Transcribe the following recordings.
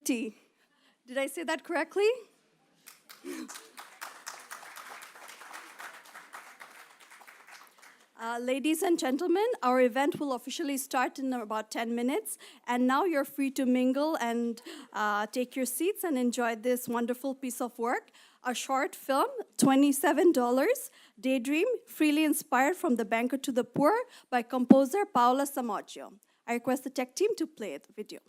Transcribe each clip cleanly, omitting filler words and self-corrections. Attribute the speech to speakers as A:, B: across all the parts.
A: Did I say that correctly? Ladies and gentlemen, our event will officially start in about 10 minutes. And now you're free to mingle and take your seats and enjoy this wonderful piece of work. A short film, $27, Daydream, freely inspired from The Banker to the Poor by composer Paola Samogio. I request the tech team to play the video.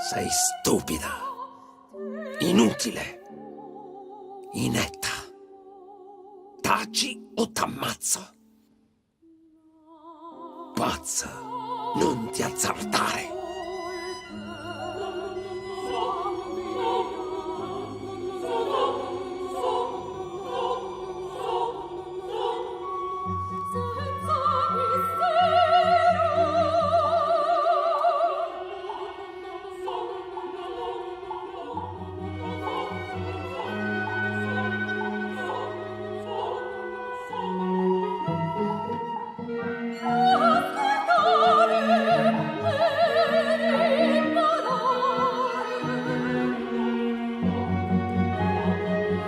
B: Sei stupida, inutile, inetta. Taci o t'ammazzo. Pazza, non ti azzardare.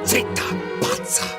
B: Zitta, pazza!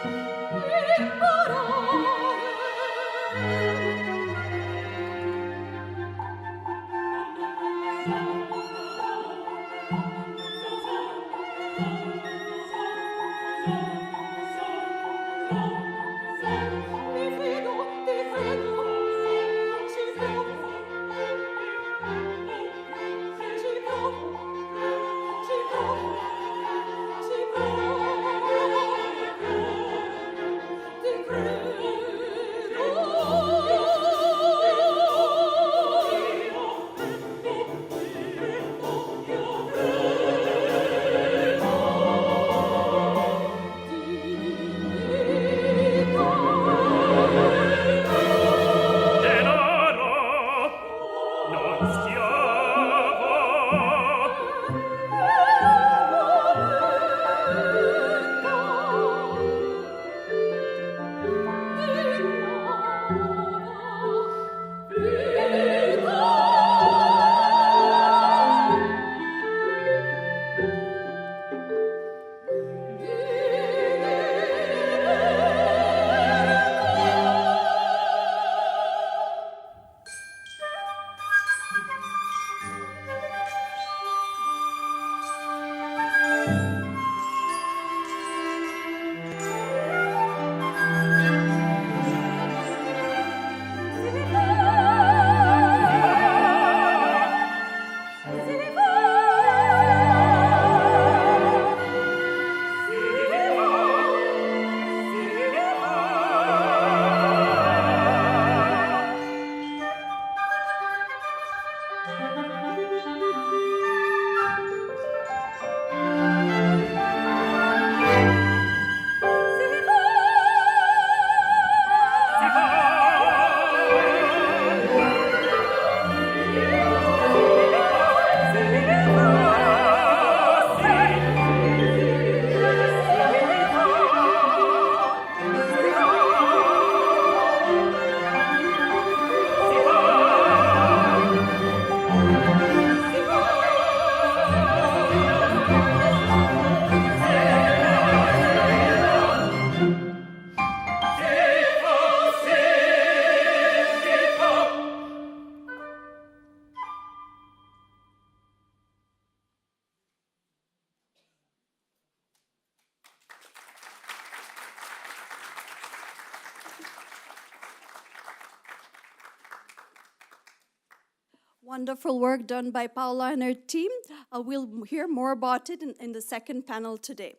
A: Wonderful work done by Paula and her team. We'll hear more about it in the second panel today.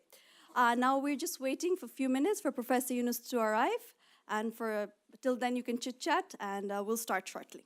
A: Now we're just waiting for a few minutes for Professor Yunus to arrive. And till then you can chit-chat and we'll start shortly.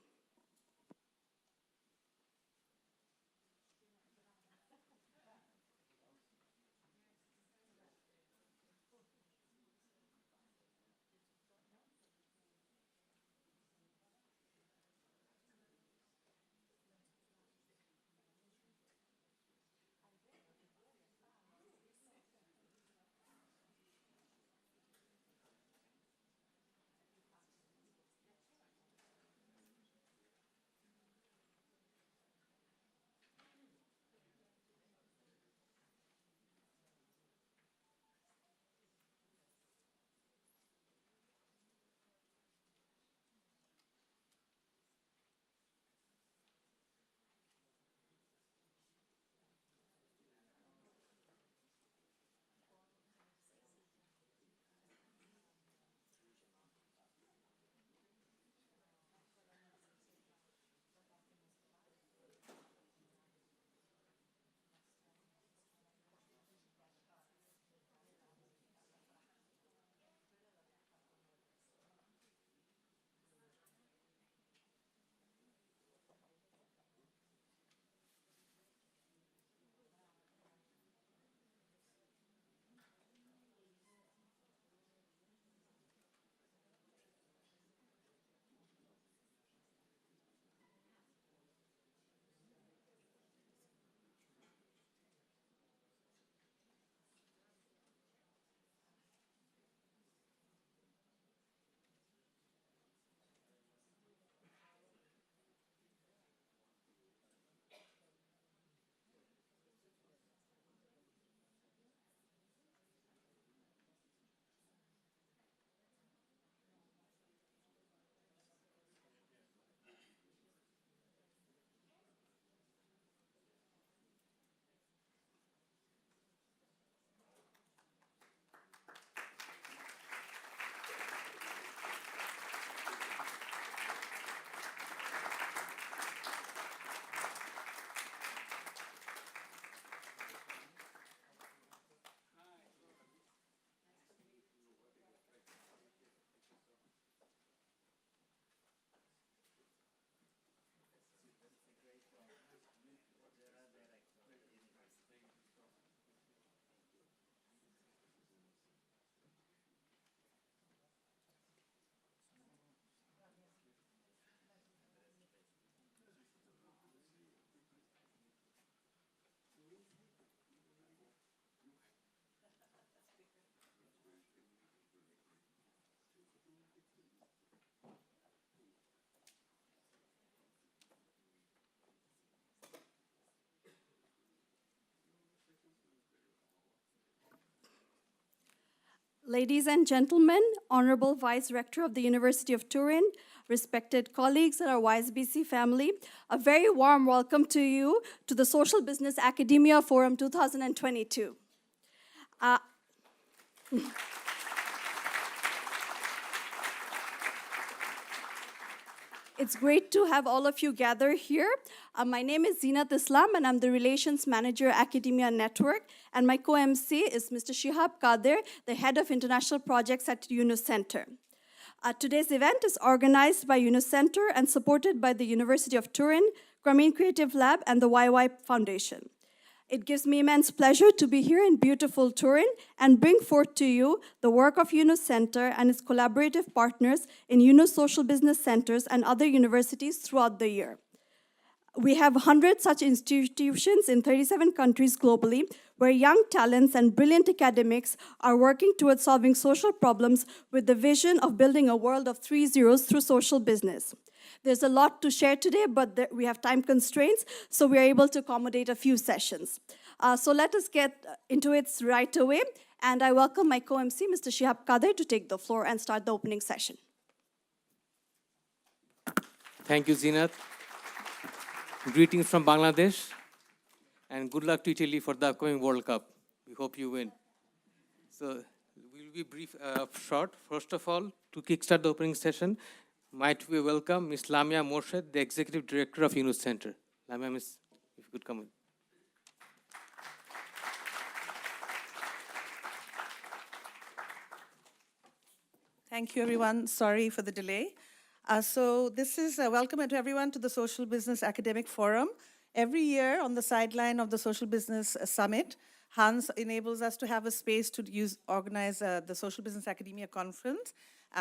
A: Ladies and gentlemen, Honorable Vice Rector of the University of Turin, respected colleagues in our YSBC family, a very warm welcome to you to the Social Business Academia Forum 2022. It's great to have all of you gather here. My name is Zinat Islam, and I'm the Relations Manager, Academia Network. And my co-MC is Mr. Shihab Kader, the Head of International Projects at UNO Center. Today's event is organized by UNO Center and supported by the University of Turin, Grameen Creative Lab, and the YY Foundation. It gives me immense pleasure to be here in beautiful Turin and bring forth to you the work of UNO Center and its collaborative partners in UNO Social Business Centers and other universities throughout the year. We have 100 such institutions in 37 countries globally, where young talents and brilliant academics are working towards solving social problems with the vision of building a world of 3 zeros through social business. There's a lot to share today, but we have time constraints, so we are able to accommodate a few sessions. So let us get into it right away, and I welcome my co-MC, Mr. Shihab Kader, to take the floor and start the opening session.
C: Thank you, Zinat. Greetings from Bangladesh, and good luck to Italy for the upcoming World Cup. We hope you win. So we'll be brief, short. First of all, to kickstart the opening session, might we welcome Ms. Lamia Morshed, the Executive Director of UNO Center. Lamia, Ms., if you could come in.
D: Thank you, everyone. Sorry for the delay. So this is a welcome to everyone to the Social Business Academic Forum. Every year on the sideline of the Social Business Summit, Hans enables us to have a space to organize the Social Business Academia Conference.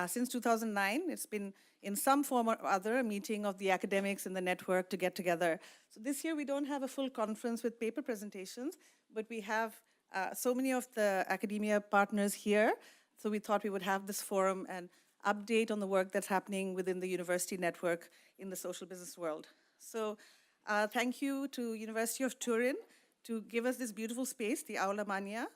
D: Since 2009, it's been in some form or other a meeting of the academics in the network to get together. So this year we don't have a full conference with paper presentations, but we have so many of the academia partners here. So we thought we would have this forum and update on the work that's happening within the university network in the social business world. So thank you to University of Turin to give us this beautiful space, the Aula Magna.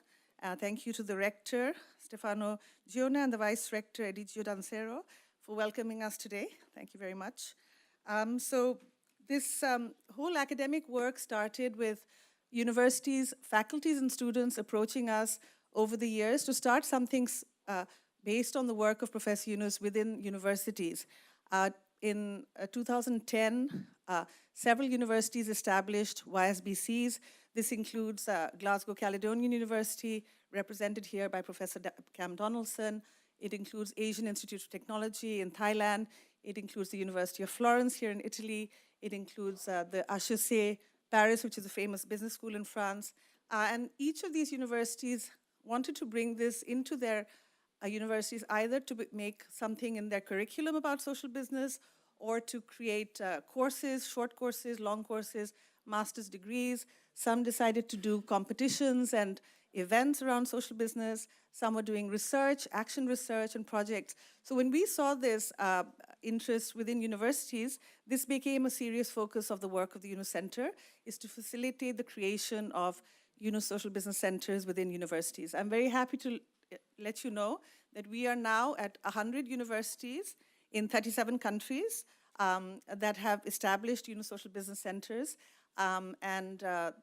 D: Thank you to the rector, Stefano Giona, and the vice rector, Edigio Dancero, for welcoming us today. Thank you very much. So this whole academic work started with universities, faculties, and students approaching us over the years to start something based on the work of Professor Yunus within universities. In 2010, several universities established YSBCs. This includes Glasgow Caledonian University, represented here by Professor Cam Donaldson. It includes Asian Institute of Technology in Thailand. It includes the University of Florence here in Italy. It includes the HEC Paris, which is a famous business school in France. And each of these universities wanted to bring this into their universities, either to make something in their curriculum about social business or to create courses, short courses, long courses, master's degrees. Some decided to do competitions and events around social business. Some were doing research, action research, and projects. So when we saw this interest within universities, this became a serious focus of the work of the UNO Center, is to facilitate the creation of UNO social business centers within universities. I'm very happy to let you know that we are now at 100 universities in 37 countries that have established UNO social business centers.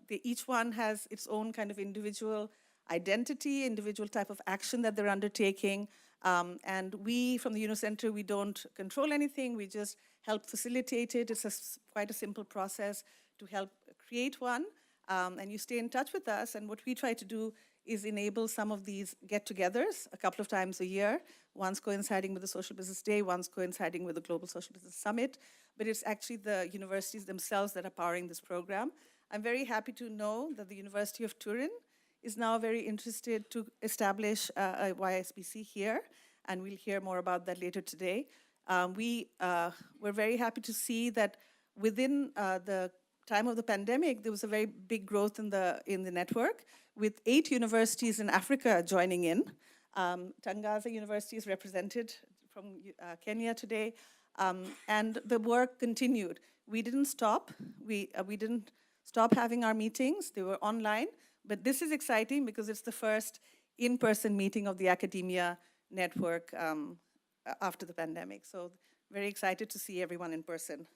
D: Each one has its own kind of individual identity, individual type of action that they're undertaking. And we, from the UNO Center, we don't control anything. We just help facilitate it. It's quite a simple process to help create one. And you stay in touch with us. And what we try to do is enable some of these get-togethers a couple of times a year, once coinciding with the Social Business Day, once coinciding with the Global Social Business Summit. But it's actually the universities themselves that are powering this program. I'm very happy to know that the University of Turin is now very interested to establish a YSBC here, and we'll hear more about that later today. We're very happy to see that within the time of the pandemic, there was a very big growth in the network, with 8 universities in Africa joining in. Tangaza University is represented from Kenya today, and the work continued. We didn't stop. We didn't stop having our meetings. They were online, but this is exciting because it's the first in-person meeting of the academia network after the pandemic. So very excited to see everyone in person.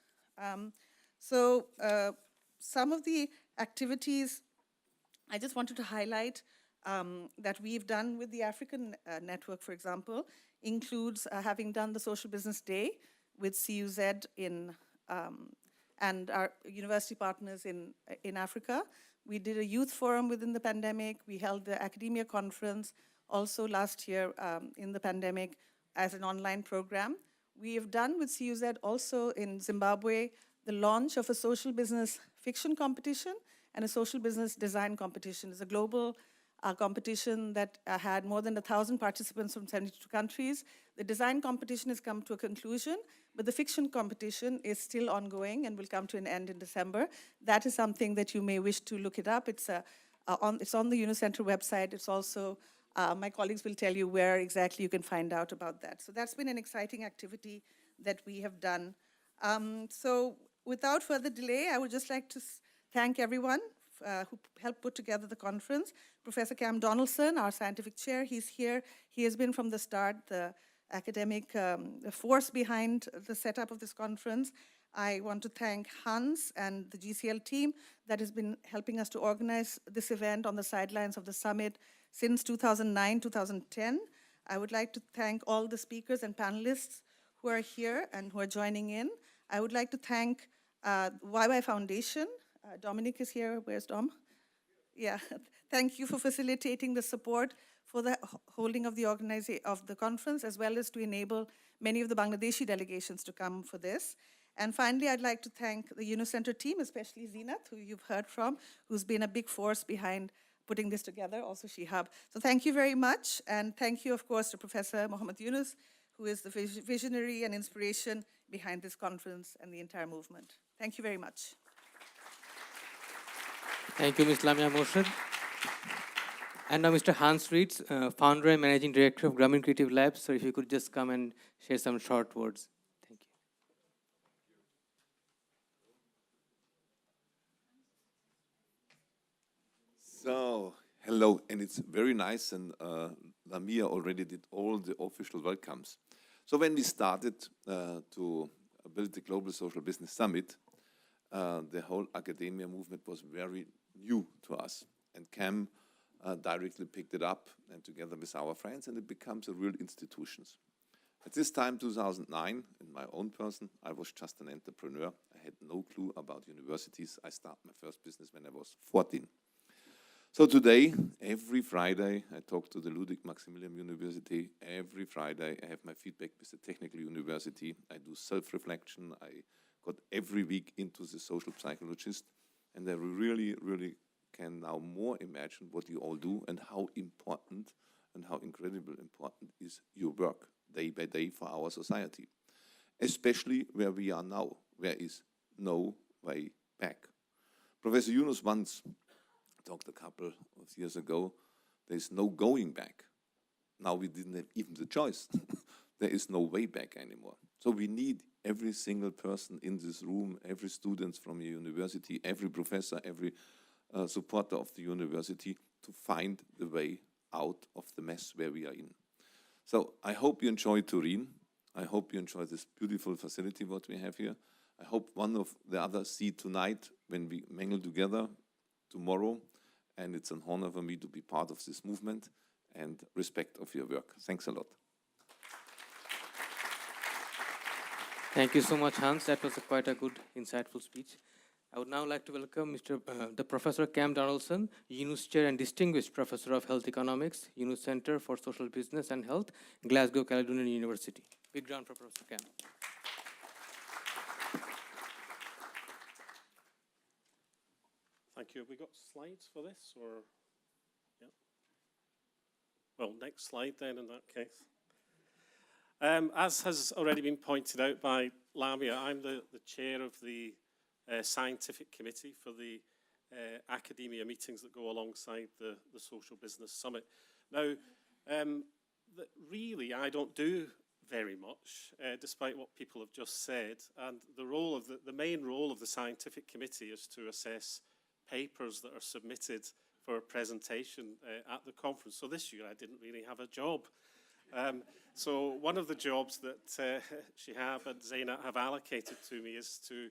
D: Some of the activities I just wanted to highlight that we've done with the African network, for example, includes having done the Social Business Day with CUZ and our university partners in Africa. We did a youth forum within the pandemic. We held the academia conference also last year in the pandemic as an online program. We have done with CUZ also in Zimbabwe the launch of a social business fiction competition and a social business design competition. It's a global competition that had more than 1,000 participants from 72 countries. The design competition has come to a conclusion, but the fiction competition is still ongoing and will come to an end in December. That is something that you may wish to look it up. It's on the Unicenter website. It's also, my colleagues will tell you where exactly you can find out about that. So that's been an exciting activity that we have done. So without further delay, I would just like to thank everyone who helped put together the conference. Professor Cam Donaldson, our scientific chair, he's here. He has been from the start the academic force behind the setup of this conference. I want to thank Hans and the GCL team that has been helping us to organize this event on the sidelines of the summit since 2009, 2010. I would like to thank all the speakers and panelists who are here and who are joining in. I would like to thank YY Foundation. Dominic is here. Where's Dom? Yeah, thank you for facilitating the support for the holding of the conference, as well as to enable many of the Bangladeshi delegations to come for this. And finally, I'd like to thank the Unicenter team, especially Zeenat, who you've heard from, who's been a big force behind putting this together, also Shihab. So thank you very much, and thank you, of course, to Professor Mohammed Yunus, who is the visionary and inspiration behind this conference and the entire movement. Thank you very much.
C: Thank you, Ms. Lamia Morshed. And now Mr. Hans Reitz, founder and managing director of Grameen Creative Labs. So if you could just come and share some short words. Thank you.
E: So, hello, and it's very nice, and Lamia already did all the official welcomes. So when we started to build the Global Social Business Summit, the whole academia movement was very new to us, and Cam directly picked it up, and together with our friends, and it becomes a real institution. At this time, 2009, in my own person, I was just an entrepreneur. I had no clue about universities. I started my first business when I was 14. So today, every Friday, I talk to the Ludwig Maximilian University. Every Friday, I have my feedback with the Technical University. I do self-reflection. I got every week into the social psychologist, and I really, really can now more imagine what you all do and how important and how incredibly important is your work day by day for our society, especially where we are now. There is no way back. Professor Yunus once talked a couple of years ago, there is no going back. Now we didn't have even the choice. There is no way back anymore. So we need every single person in this room, every student from a university, every professor, every supporter of the university to find the way out of the mess where we are in. So I hope you enjoy Turin. I hope you enjoy this beautiful facility what we have here. I hope one of the others see tonight when we mingle together tomorrow, and it's an honor for me to be part of this movement and respect of your work. Thanks a lot.
C: Thank you so much, Hans. That was quite a good, insightful speech. I would now like to welcome the Professor Cam Donaldson, Yunus Chair and Distinguished Professor of Health Economics, Yunus Center for Social Business and Health, Glasgow Caledonian University. Big round for Professor Cam.
F: Thank you. Have we got slides for this, or? Yeah. Well, next slide then in that case. As has already been pointed out by Lamia, I'm the chair of the scientific committee for the academia meetings that go alongside the Social Business Summit. Now, really, I don't do very much, despite what people have just said. And the main role of the scientific committee is to assess papers that are submitted for a presentation at the conference. So this year I didn't really have a job. So one of the jobs that Shihab and Zainat have allocated to me is to,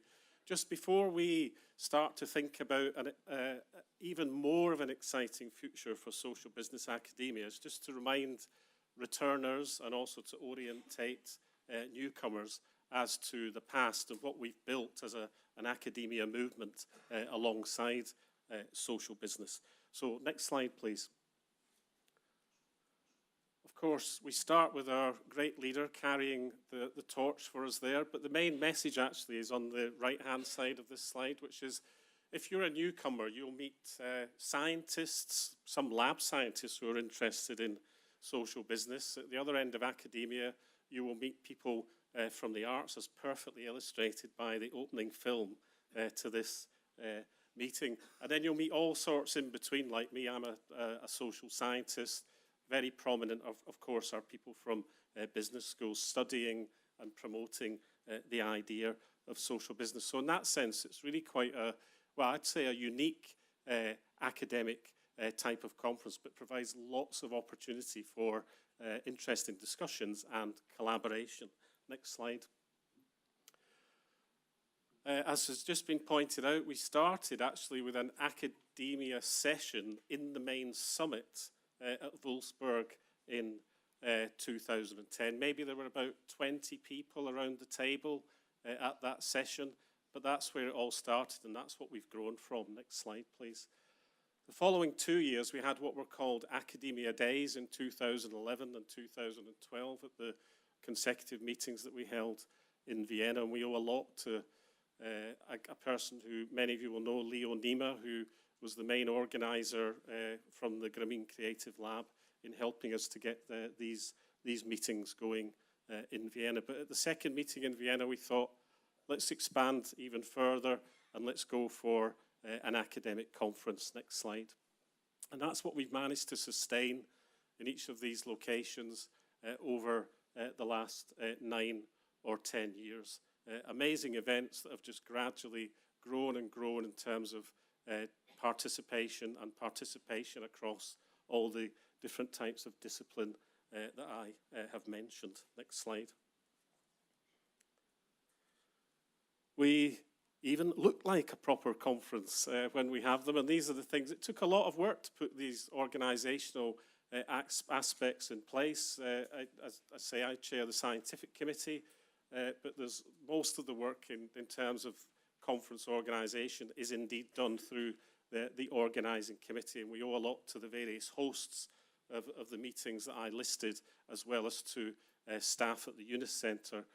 F: just before we start to think about even more of an exciting future for social business academia, is just to remind returners and also to orientate newcomers as to the past and what we've built as an academia movement alongside social business. So next slide, please. Of course, we start with our great leader carrying the torch for us there, but the main message actually is on the right-hand side of this slide, which is if you're a newcomer, you'll meet scientists, some lab scientists who are interested in social business. At the other end of academia, you will meet people from the arts, as perfectly illustrated by the opening film to this meeting. And then you'll meet all sorts in between, like me. I'm a social scientist. Very prominent, of course, are people from business schools studying and promoting the idea of social business. So in that sense, it's really quite a, well, I'd say a unique academic type of conference, but provides lots of opportunity for interesting discussions and collaboration. Next slide. As has just been pointed out, we started actually with an academia session in the main summit at Wolfsburg in 2010. Maybe there were about 20 people around the table at that session, but that's where it all started, and that's what we've grown from. Next slide, please. The following 2 years, we had what were called Academia Days in 2011 and 2012 at the consecutive meetings that we held in Vienna, and we owe a lot to a person who many of you will know, Leo Nima, who was the main organizer from the Grameen Creative Lab in helping us to get these meetings going in Vienna. But at the second meeting in Vienna, we thought, let's expand even further and let's go for an academic conference. Next slide. And that's what we've managed to sustain in each of these locations over the last 9 or 10 years. Amazing events that have just gradually grown and grown in terms of participation across all the different types of discipline that I have mentioned. Next slide. We even look like a proper conference when we have them, and these are the things. It took a lot of work to put these organizational aspects in place. As I say, I chair the scientific committee, but there's most of the work in terms of conference organization is indeed done through the organizing committee, and we owe a lot to the various hosts of the meetings that I listed, as well as to staff at the Eunice Centre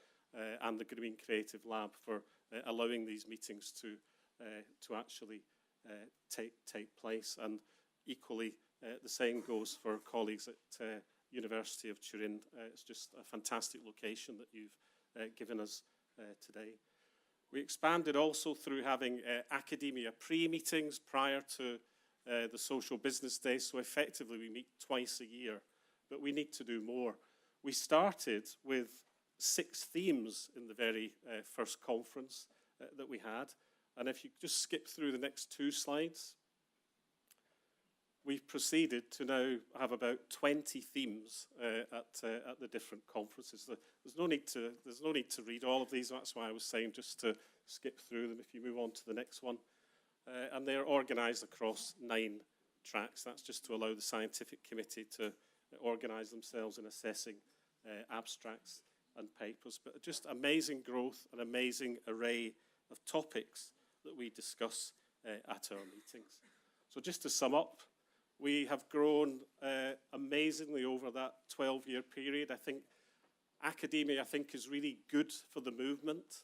F: and the Grameen Creative Lab for allowing these meetings to actually take place. And equally, the same goes for colleagues at University of Turin. It's just a fantastic location that you've given us today. We expanded also through having academia pre-meetings prior to the Social Business Day, so effectively we meet twice a year, but we need to do more. We started with 6 themes in the very first conference that we had, and if you just skip through the next 2 slides, we've proceeded to now have about 20 themes at the different conferences. There's no need to read all of these. That's why I was saying just to skip through them if you move on to the next one. And they're organised across 9 tracks. That's just to allow the scientific committee to organise themselves in assessing abstracts and papers. But just amazing growth, an amazing array of topics that we discuss at our meetings. So just to sum up, we have grown amazingly over that 12-year period. I think academia, is really good for the movement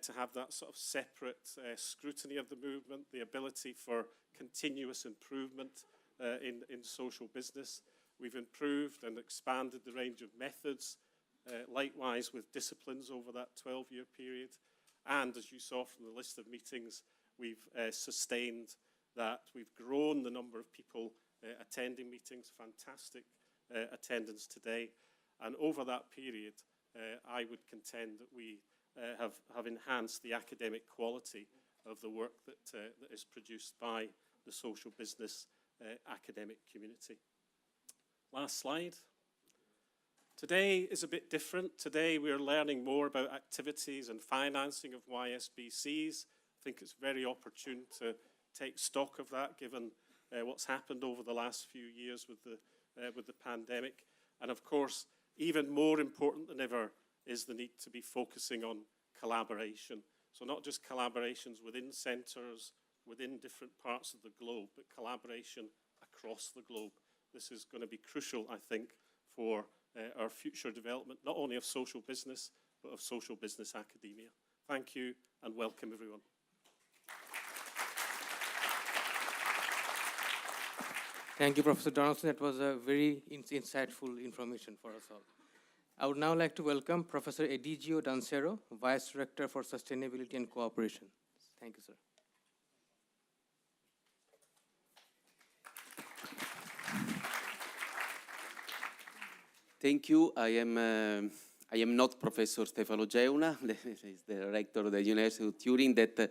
F: to have that sort of separate scrutiny of the movement, the ability for continuous improvement in social business. We've improved and expanded the range of methods, likewise with disciplines over that 12-year period. And as you saw from the list of meetings, we've sustained that. We've grown the number of people attending meetings, fantastic attendance today. And over that period, I would contend that we have enhanced the academic quality of the work that is produced by the social business academic community. Last slide. Today is a bit different. Today we're learning more about activities and financing of YSBCs. I think it's very opportune to take stock of that, given what's happened over the last few years with the pandemic. And of course, even more important than ever is the need to be focusing on collaboration. So not just collaborations within centres, within different parts of the globe, but collaboration across the globe. This is going to be crucial, I think, for our future development, not only of social business, but of social business academia. Thank you and welcome everyone.
C: Thank you, Professor Donaldson. That was a very insightful information for us all. I would now like to welcome Professor Edigio Dancero, Vice Rector for Sustainability and Cooperation. Thank you, sir.
G: Thank you. I am not Professor Stefano Geuna, the rector of the University of Turin, that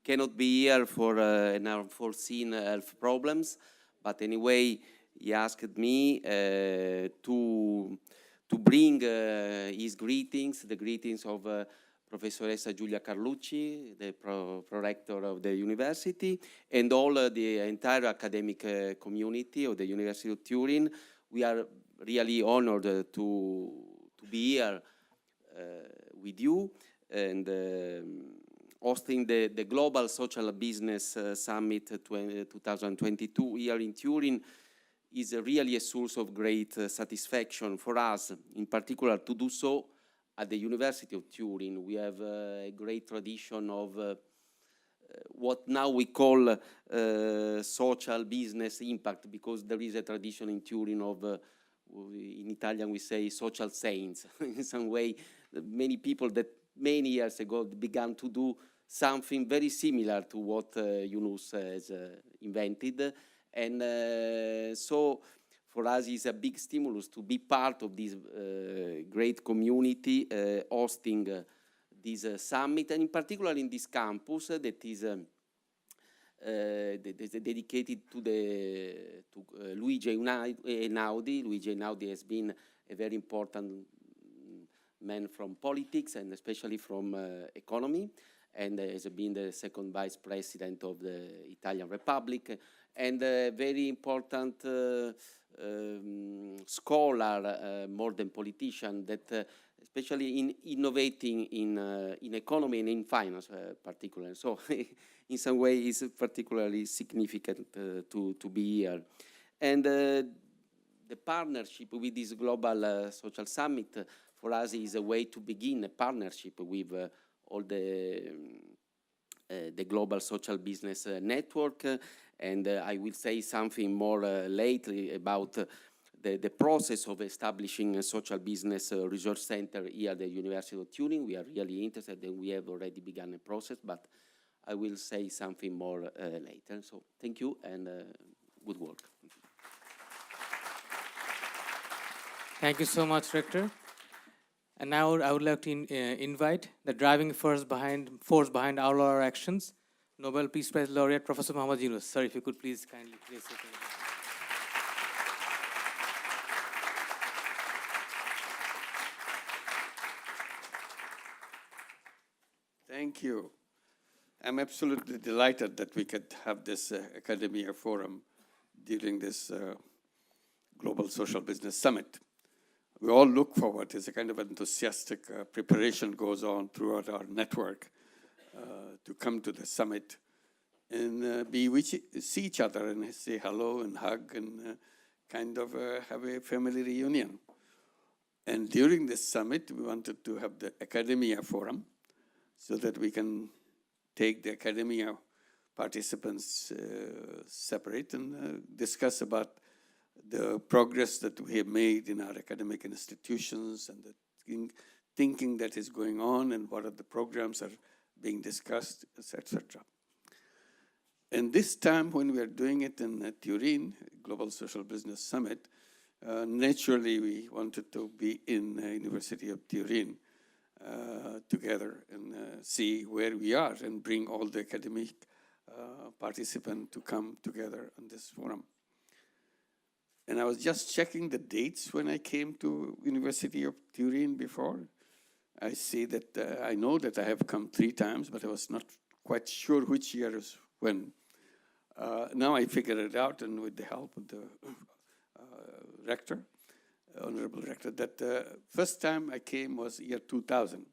G: cannot be here for an unforeseen health problems. But anyway, he asked me to bring his greetings, the greetings of Professoressa Giulia Carlucci, the pro-rector of the university, and all the entire academic community of the University of Turin. We are really honored to be here with you and hosting the Global Social Business Summit 2022 here in Turin is really a source of great satisfaction for us, in particular to do so at the University of Turin. We have a great tradition of what now we call social business impact, because there is a tradition in Turin of, in Italian we say social saints. In some way, many people that many years ago began to do something very similar to what Yunus has invented. And so for us it's a big stimulus to be part of this great community hosting this summit, and in particular in this campus that is dedicated to Luigi Einaudi. Luigi Einaudi has been a very important man from politics and especially from economy, and has been the second vice president of the Italian Republic, and a very important scholar, more than politician, that especially in innovating in economy and in finance particularly. So in some way it's particularly significant to be here. And the partnership with this Global Social Summit for us is a way to begin a partnership with all the Global Social Business Network, and I will say something more lately about the process of establishing a social business research center here at the University of Turin. We are really interested, and we have already begun a process, but I will say something more later. So thank you, and good work.
C: Thank you so much, Rector. And now I would like to invite the driving force behind all our actions, Nobel Peace Prize laureate, Professor Muhammad Yunus. Sir, if you could please kindly place it.
H: Thank you. I'm absolutely delighted that we could have this Academia Forum during this Global Social Business Summit. We all look forward. There's a kind of enthusiastic preparation goes on throughout our network to come to the summit and see each other and say hello and hug and kind of have a family reunion. And during this summit, we wanted to have the Academia Forum so that we can take the academia participants separate and discuss about the progress that we have made in our academic institutions and the thinking that is going on and what are the programs are being discussed, etc. And this time when we are doing it in Turin, Global Social Business Summit, naturally we wanted to be in University of Turin together and see where we are and bring all the academic participants to come together on this forum. And I was just checking the dates when I came to University of Turin before. I see that, I know that I have come 3 times, but I was not quite sure which year is when. Now I figured it out, and with the help of the rector, honorable rector, that first time I came was year 2000.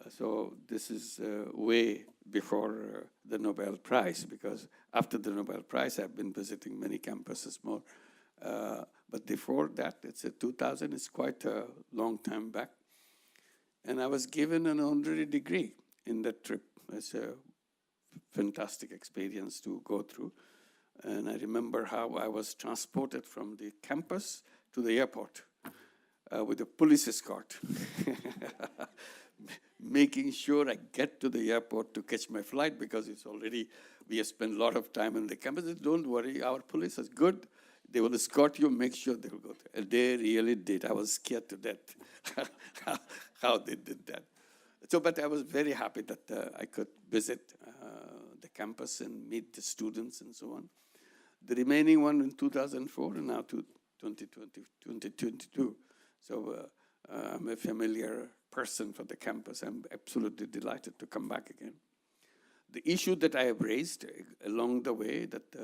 H: So this is way before the Nobel Prize, because after the Nobel Prize, I've been visiting many campuses more. But before that, it's 2000, it's quite a long time back. And I was given an honorary degree in that trip. It's a fantastic experience to go through. And I remember how I was transported from the campus to the airport with a police escort, making sure I get to the airport to catch my flight, because it's already, we have spent a lot of time on the campus. Don't worry, our police is good. They will escort you, make sure they will go there. And they really did. I was scared to death how they did that. So, but I was very happy that I could visit the campus and meet the students and so on. The remaining one in 2004 and now to 2022. So I'm a familiar person for the campus. I'm absolutely delighted to come back again. The issue that I have raised along the way, that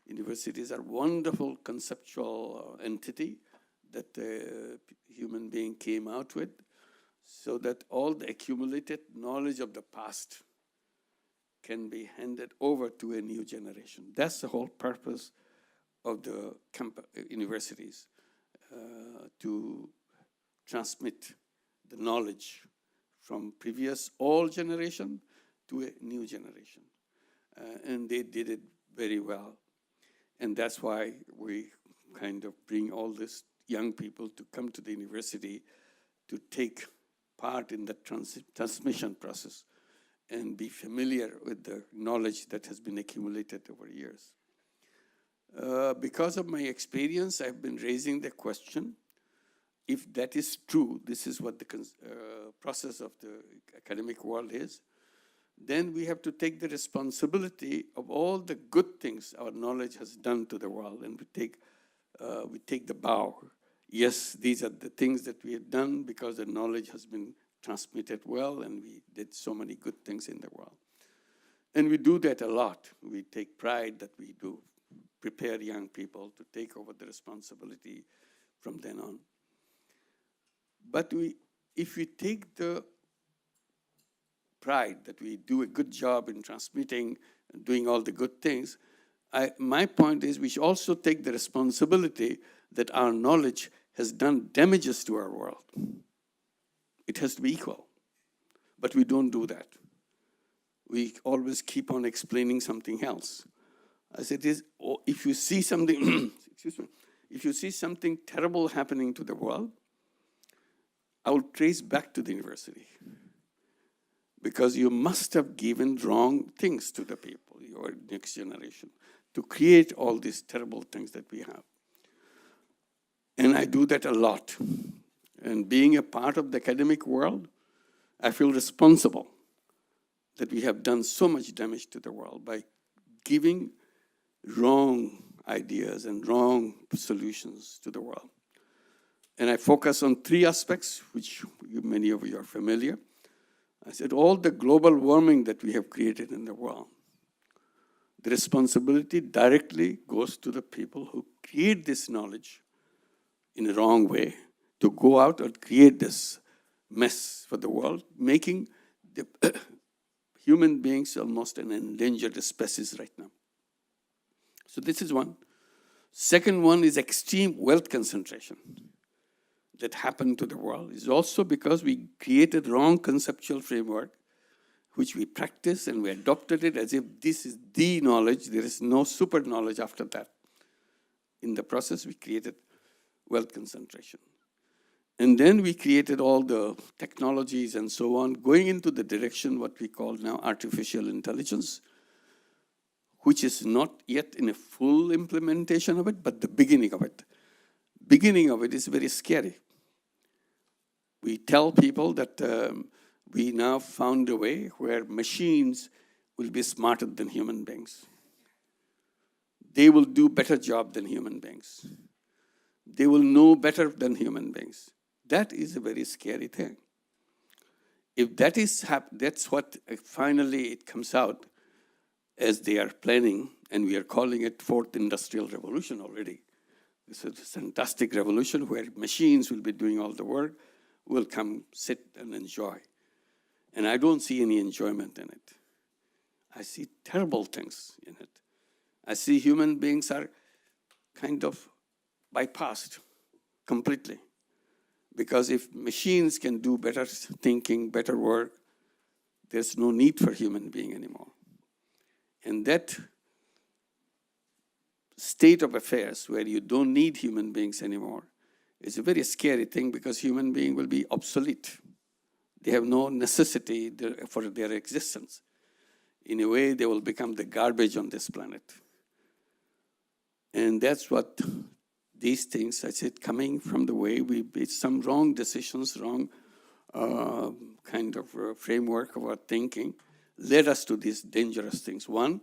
H: universities are wonderful conceptual entity that the human being came out with, so that all the accumulated knowledge of the past can be handed over to a new generation. That's the whole purpose of the universities, to transmit the knowledge from previous old generation to a new generation. And they did it very well. And that's why we kind of bring all these young people to come to the university to take part in the transmission process and be familiar with the knowledge that has been accumulated over years. Because of my experience, I've been raising the question, if that is true, this is what the process of the academic world is, then we have to take the responsibility of all the good things our knowledge has done to the world, and we take the bow. Yes, these are the things that we have done because the knowledge has been transmitted well, and we did so many good things in the world. And we do that a lot. We take pride that we do prepare young people to take over the responsibility from then on. But if we take the pride that we do a good job in transmitting and doing all the good things, my point is we should also take the responsibility that our knowledge has done damages to our world. It has to be equal. But we don't do that. We always keep on explaining something else. As it is, if you see something, excuse me, if you see something terrible happening to the world, I will trace back to the university. Because you must have given wrong things to the people, your next generation, to create all these terrible things that we have. And I do that a lot. And being a part of the academic world, I feel responsible that we have done so much damage to the world by giving wrong ideas and wrong solutions to the world. And I focus on 3 aspects, which many of you are familiar. I said all the global warming that we have created in the world, the responsibility directly goes to the people who create this knowledge in a wrong way, to go out and create this mess for the world, making the human beings almost an endangered species right now. So this is one. Second one is extreme wealth concentration that happened to the world. Is also because we created wrong conceptual framework, which we practice and we adopted it as if this is the knowledge. There is no super knowledge after that. In the process, we created wealth concentration. And then we created all the technologies and so on, going into the direction what we call now artificial intelligence, which is not yet in a full implementation of it, but the beginning of it. Beginning of it is very scary. We tell people that we now found a way where machines will be smarter than human beings. They will do better job than human beings. they will know better than human beings. That is a very scary thing. If that is that's what finally it comes out as they are planning, and we are calling it fourth industrial revolution already. This is a fantastic revolution where machines will be doing all the work, we'll come sit and enjoy. And I don't see any enjoyment in it. I see terrible things in it. I see human beings are kind of bypassed completely. Because if machines can do better thinking, better work, there's no need for human being anymore. And that state of affairs where you don't need human beings anymore is a very scary thing, because human being will be obsolete. They have no necessity for their existence. In a way, they will become the garbage on this planet. And that's what these things, I said, coming from the way we made some wrong decisions, wrong kind of framework of our thinking, led us to these dangerous things. One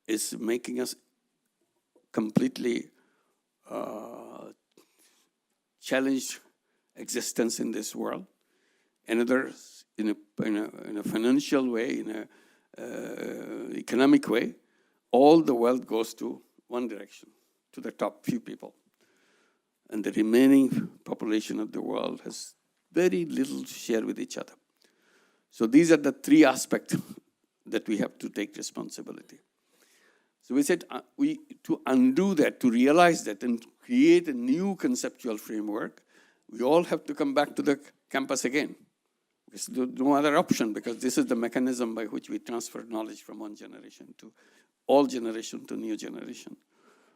H: is making us completely challenge existence in this world. Another, in a financial way, in an economic way, all the wealth goes to one direction, to the top few people. And the remaining population of the world has very little to share with each other. So these are the three aspects that we have to take responsibility. So we said to undo that, to realize that, and create a new conceptual framework, we all have to come back to the campus again. There's no other option, because this is the mechanism by which we transfer knowledge from one generation to all generation to new generation.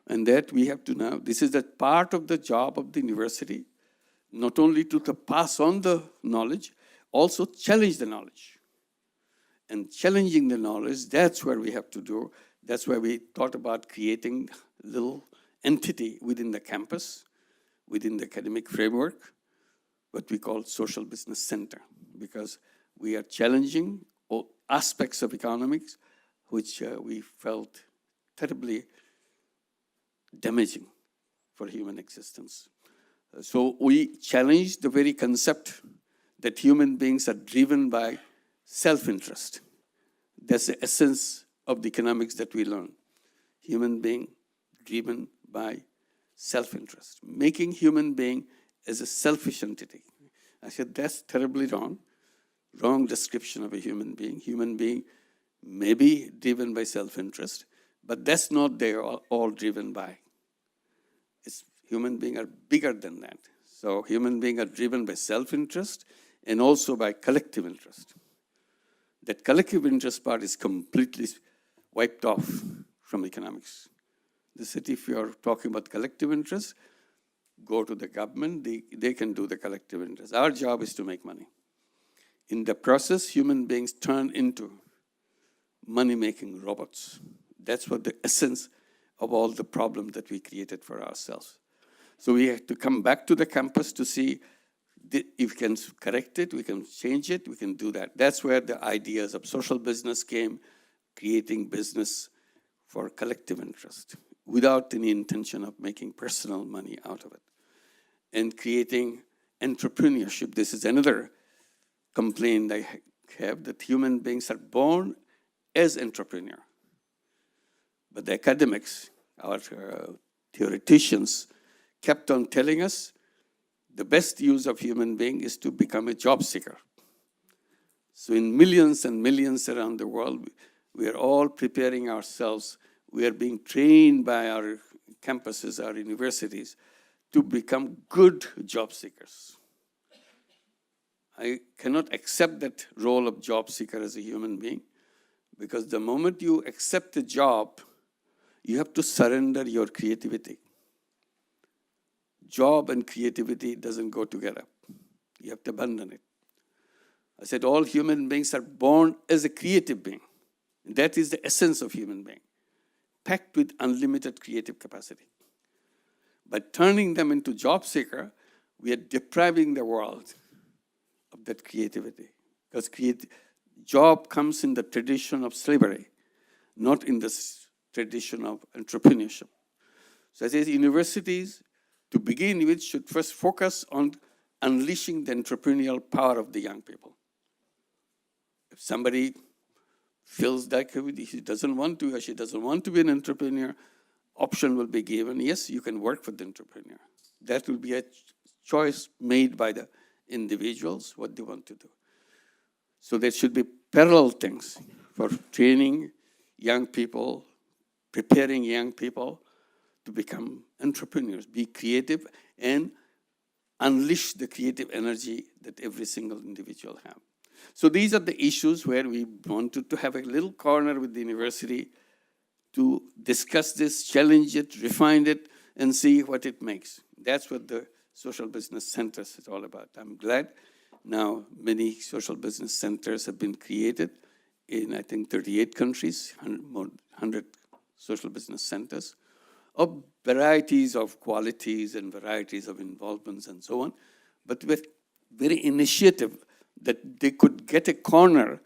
H: And that we have to now, this is a part of the job of the university, not only to pass on the knowledge, also challenge the knowledge. And challenging the knowledge, that's where we have to do. That's why we thought about creating a little entity within the campus, within the academic framework, what we call social business center, because we are challenging all aspects of economics which we felt terribly damaging for human existence. So we challenge the very concept that human beings are driven by self-interest. That's the essence of the economics that we learn. Human being driven by self-interest, making human being as a selfish entity. I said, that's terribly wrong. Wrong description of a human being. Human being may be driven by self-interest, but that's not they are all driven by. Human beings are bigger than that. So human beings are driven by self-interest and also by collective interest. That collective interest part is completely wiped off from economics. If you are talking about collective interest, go to the government, they can do the collective interest. Our job is to make money. In the process, human beings turn into money-making robots. That's what the essence of all the problems that we created for ourselves. So we have to come back to the campus to see if we can correct it, we can change it, we can do that. That's where the ideas of social business came, creating business for collective interest without any intention of making personal money out of it. And creating entrepreneurship. This is another complaint I have, that human beings are born as entrepreneurs. But the academics, our theoreticians, kept on telling us the best use of human being is to become a job seeker. So in millions and millions around the world, we are all preparing ourselves. We are being trained by our campuses, our universities, to become good job seekers. I cannot accept that role of job seeker as a human being, because the moment you accept a job, you have to surrender your creativity. Job and creativity doesn't go together. You have to abandon it. I said all human beings are born as a creative being. That is the essence of human being, packed with unlimited creative capacity. By turning them into job seeker, we are depriving the world of that creativity. Because job comes in the tradition of slavery, not in the tradition of entrepreneurship. So I say universities to begin with, should first focus on unleashing the entrepreneurial power of the young people. If somebody feels like he doesn't want to or she doesn't want to be an entrepreneur, option will be given. Yes, you can work for the entrepreneur. That will be a choice made by the individuals, what they want to do. So there should be parallel things for training young people, preparing young people to become entrepreneurs, be creative, and unleash the creative energy that every single individual has. So these are the issues where we wanted to have a little corner with the university to discuss this, challenge it, refine it, and see what it makes. That's what the social business centers is all about. I'm glad now many social business centers have been created in, I think, 38 countries, 100 social business centers of varieties of qualities and varieties of involvements and so on, but with very initiative that they could get a corner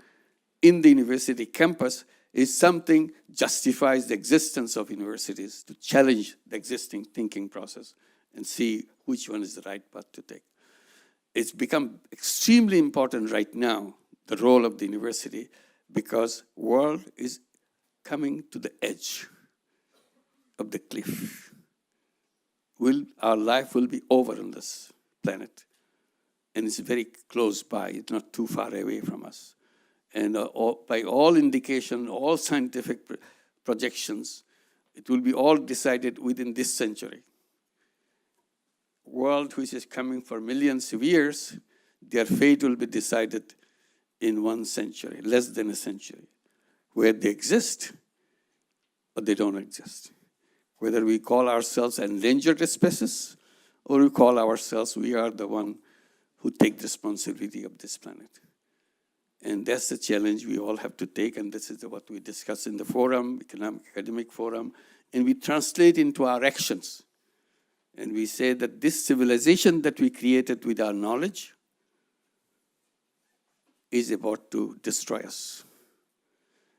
H: in the university campus is something justifies the existence of universities to challenge the existing thinking process and see which one is the right path to take. It's become extremely important right now, the role of the university, because world is coming to the edge of the cliff. Our life will be over on this planet. And it's very close by, it's not too far away from us. And by all indication, all scientific projections, it will be all decided within this century. World which is coming for millions of years, their fate will be decided in 1 century, less than a century, where they exist or they don't exist. Whether we call ourselves endangered species or we call ourselves we are the one who take the responsibility of this planet. And that's the challenge we all have to take, and this is what we discuss in the forum, academic forum, and we translate into our actions. And we say that this civilization that we created with our knowledge is about to destroy us.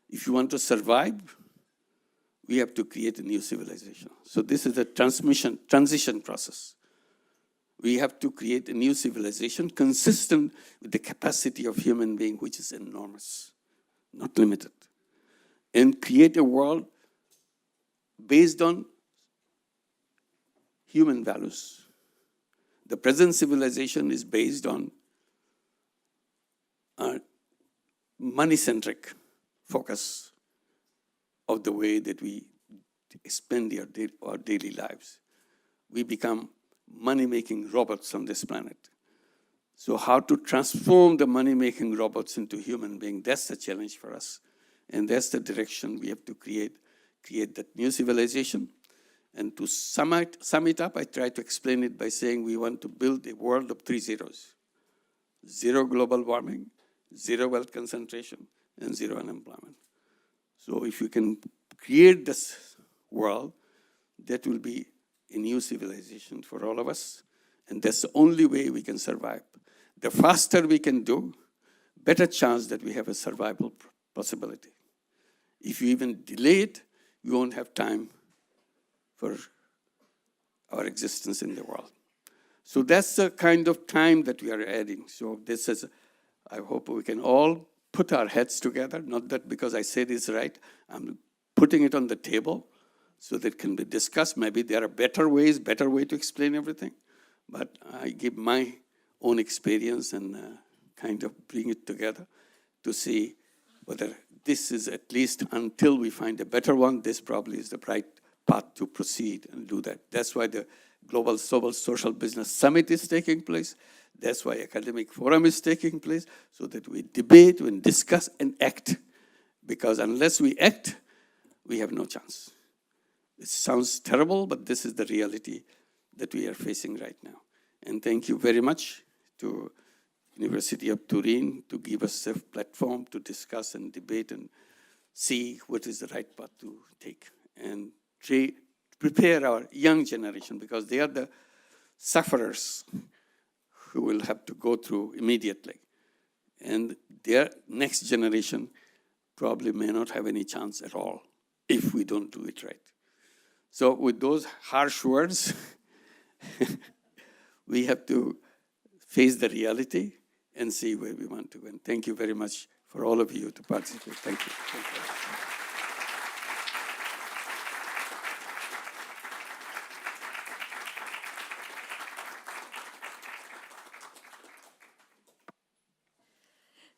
H: If you want to survive, we have to create a new civilization. So this is a transition process. We have to create a new civilization consistent with the capacity of human being, which is enormous, not limited. And create a world based on human values. The present civilization is based on a money-centric focus of the way that we spend our daily lives. We become money-making robots on this planet. So how to transform the money-making robots into human beings, that's the challenge for us. And that's the direction we have to create that new civilization. And to sum it up, I try to explain it by saying we want to build a world of 3 zeros. 0 global warming, 0 wealth concentration, and 0 unemployment. So if you can create this world, that will be a new civilization for all of us, and that's the only way we can survive. The faster we can do, better chance that we have a survival possibility. If you even delay it, we won't have time for our existence in the world. So that's the kind of time that we are adding. So this is, I hope we can all put our heads together, not that because I say this right, I'm putting it on the table so that it can be discussed. Maybe there are better way to explain everything, but I give my own experience and kind of bring it together to see whether this is, at least until we find a better one, this probably is the right path to proceed and do that. That's why the Global Social Business Summit is taking place. That's why Academic Forum is taking place, so that we debate and discuss and act. Because unless we act, we have no chance. It sounds terrible, but this is the reality that we are facing right now. And thank you very much to University of Turin to give us a platform to discuss and debate and see what is the right path to take. And prepare our young generation, because they are the sufferers who will have to go through immediately. And their next generation probably may not have any chance at all if we don't do it right. So with those harsh words, we have to face the reality and see where we want to go. And thank you very much for all of you to participate. Thank you. Thank you.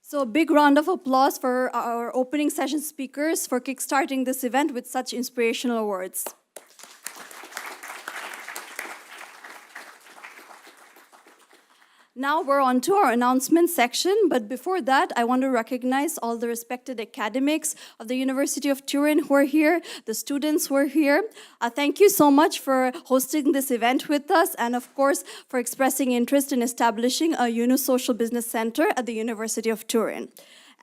A: So a big round of applause for our opening session speakers for kickstarting this event with such inspirational words. Now we're on to our announcement section, but before that, I want to recognize all the respected academics of the University of Turin who are here, the students who are here. Thank you so much for hosting this event with us, and of course, for expressing interest in establishing a Social Business Center at the University of Turin.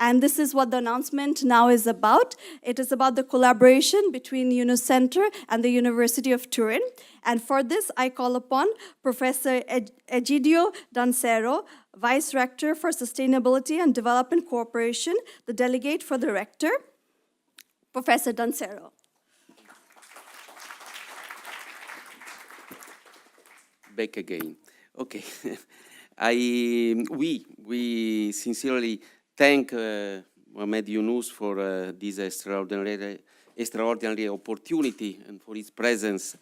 A: And this is what the announcement now is about. It is about the collaboration between Center and the University of Turin. And for this, I call upon Professor Egidio Dancero, Vice Rector for Sustainability and Development Cooperation, the delegate for the Rector, Professor Dancero.
G: Back again. Okay. We sincerely thank Mohamed Yunus for this extraordinary opportunity and for his presence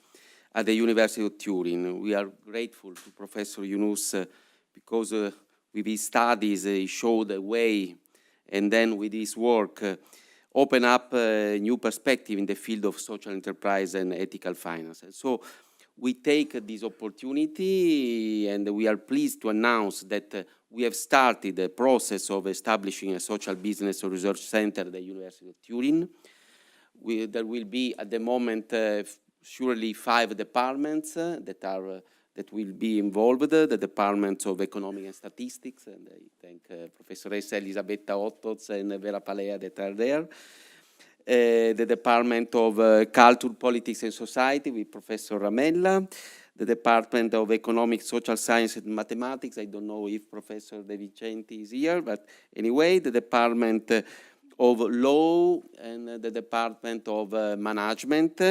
G: at the University of Turin. We are grateful to Professor Yunus because with his studies he showed the way, and then with his work open up a new perspective in the field of social enterprise and ethical finance. So we take this opportunity, and we are pleased to announce that we have started the process of establishing a social business research center at the University of Turin. There will be, at the moment, surely 5 departments that will be involved. The Department of Economic and Statistics, and I thank Professoressa Elisabetta Ottoz and Vera Palea that are there. The Department of Culture, Politics and Society with Professor Ramella. The Department of Economic, Social Science and Mathematics. I don't know if Professor De Vicenti is here, but anyway, the Department of Law and the Department of Management,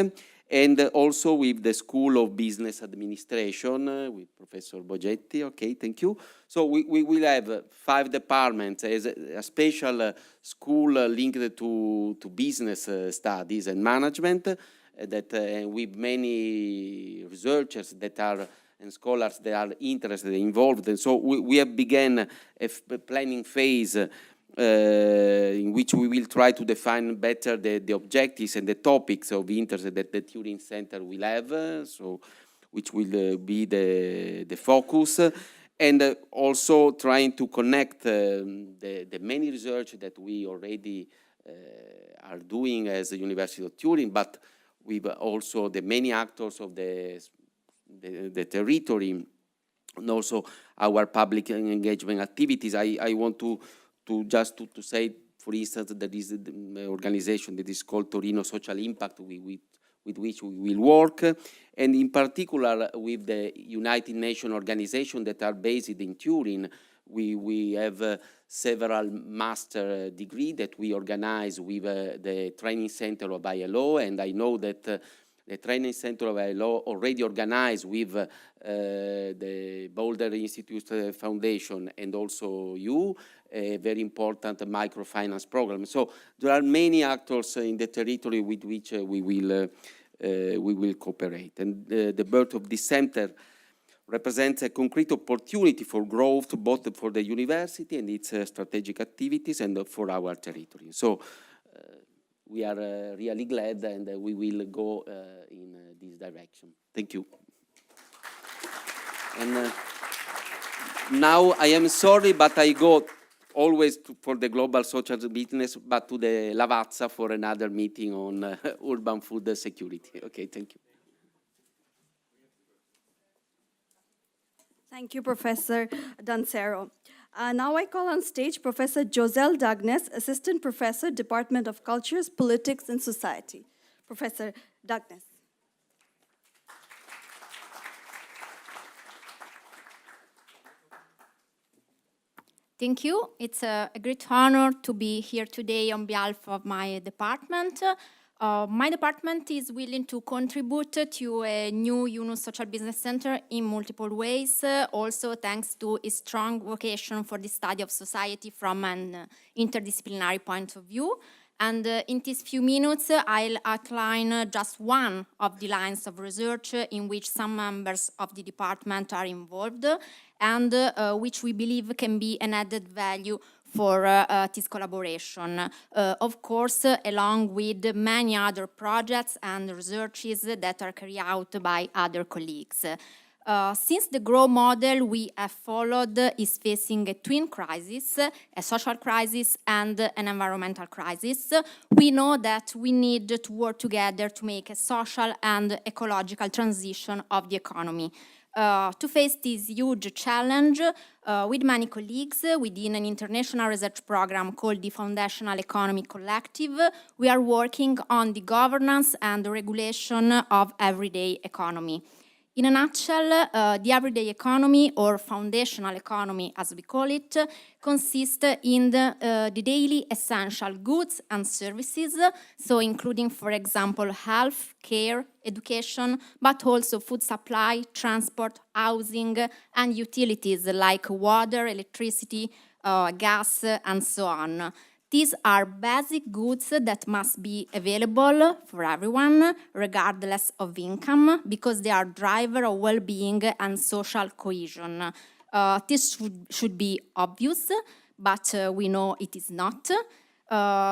G: and also with the School of Business Administration with Professor Bogetti. Okay, thank you. So we will have 5 departments as a special school linked to business studies and management, that with many researchers that are and scholars that are interested, involved. And so we have begun a planning phase in which we will try to define better the objectives and the topics of interest that the Turing Center will have, so which will be the focus, and also trying to connect the many research that we already are doing as the University of Turin, but with also the many actors of the territory, and also our public engagement activities. I want to say, for instance, that is the organization that is called Torino Social Impact, with which we will work, and in particular with the United Nations organization that are based in Turin. We have several master degree that we organize with the training center of ILO, and I know that the training center of ILO already organized with the Boulder Institute Foundation and also you, a very important microfinance program. So there are many actors in the territory with which we will cooperate. And the birth of this center represents a concrete opportunity for growth, both for the university and its strategic activities and for our territory. So we are really glad, and we will go in this direction. Thank you. And now I am sorry, but I go always for the global social business, but to the Lavazza for another meeting on urban food security. Okay, thank you.
A: Thank you, Professor Dancero. Now I call on stage Professor Joselle Dagnes, Assistant Professor, Department of Cultures, Politics and Society. Professor Dagnes.
I: Thank you. It's a great honor to be here today on behalf of my department. My department is willing to contribute to a new UNO Social Business Center in multiple ways, also thanks to its strong vocation for the study of society from an interdisciplinary point of view. And in these few minutes, I'll outline just one of the lines of research in which some members of the department are involved and which we believe can be an added value for this collaboration, of course, along with many other projects and researches that are carried out by other colleagues. Since the growth model we have followed is facing a twin crisis, a social crisis and an environmental crisis, we know that we need to work together to make a social and ecological transition of the economy. To face this huge challenge, with many colleagues within an international research program called the Foundational Economy Collective, we are working on the governance and the regulation of everyday economy. In a nutshell, the everyday economy, or foundational economy as we call it, consists in the daily essential goods and services, so including, for example, health, care, education, but also food supply, transport, housing, and utilities like water, electricity, gas, and so on. These are basic goods that must be available for everyone, regardless of income, because they are driver of well-being and social cohesion. This should be obvious, but we know it is not.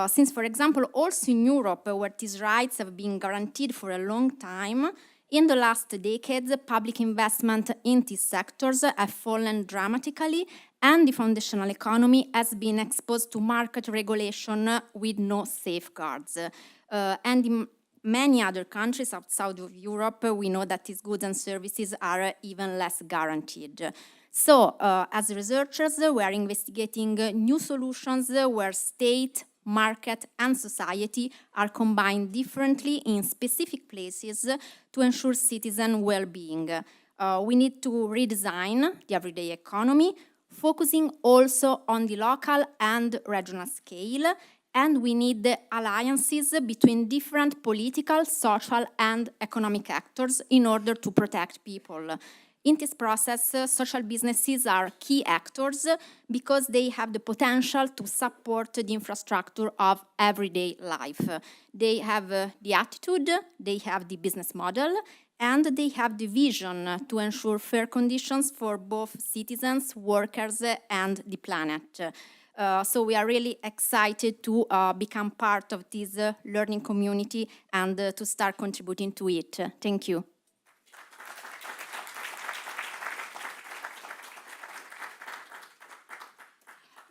I: Since, for example, also in Europe, where these rights have been guaranteed for a long time, in the last decades, public investment in these sectors have fallen dramatically, and the foundational economy has been exposed to market regulation with no safeguards. And in many other countries outside of Europe, we know that these goods and services are even less guaranteed. So, as researchers, we are investigating new solutions where state, market, and society are combined differently in specific places to ensure citizen well-being. We need to redesign the everyday economy, focusing also on the local and regional scale, and we need alliances between different political, social, and economic actors in order to protect people. In this process, social businesses are key actors because they have the potential to support the infrastructure of everyday life. They have the attitude, they have the business model, and they have the vision to ensure fair conditions for both citizens, workers, and the planet. So we are really excited to become part of this learning community and to start contributing to it. Thank you.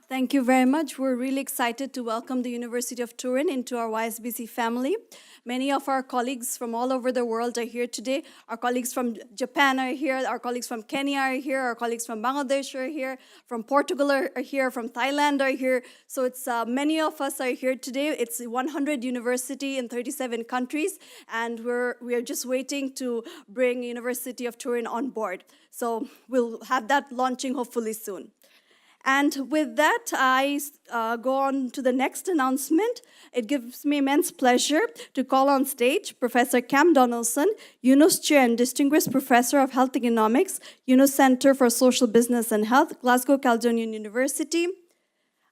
A: Thank you very much. We're really excited to welcome the University of Turin into our YSBC family. Many of our colleagues from all over the world are here today. Our colleagues from Japan are here, our colleagues from Kenya are here, our colleagues from Bangladesh are here, from Portugal are here, from Thailand are here. So it's many of us are here today. It's 100 university in 37 countries, and we are just waiting to bring University of Turin on board. So we'll have that launching hopefully soon. And with that, I go on to the next announcement. It gives me immense pleasure to call on stage Professor Cam Donaldson, UNO's Chair and Distinguished Professor of Health Economics, UNO Center for Social Business and Health, Glasgow Caledonian University.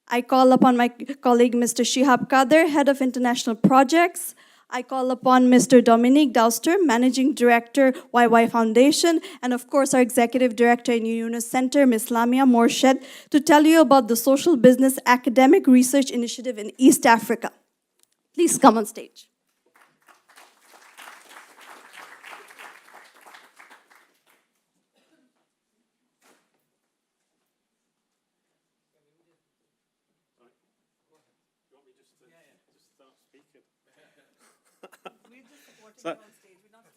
A: I call upon my colleague, Mr. Shihab Kader, Head of International Projects. I call upon Mr. Dominique Douster, Managing Director, YY Foundation, and of course our Executive Director in UNO Center, Ms. Lamia Morshed, to tell you about the Social Business Academic Research Initiative in East Africa. Please come on stage.
F: So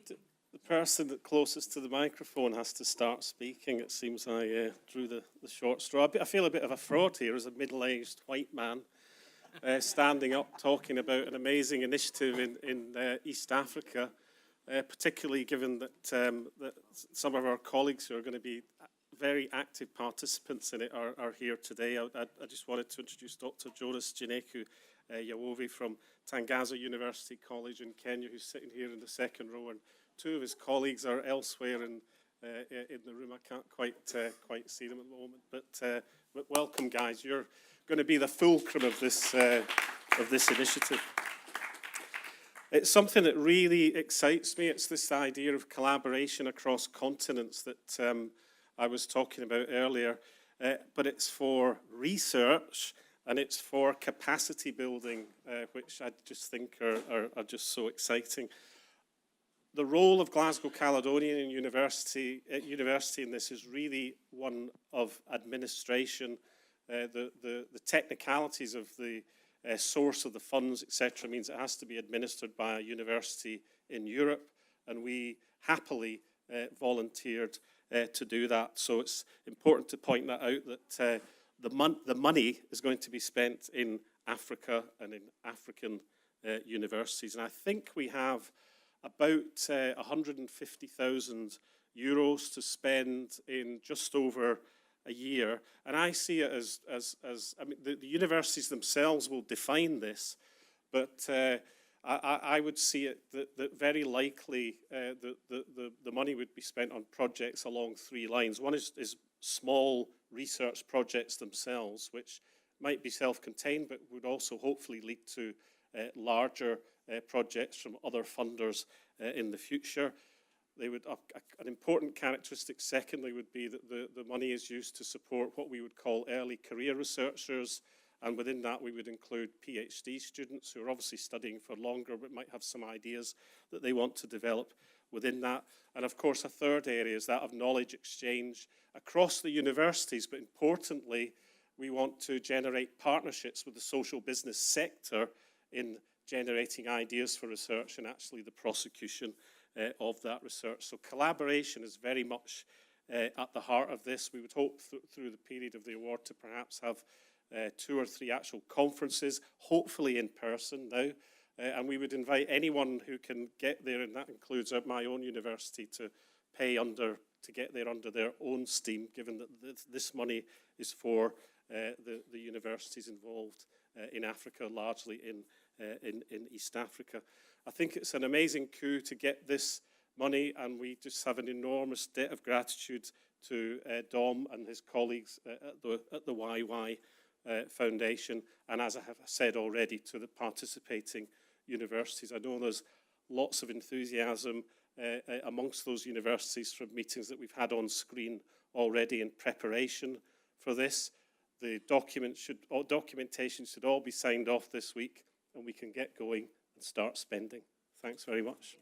F: the person that closest to the microphone has to start speaking. It seems I drew the short straw. I feel a bit of a fraud here as a middle-aged white man standing up talking about an amazing initiative in East Africa, particularly given that, that some of our colleagues who are going to be very active participants in it are here today. I just wanted to introduce Dr. Jonas Gineku, Yawovi from Tangaza University College in Kenya, who's sitting here in the second row, and two of his colleagues are elsewhere in the room. I can't quite see them at the moment, but welcome, guys. You're going to be the fulcrum of this initiative. It's something that really excites me. It's this idea of collaboration across continents that I was talking about earlier, but it's for research and it's for capacity building, which I just think are just so exciting. The role of Glasgow Caledonian University in this is really one of administration. The technicalities of the source of the funds, etc., means it has to be administered by a university in Europe, and we happily volunteered to do that. So it's important to point that out, that the money is going to be spent in Africa and in African universities. And I think we have about 150,000 euros to spend in just over a year. And I see it as I mean, the universities themselves will define this, but I would see it that very likely the money would be spent on projects along three lines. One is small research projects themselves, which might be self-contained, but would also hopefully lead to larger projects from other funders in the future. They would, an important characteristic, secondly, would be that the money is used to support what we would call early career researchers, and within that we would include PhD students who are obviously studying for longer but might have some ideas that they want to develop within that. And of course, a third area is that of knowledge exchange across the universities, but importantly, we want to generate partnerships with the social business sector in generating ideas for research and actually the prosecution of that research. So collaboration is very much at the heart of this. We would hope through the period of the award to perhaps have 2 or 3 actual conferences, hopefully in person now. And we would invite anyone who can get there, and that includes my own university, to get there under their own steam, given that this money is for the universities involved in Africa, largely in East Africa. I think it's an amazing coup to get this money, and we just have an enormous debt of gratitude to Dom and his colleagues at the YY Foundation, and as I have said already, to the participating universities. I know there's lots of enthusiasm amongst those universities from meetings that we've had on screen already in preparation for this. The documentation should all be signed off this week, and we can get going and start spending. Thanks very much.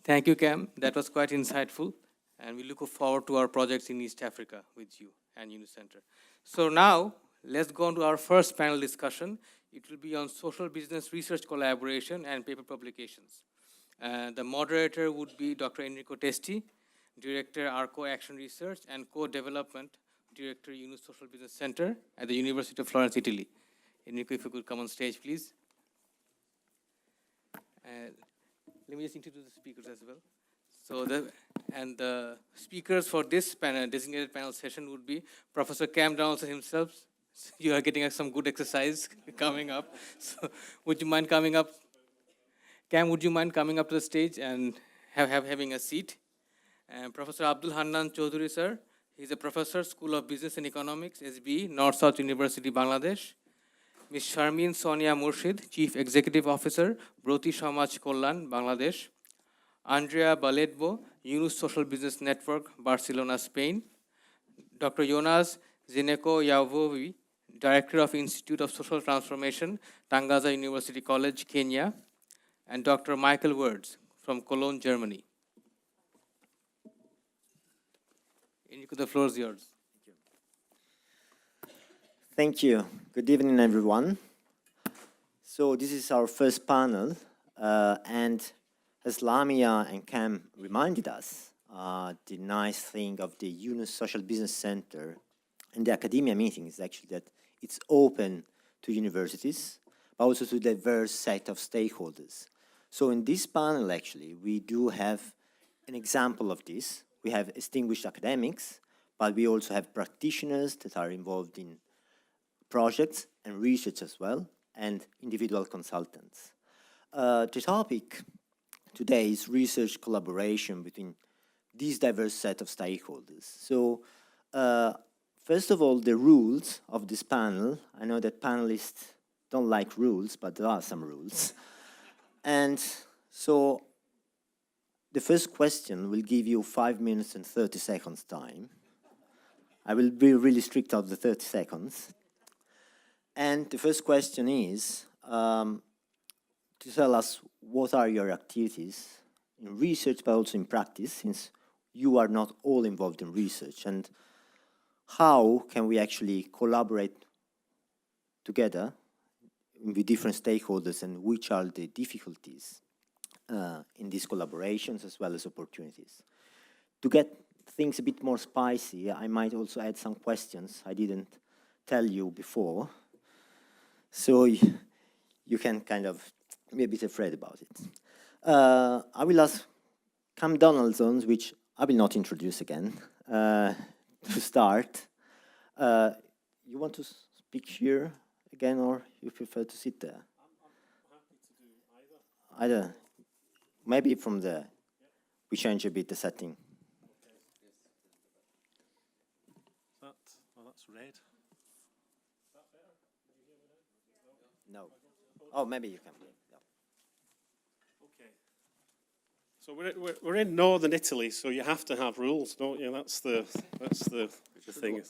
C: Thank you, Cam. That was quite insightful. And we look forward to our projects in East Africa with you and UniCenter. So now, let's go on to our first panel discussion. It will be on social business research collaboration and paper publications. The moderator would be Dr. Enrico Testi, Director, ARCO Action Research, and Co-Development Director, UNIS Social Business Center at the University of Florence, Italy. Enrico, if you could come on stage, please. Let me just introduce the speakers as well. So the speakers for this panel, designated panel session, would be Professor Cam Donaldson himself. You are getting some good exercise coming up. So would you mind coming up? Cam, would you mind coming up to the stage and having a seat? And Professor Abdul Hannan Choudhury, sir. He's a professor, School of Business and Economics, SBE, North-South University, Bangladesh. Ms. Sharmin Sonia Murshid, Chief Executive Officer, Broti Samaj Kollan, Bangladesh. Andrea Baledbo, UNIS Social Business Network, Barcelona, Spain. Dr. Jonas Zineko Yavovi, Director of Institute of Social Transformation, Tangaza University College, Kenya. And Dr. Michael Words from Cologne, Germany. Enrico, the floor is yours.
J: Thank you. Good evening, everyone. So this is our first panel, and as Lamia and Cam reminded us, the nice thing of the UNIS Social Business Center and the academia meeting is actually that it's open to universities, but also to a diverse set of stakeholders. So in this panel, actually, we do have an example of this. We have distinguished academics, but we also have practitioners that are involved in projects and research as well, and individual consultants. The topic today is research collaboration between these diverse set of stakeholders. So, first of all, the rules of this panel. I know that panelists don't like rules, but there are some rules. And so, the first question will give you 5 minutes and 30 seconds time. I will be really strict of the 30 seconds. And the first question is to tell us what are your activities in research, but also in practice, since you are not all involved in research, and how can we actually collaborate together with different stakeholders, and which are the difficulties in these collaborations as well as opportunities. To get things a bit more spicy, I might also add some questions I didn't tell you before, so you can kind of be a bit afraid about it. I will ask Cam Donaldson, which I will not introduce again, to start. You want to speak here again, or you prefer to sit there?
F: I'm happy to do either.
J: Either. Maybe from there, we change a bit the setting.
F: Well, that's red.
J: No. Oh, maybe you can. Yeah.
F: Okay. So we're in northern Italy, so you have to have rules, don't you? That's the thing.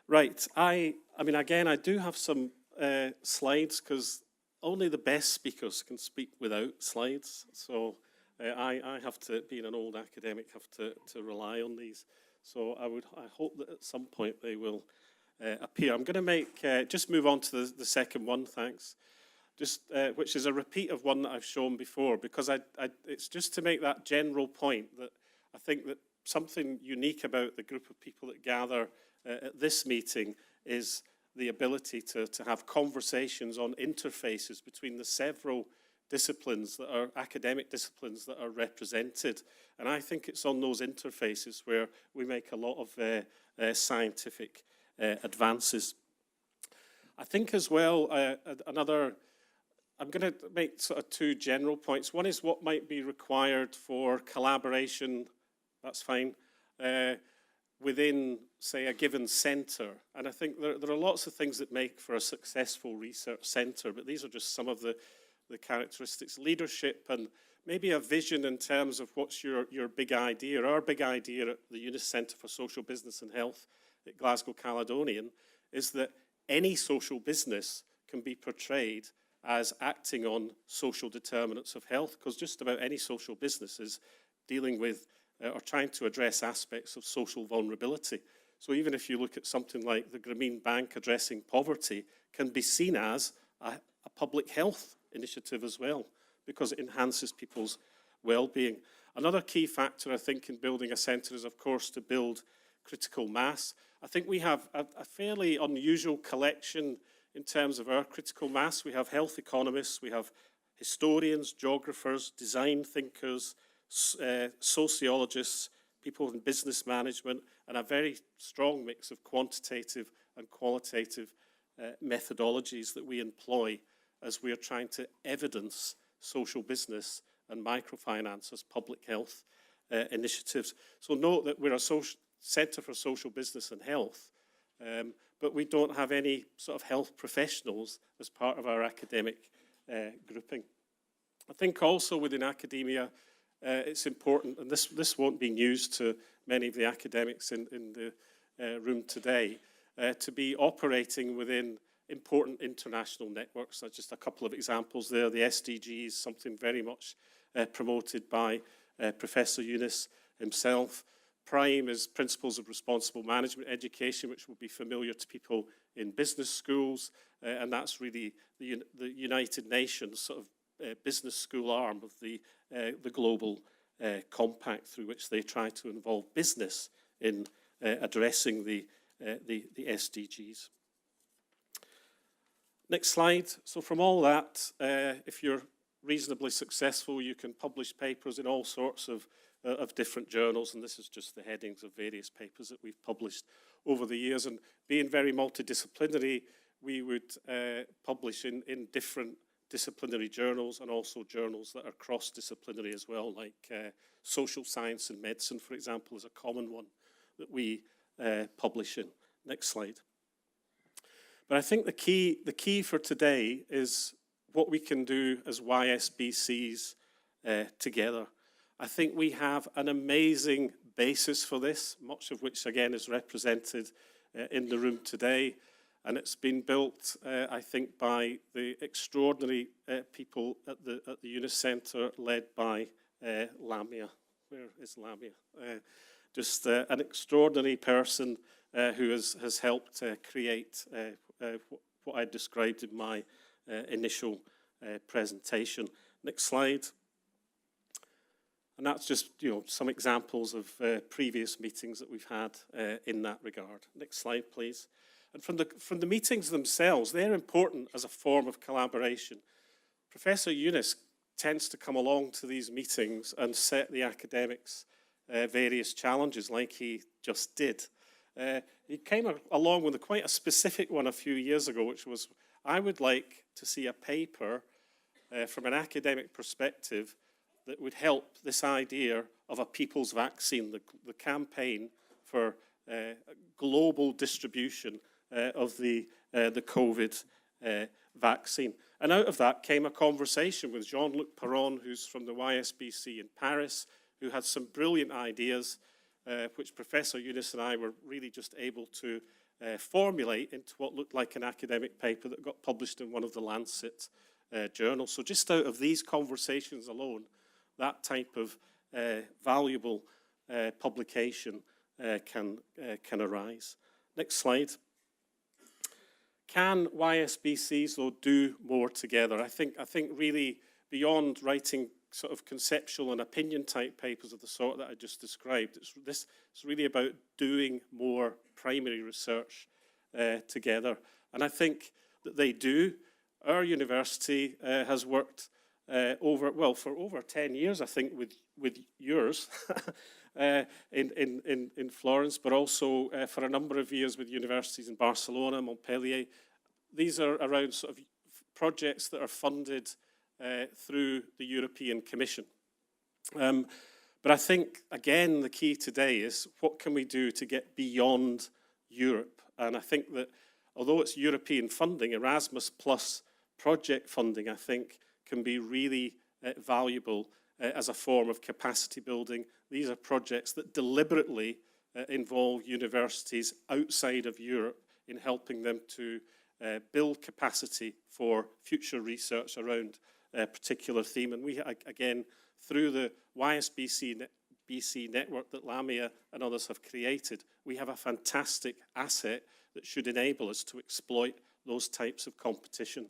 F: Right. I mean, again, I do have some slides because only the best speakers can speak without slides. So I have to, being an old academic, have to rely on these. So I hope that at some point they will appear. I'm going to just move on to the second one, thanks. Which is a repeat of one that I've shown before, because it's just to make that general point that I think that something unique about the group of people that gather at this meeting is the ability to have conversations on interfaces between the several disciplines that are academic disciplines that are represented. And I think it's on those interfaces where we make a lot of scientific advances. I think as well, I'm going to make sort of two general points. One is what might be required for collaboration, that's fine, within, say, a given centre. And I think there are lots of things that make for a successful research centre, but these are just some of the characteristics. Leadership and maybe a vision in terms of what's your big idea. Our big idea at the Unis Centre for Social Business and Health at Glasgow Caledonian is that any social business can be portrayed as acting on social determinants of health, because just about any social business is dealing with or trying to address aspects of social vulnerability. So even if you look at something like the Grameen Bank addressing poverty, can be seen as a public health initiative as well, because it enhances people's well-being. Another key factor, I think, in building a centre is, of course, to build critical mass. I think we have a fairly unusual collection in terms of our critical mass. We have health economists, we have historians, geographers, design thinkers, sociologists, people in business management, and a very strong mix of quantitative and qualitative methodologies that we employ as we are trying to evidence social business and microfinance as public health initiatives. So note that we're a centre for social business and health, but we don't have any sort of health professionals as part of our academic grouping. I think also within academia, it's important, and this won't be news to many of the academics in the room today, to be operating within important international networks. That's just a couple of examples there. The SDGs, something very much promoted by Professor Yunus himself. Prime is Principles of Responsible Management Education, which will be familiar to people in business schools, and that's really the United Nations sort of business school arm of the global compact through which they try to involve business in addressing the SDGs. Next slide. So from all that, if you're reasonably successful, you can publish papers in all sorts of different journals, and this is just the headings of various papers that we've published over the years. And being very multidisciplinary, we would publish in different disciplinary journals, and also journals that are cross-disciplinary as well, like social science and medicine, for example, is a common one that we publish in. Next slide. But I think the key for today is what we can do as YSBCs together. I think we have an amazing basis for this, much of which again is represented in the room today. And it's been built, I think, by the extraordinary people at the UNIS Centre, led by Lamia. Where is Lamia? Just an extraordinary person who has helped create what I described in my initial presentation. Next slide. And that's just, some examples of previous meetings that we've had in that regard. Next slide, please. And from the meetings themselves, they're important as a form of collaboration. Professor Eunice tends to come along to these meetings and set the academics various challenges, like he just did. He came along with quite a specific one a few years ago, which was, I would like to see a paper from an academic perspective that would help this idea of a people's vaccine, the campaign for global distribution of the COVID vaccine. And out of that came a conversation with Jean-Luc Perron, who's from the YSBC in Paris, who had some brilliant ideas, which Professor Eunice and I were really just able to formulate into what looked like an academic paper that got published in one of the Lancet journals. So just out of these conversations alone, that type of valuable publication can arise. Next slide. Can YSBCs, though, do more together? I think really beyond writing sort of conceptual and opinion type papers of the sort that I just described, it's really about doing more primary research together. And I think that they do. Our university has worked for over 10 years, I think, with yours in Florence, but also for a number of years with universities in Barcelona, Montpellier. These are around sort of projects that are funded through the European Commission. But I think, again, the key today is what can we do to get beyond Europe? And I think that although it's European funding, Erasmus Plus project funding, I think, can be really valuable as a form of capacity building. These are projects that deliberately involve universities outside of Europe in helping them to build capacity for future research around a particular theme. And we, again, through the YSBC network that Lamia and others have created, we have a fantastic asset that should enable us to exploit those types of competition.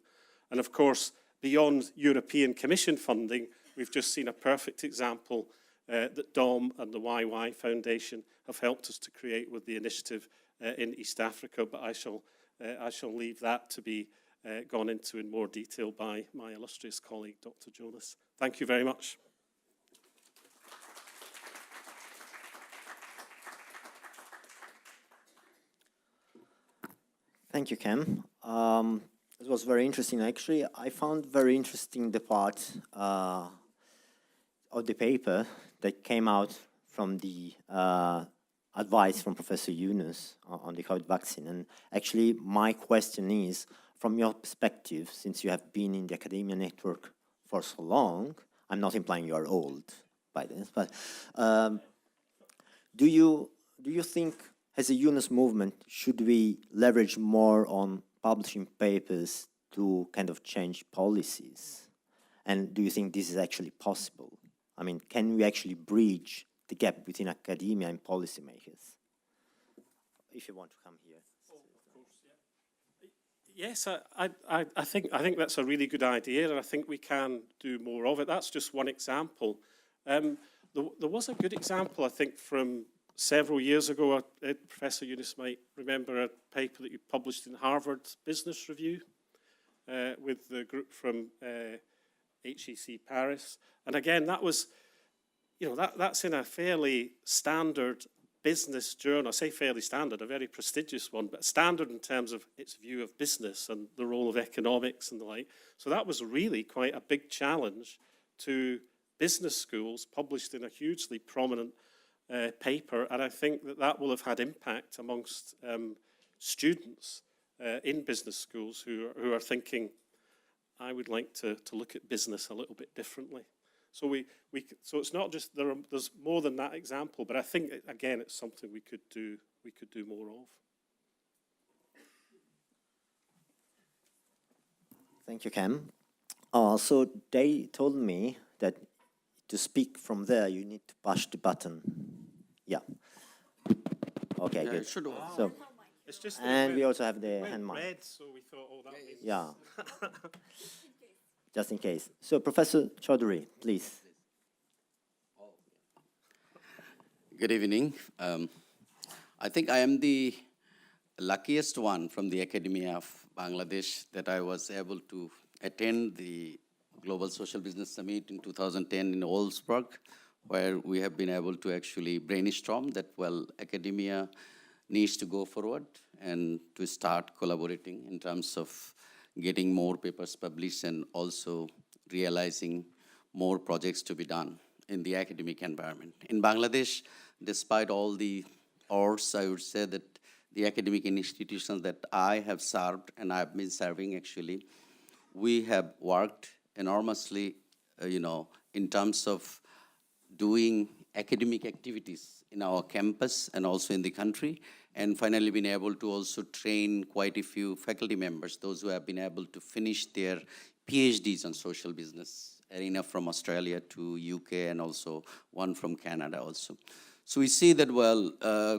F: And of course, beyond European Commission funding, we've just seen a perfect example that Dom and the YY Foundation have helped us to create with the initiative in East Africa, but I shall leave that to be gone into in more detail by my illustrious colleague, Dr. Jonas. Thank you very much.
J: Thank you, Cam. It was very interesting. Actually, I found very interesting the part of the paper that came out from the advice from Professor Eunice on the COVID vaccine. And actually, my question is, from your perspective, since you have been in the academia network for so long, I'm not implying you are old by this, but do you think, as a Eunice movement, should we leverage more on publishing papers to kind of change policies? And do you think this is actually possible? I mean, can we actually bridge the gap between academia and policymakers? If you want to come here.
F: Oh, of course, yeah. Yes, I think that's a really good idea, and I think we can do more of it. That's just one example. There was a good example, I think, from several years ago, Professor Yunus might remember a paper that you published in Harvard Business Review with the group from HEC Paris. And again, that was, that's in a fairly standard business journal. I say fairly standard, a very prestigious one, but standard in terms of its view of business and the role of economics and the like. So that was really quite a big challenge to business schools, published in a hugely prominent paper, and I think that will have had impact amongst students in business schools who are thinking, I would like to look at business a little bit differently. So so it's not just there's more than that example, but I think again it's something we could do more of.
J: Thank you, Cam. So they told me that to speak from there, you need to push the button. Yeah. Okay, good. So,
F: It's just
J: and we also have the hand mic.
F: Red, so we thought, oh, that means
J: Yeah. Just in case. So, Professor Chaudhary, please.
K: Good evening. I think I am the luckiest one from the Academia of Bangladesh that I was able to attend the Global Social Business Summit in 2010 in Wolfsburg, where we have been able to actually brainstorm that, well, academia needs to go forward and to start collaborating in terms of getting more papers published and also realizing more projects to be done in the academic environment. In Bangladesh, despite all the odds, I would say that the academic institutions that I have served and I've been serving actually, we have worked enormously, in terms of doing academic activities in our campus and also in the country, and finally been able to also train quite a few faculty members, those who have been able to finish their PhDs on social business arena from Australia to UK and also one from Canada also. So we see that, well,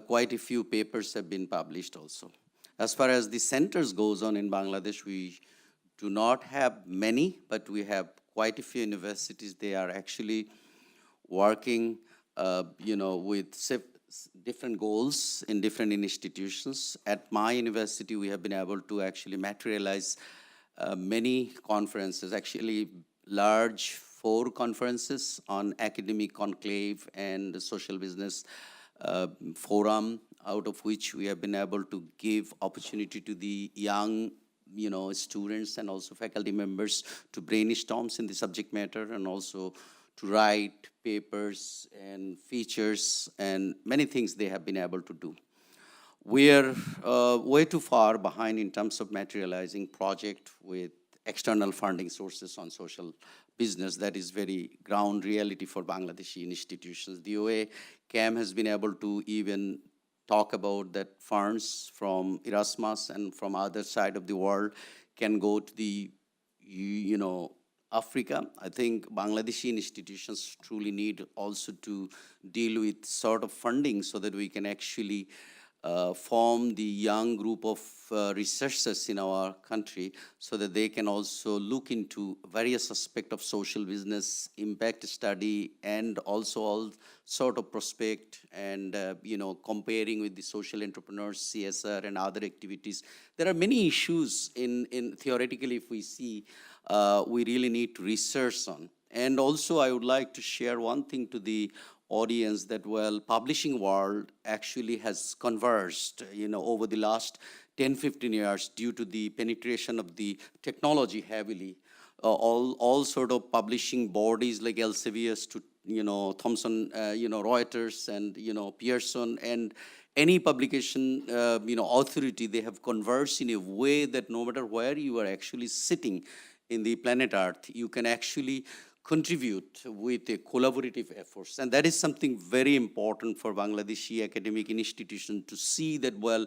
K: quite a few papers have been published also. As far as the centers goes on in Bangladesh, we do not have many, but we have quite a few universities. They are actually working, with different goals in different institutions. At my university, we have been able to actually materialize many conferences, actually large 4 conferences on academic conclave and social business forum, out of which we have been able to give opportunity to the young students and also faculty members to brainstorm in the subject matter and also to write papers and features and many things they have been able to do. We are way too far behind in terms of materializing project with external funding sources on social business. That is very ground reality for Bangladeshi institutions. The way Cam has been able to even talk about that funds from Erasmus and from other side of the world can go to the, Africa. I think Bangladeshi institutions truly need also to deal with sort of funding so that we can actually form the young group of researchers in our country so that they can also look into various aspects of social business, impact study, and also all sort of prospect and, comparing with the social entrepreneurs, CSR, and other activities. There are many issues in theoretically, if we see, we really need to research on. And also, I would like to share one thing to the audience that, well, publishing world actually has converged, over the last 10, 15 years due to the penetration of the technology heavily. All sort of publishing bodies like Elsevier to, Thomson, Reuters and, Pearson and any publication, authority, they have converged in a way that no matter where you are actually sitting in the planet Earth, you can actually contribute with a collaborative efforts. And that is something very important for Bangladeshi academic institutions to see that, well,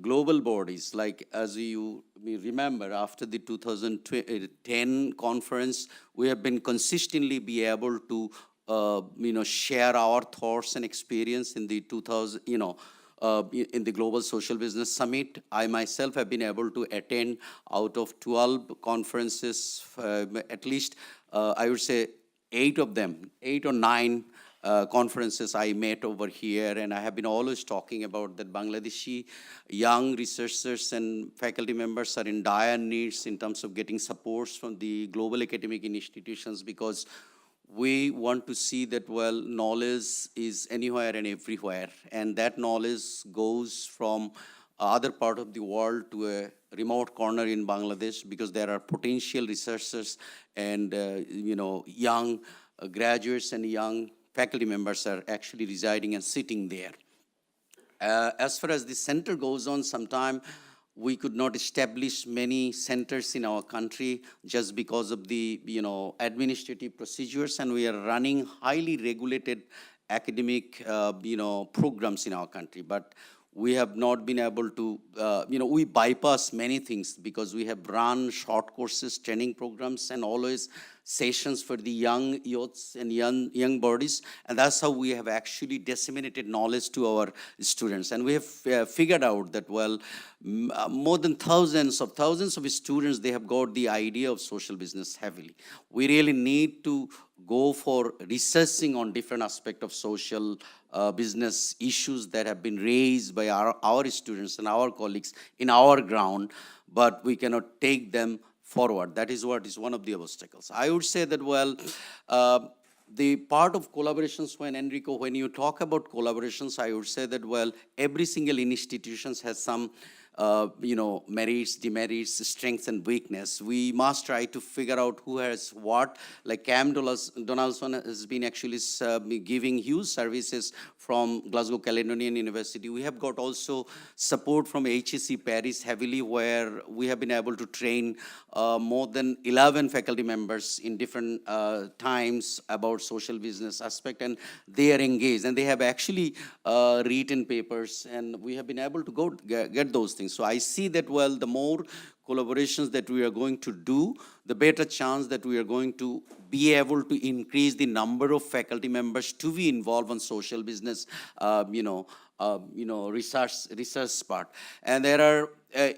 K: global bodies, like as you may remember, after the 2010 conference, we have been consistently be able to, share our thoughts and experience in the in the Global Social Business Summit. I myself have been able to attend out of 12 conferences, at least I would say 8 of them, 8 or 9 conferences I met over here, and I have been always talking about that Bangladeshi young researchers and faculty members are in dire needs in terms of getting supports from the global academic institutions, because we want to see that, well, knowledge is anywhere and everywhere, and that knowledge goes from other part of the world to a remote corner in Bangladesh, because there are potential researchers and young graduates and young faculty members are actually residing and sitting there. As far as the center goes on, sometime we could not establish many centers in our country just because of the administrative procedures, and we are running highly regulated academic programs in our country. But we have not been able to, we bypass many things because we have run short courses, training programs, and always sessions for the young youths and young bodies. And that's how we have actually disseminated knowledge to our students. And we have figured out that, well, more than thousands of students, they have got the idea of social business heavily. We really need to go for researching on different aspects of social business issues that have been raised by our students and our colleagues in our ground, but we cannot take them forward. That is what is one of the obstacles. I would say that, well, the part of collaborations, when you talk about collaborations, I would say that, well, every single institution has some merits, demerits, strengths, and weakness. We must try to figure out who has what. Like Cam Donaldson has been actually giving huge services from Glasgow Caledonian University. We have got also support from HEC Paris heavily, where we have been able to train more than 11 faculty members in different times about social business aspect, and they are engaged, and they have actually written papers, and we have been able to get those things. So I see that, well, the more collaborations that we are going to do, the better chance that we are going to be able to increase the number of faculty members to be involved on social business, research part. And there are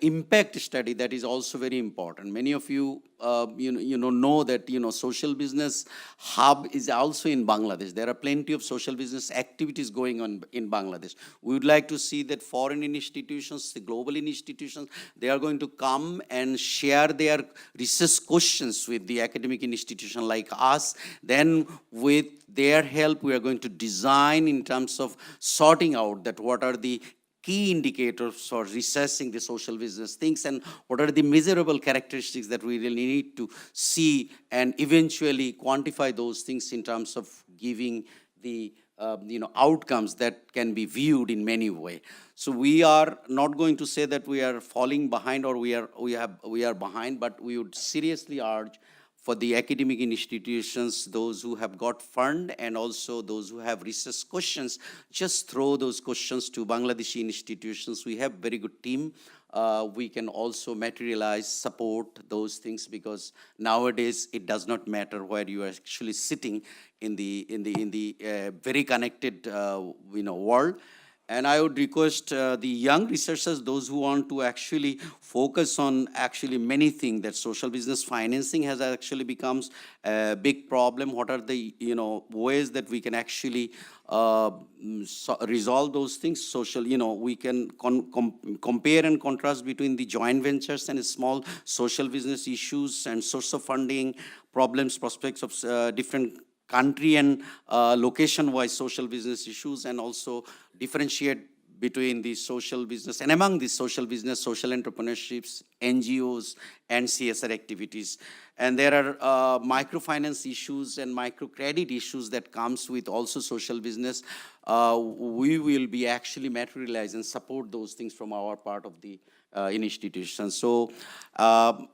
K: impact study that is also very important. Many of you, know that, social business hub is also in Bangladesh. There are plenty of social business activities going on in Bangladesh. We would like to see that foreign institutions, the global institutions, they are going to come and share their research questions with the academic institution like us. Then with their help, we are going to design in terms of sorting out that what are the key indicators for researching the social business things, and what are the measurable characteristics that we really need to see, and eventually quantify those things in terms of giving the outcomes that can be viewed in many ways. So we are not going to say that we are falling behind or we are behind, but we would seriously urge for the academic institutions, those who have got fund and also those who have research questions, just throw those questions to Bangladeshi institutions. We have very good team. We can also materialize, support those things, because nowadays it does not matter where you are actually sitting in the very connected world. And I would request the young researchers, those who want to actually focus on actually many things, that social business financing has actually becomes a big problem. What are the ways that we can actually resolve those things? Social, we can compare and contrast between the joint ventures and small social business issues and source of funding, problems, prospects of different country and location-wise social business issues, and also differentiate between the social business and among the social business, social entrepreneurships, NGOs, and CSR activities. And there are microfinance issues and microcredit issues that comes with also social business. We will be actually materialize and support those things from our part of the institution. So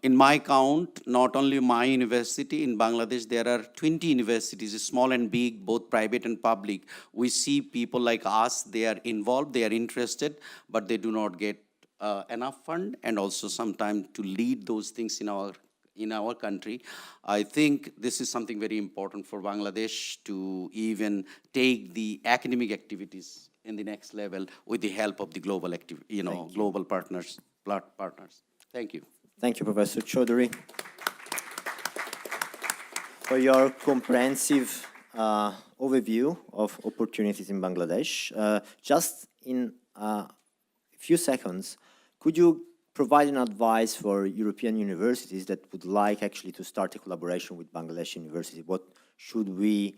K: in my count, not only my university in Bangladesh, there are 20 universities, small and big, both private and public. We see people like us, they are involved, they are interested, but they do not get enough fund and also sometimes to lead those things in our country. I think this is something very important for Bangladesh to even take the academic activities in the next level with the help of the global global partners. Thank you.
J: Thank you, Professor Chaudhary, for your comprehensive overview of opportunities in Bangladesh. Just in a few seconds, could you provide an advice for European universities that would like actually to start a collaboration with Bangladesh University? What should we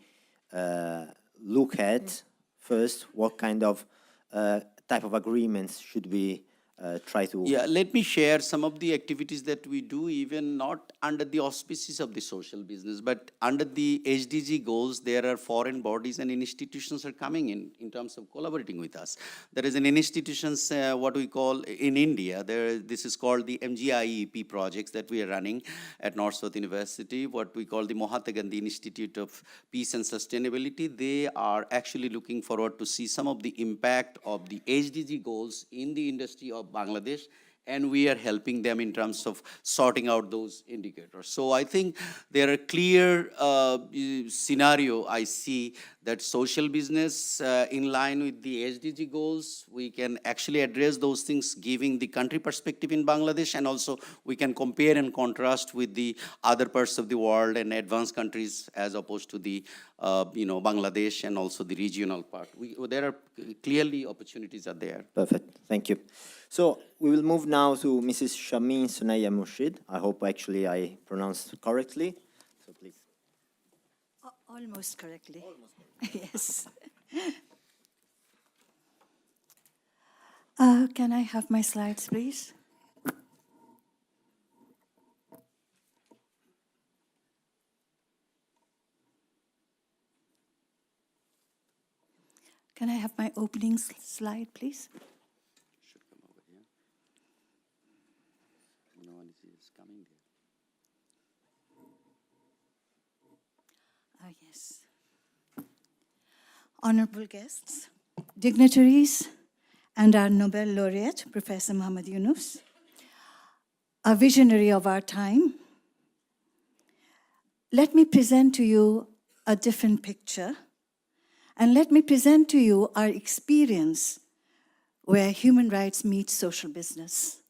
J: look at first? What kind of type of agreements should we try to...
K: Yeah, let me share some of the activities that we do, even not under the auspices of the social business, but under the SDG goals. There are foreign bodies and institutions are coming in terms of collaborating with us. There is an institution, what we call in India, this is called the MGIEP projects that we are running at North South University, what we call the Mahatma Gandhi Institute of Peace and Sustainability. They are actually looking forward to see some of the impact of the SDG goals in the industry of Bangladesh, and we are helping them in terms of sorting out those indicators. So I think there are clear scenario I see that social business in line with the SDG goals, we can actually address those things giving the country perspective in Bangladesh, and also we can compare and contrast with the other parts of the world and advanced countries as opposed to the Bangladesh and also the regional part. There are clearly opportunities are there.
J: Perfect, thank you. So we will move now to Mrs. Shamin Sunaya Murshid. I hope actually I pronounced correctly. So please.
L: Almost correctly. Yes. Can I have my slides, please? Can I have my opening slide, please?
K: Should come over here. No one is coming there.
L: Yes. Honorable guests, dignitaries, and our Nobel laureate, Professor Muhammad Yunus, a visionary of our time, let me present to you a different picture, and let me present to you our experience where human rights meet social business.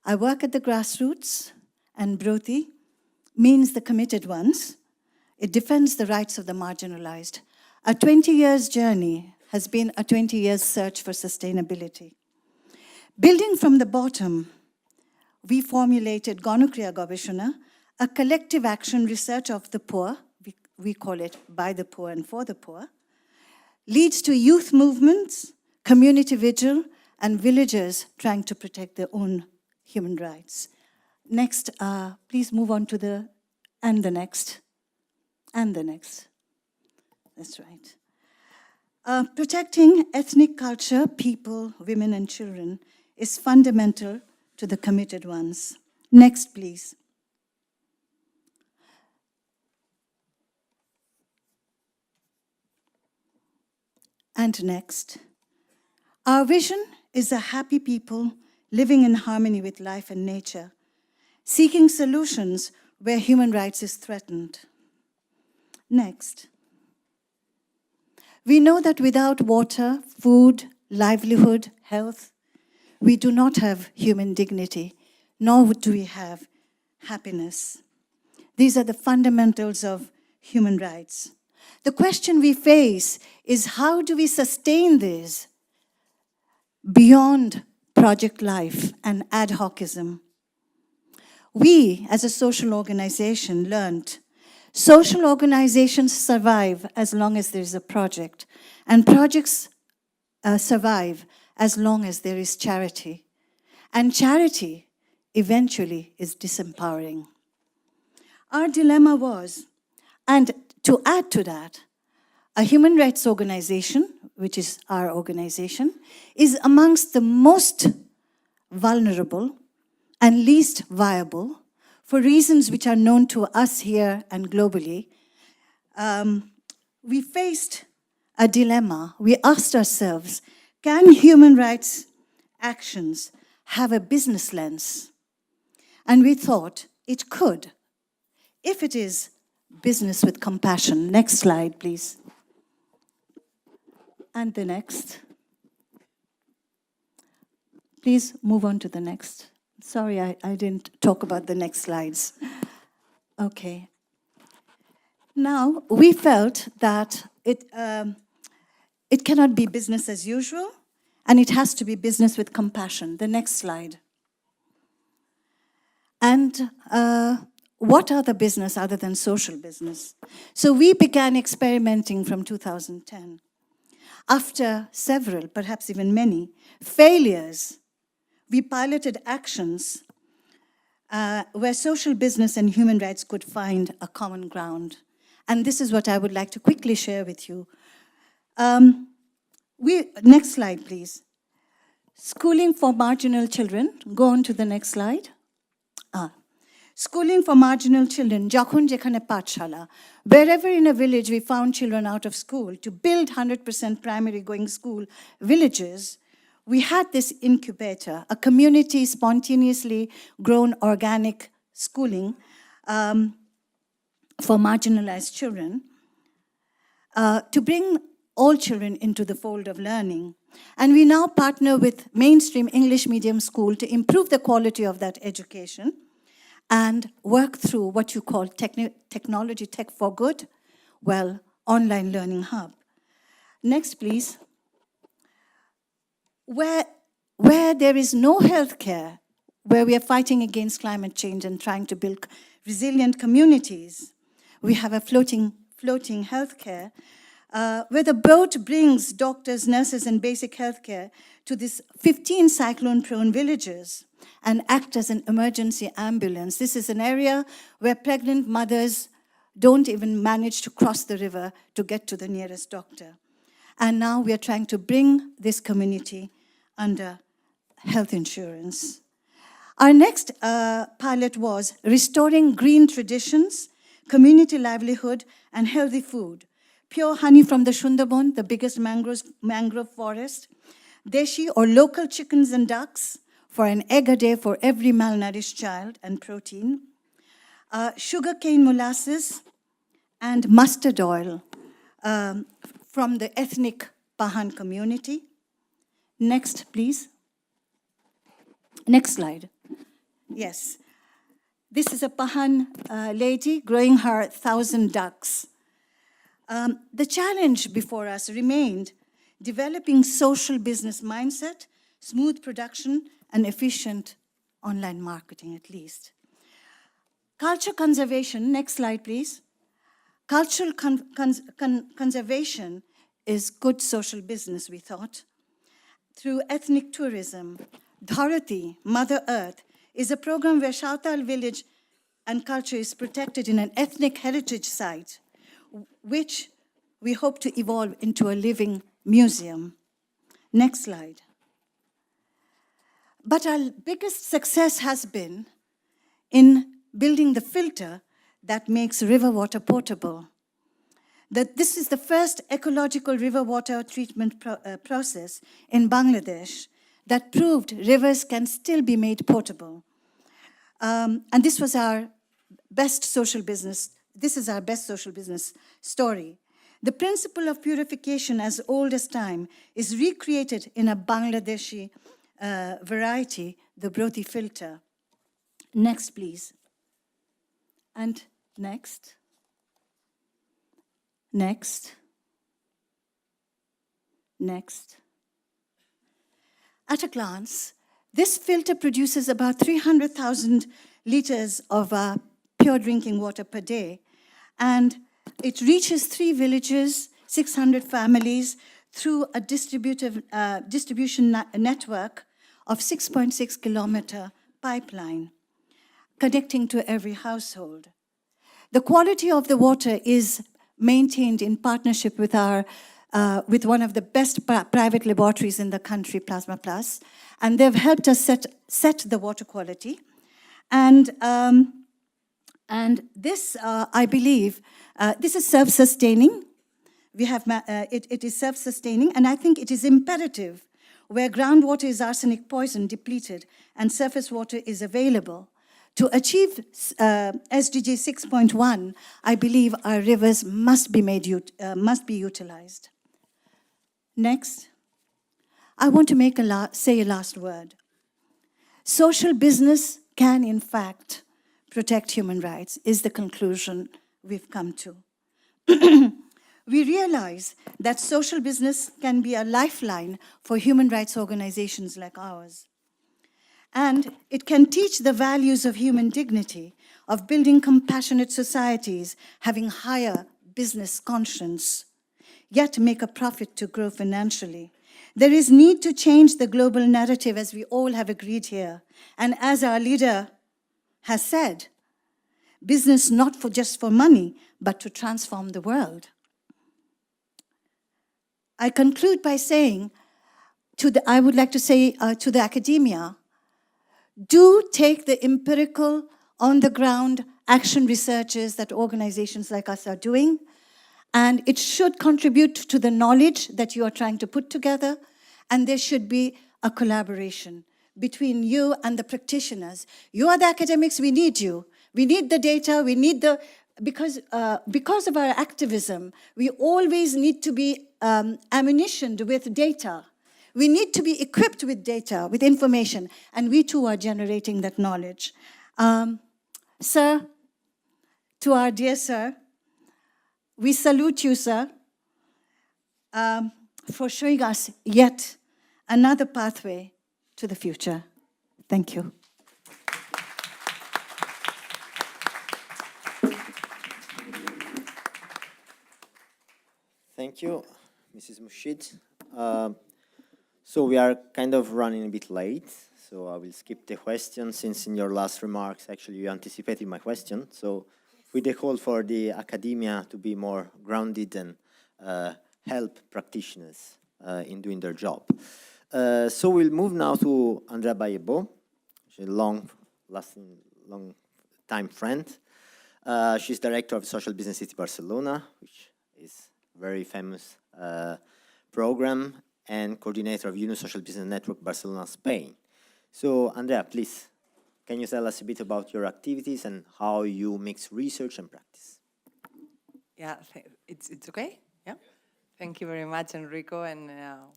L: I work at the grassroots, and Broti means the committed ones. It defends the rights of the marginalized. A 20 years journey has been a 20 years search for sustainability. Building from the bottom, we formulated Gonokriya Gobeshona, a collective action research of the poor, we call it by the poor and for the poor, leads to youth movements, community vigil, and villagers trying to protect their own human rights. Next, please move on to the next. And the next. That's right. Protecting ethnic culture, people, women, and children is fundamental to the committed ones. Next, please. And next. Our vision is a happy people living in harmony with life and nature, seeking solutions where human rights is threatened. Next. We know that without water, food, livelihood, health, we do not have human dignity, nor do we have happiness. These are the fundamentals of human rights. The question we face is how do we sustain this beyond project life and ad hocism? We, as a social organization, learned social organizations survive as long as there is a project, and projects survive as long as there is charity. And charity eventually is disempowering. Our dilemma was, and to add to that, a human rights organization, which is our organization, is amongst the most vulnerable and least viable for reasons which are known to us here and globally. We faced a dilemma. We asked ourselves, can human rights actions have a business lens? And we thought it could, if it is business with compassion. Next slide, please. And the next. Please move on to the next. Sorry, I didn't talk about the next slides. Okay. Now, we felt that it cannot be business as usual, and it has to be business with compassion. The next slide. And what other business other than social business? So we began experimenting from 2010. After several, perhaps even many, failures, we piloted actions where social business and human rights could find a common ground. And this is what I would like to quickly share with you. Next slide, please. Schooling for marginal children. Go on to the next slide. Schooling for marginal children, Jakhon Jekhane Pathshala. Wherever in a village we found children out of school, to build 100% primary going school villages, we had this incubator, a community spontaneously grown organic schooling for marginalized children, to bring all children into the fold of learning. And we now partner with mainstream English medium school to improve the quality of that education and work through what you call technology, tech for good, well, online learning hub. Next, please. Where there is no healthcare, where we are fighting against climate change and trying to build resilient communities, we have a floating healthcare, where the boat brings doctors, nurses, and basic healthcare to these 15 cyclone-prone villages and act as an emergency ambulance. This is an area where pregnant mothers don't even manage to cross the river to get to the nearest doctor. And now we are trying to bring this community under health insurance. Our next pilot was restoring green traditions, community livelihood, and healthy food. Pure honey from the Sundarban, the biggest mangrove forest. Deshi or local chickens and ducks for an egg a day for every malnourished child and protein. Sugarcane molasses and mustard oil from the ethnic Pahan community. Next, please. Next slide. Yes. This is a Pahan lady growing her 1,000 ducks. The challenge before us remained developing social business mindset, smooth production, and efficient online marketing at least. Culture conservation, next slide please. Cultural conservation is good social business, we thought. Through ethnic tourism, Dharati, Mother Earth, is a program where Shautal village and culture is protected in an ethnic heritage site, which we hope to evolve into a living museum. Next slide. But our biggest success has been in building the filter that makes river water potable. This is the first ecological river water treatment process in Bangladesh that proved rivers can still be made potable. And this was our best social business. This is our best social business story. The principle of purification as old as time is recreated in a Bangladeshi variety, the Broti filter. Next, please. And next. Next. Next. At a glance, this filter produces about 300,000 liters of pure drinking water per day, and it reaches 3 villages, 600 families, through a distribution network of 6.6 kilometer pipeline, connecting to every household. The quality of the water is maintained in partnership with with one of the best private laboratories in the country, Plasma Plus, and they've helped us set the water quality. And this, I believe, this is self-sustaining. We have it is self-sustaining, and I think it is imperative where groundwater is arsenic poison depleted and surface water is available. To achieve SDG 6.1, I believe our rivers must be utilized. Next, I want to say a last word. Social business can, in fact, protect human rights, is the conclusion we've come to. we realize that social business can be a lifeline for human rights organizations like ours. And it can teach the values of human dignity, of building compassionate societies, having higher business conscience, yet make a profit to grow financially. There is need to change the global narrative, as we all have agreed here. And as our leader has said, business not for just for money, but to transform the world. I conclude by saying, I would like to say to the academia, do take the empirical, on-the-ground action researches that organizations like us are doing, and it should contribute to the knowledge that you are trying to put together, and there should be a collaboration between you and the practitioners. You are the academics, we need you. We need the data, we need the, because of our activism, we always need to be ammunitioned with data. We need to be equipped with data, with information, and we too are generating that knowledge. Sir, to our dear sir, we salute you, sir, for showing us yet another pathway to the future. Thank you.
J: Thank you, Mrs. Mushid. So we are kind of running a bit late, so I will skip the question since in your last remarks, actually you anticipated my question. So with the call for the academia to be more grounded and help practitioners in doing their job. So we'll move now to Andrea Baiebo, she's a long time friend. She's director of Social Business City Barcelona, which is a very famous program, and coordinator of UNO Social Business Network Barcelona, Spain. So, Andrea, please, can you tell us a bit about your activities and how you mix research and practice?
M: Yeah, it's okay. Yeah, thank you very much, Enrico. And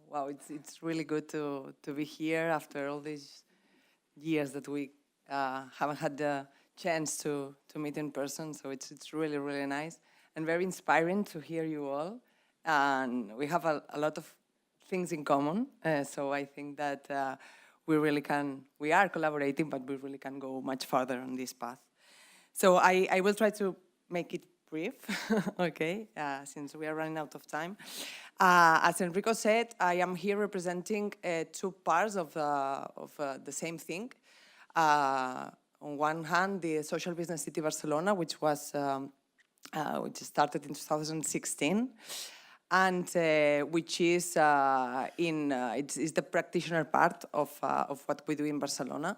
M: wow, it's really good to be here after all these years that we haven't had the chance to meet in person. So it's really nice and very inspiring to hear you all. And we have a lot of things in common. So I think that we are collaborating, but we really can go much farther on this path. So I will try to make it brief, okay, since we are running out of time. As Enrico said, I am here representing two parts of the same thing. On one hand, the Social Business City Barcelona, which started in 2016. And which is it's the practitioner part of what we do in Barcelona.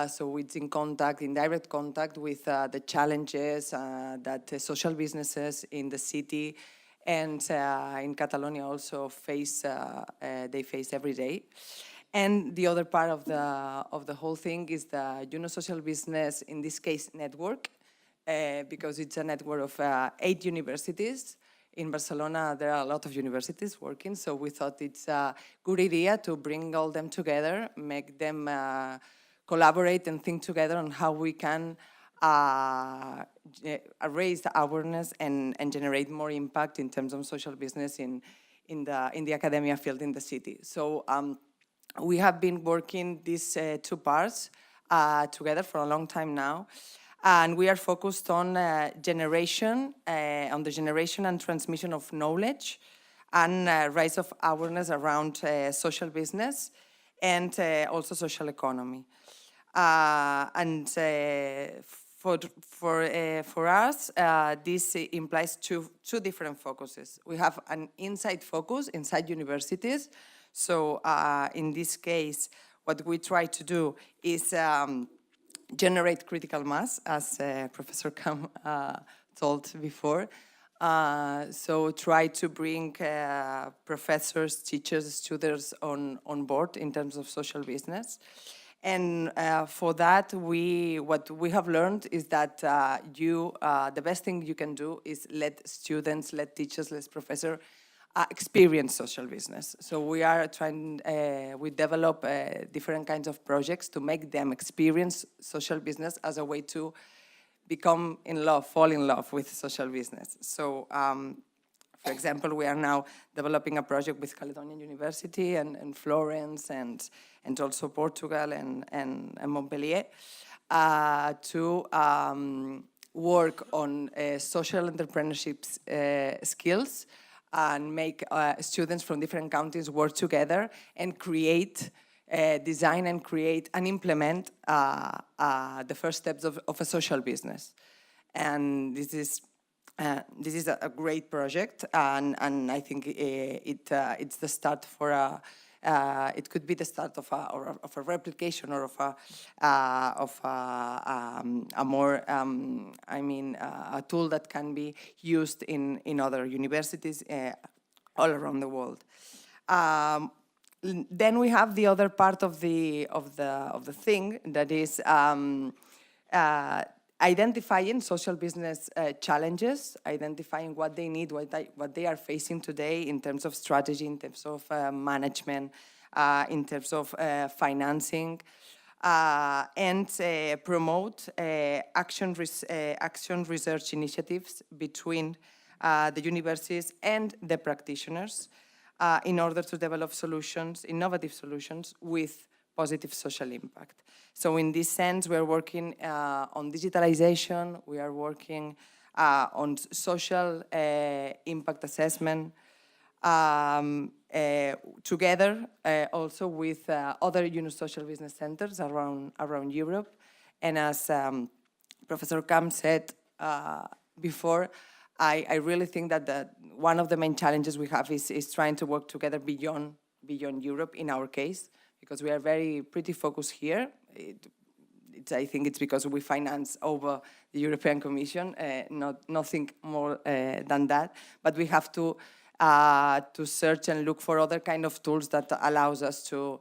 M: So it's in direct contact with the challenges that social businesses in the city and in Catalonia also face. They face every day. And the other part of the whole thing is the UNO Social Business, in this case, network, because it's a network of 8 universities. In Barcelona, there are a lot of universities working, so we thought it's a good idea to bring all them together, make them collaborate and think together on how we can raise the awareness and generate more impact in terms of social business in the academia field in the city. So we have been working these two parts together for a long time now. And we are focused on the generation and transmission of knowledge and rise of awareness around social business and also social economy. And for us, this implies two different focuses. We have an inside focus inside universities. So in this case, what we try to do is generate critical mass, as Professor Kam told before. So try to bring professors, teachers, students on board in terms of social business. And for that, what we have learned is that the best thing you can do is let students, let teachers, let professors experience social business. So we are we develop different kinds of projects to make them experience social business as a way to fall in love with social business. So, for example, we are now developing a project with Caledonian University and Florence and also Portugal and Montpellier to work on social entrepreneurship skills and make students from different countries work together and create, design and create and implement the first steps of a social business. And this is a great project, and I think it's the start for it could be the start of a replication or of a more a tool that can be used in other universities all around the world. Then we have the other part of the thing, that is identifying social business challenges, identifying what they need, what they are facing today in terms of strategy, in terms of management, in terms of financing, and promote action research initiatives between the universities and the practitioners in order to develop solutions, innovative solutions with positive social impact. So in this sense, we are working on digitalization, we are working on social impact assessment, together also with other social business centers around Europe. And as Professor Kam said before, I really think that one of the main challenges we have is trying to work together beyond Europe in our case, because we are pretty focused here. I think it's because we finance over the European Commission, nothing more than that. But we have to search and look for other kind of tools that allows us to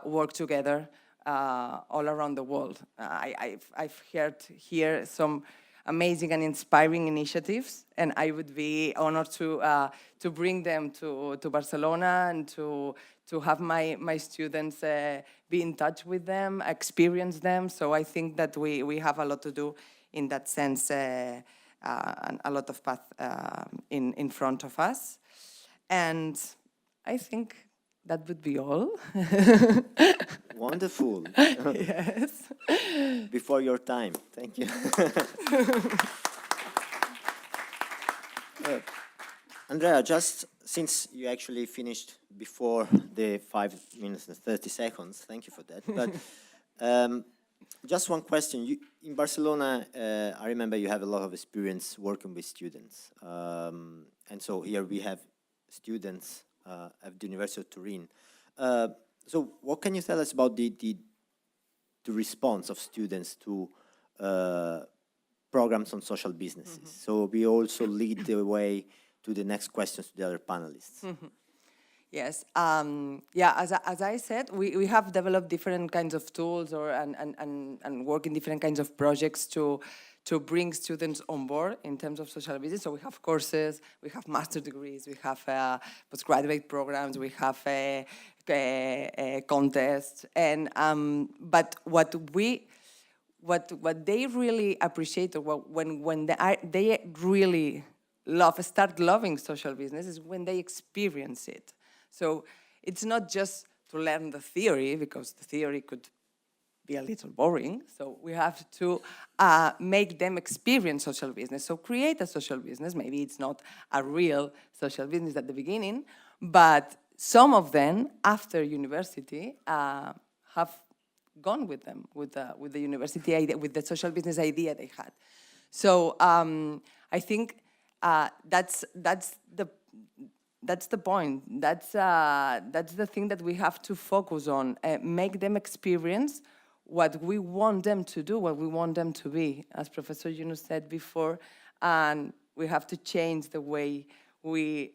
M: work together all around the world. I've heard here some amazing and inspiring initiatives, and I would be honored to bring them to Barcelona and to have my students be in touch with them, experience them. So I think that we have a lot to do in that sense, and a lot of path in front of us. And I think that would be all.
J: Wonderful.
M: Yes.
J: Before your time. Thank you. Andrea, just since you actually finished before the 5 minutes and 30 seconds, thank you for that. But just one question. In Barcelona, I remember you have a lot of experience working with students. And so here we have students at the University of Turin. So what can you tell us about the response of students to programs on social businesses? Mm-hmm. So we also lead the way to the next questions to the other panelists. Mm-hmm.
M: Yes, as I said, we have developed different kinds of tools and work in different kinds of projects to bring students on board in terms of social business. So we have courses, we have master degrees, we have postgraduate programs, we have contests, and but what they really appreciate, or when they really start loving social business, is when they experience it. So it's not just to learn the theory, because the theory could be a little boring. So we have to make them experience social business. So create a social business. Maybe it's not a real social business at the beginning, but some of them after university have gone with them, with the university idea, with the social business idea they had. So I think that's the point. That's the thing that we have to focus on. Make them experience what we want them to do, what we want them to be, as Professor Yunus said before. And we have to change the way we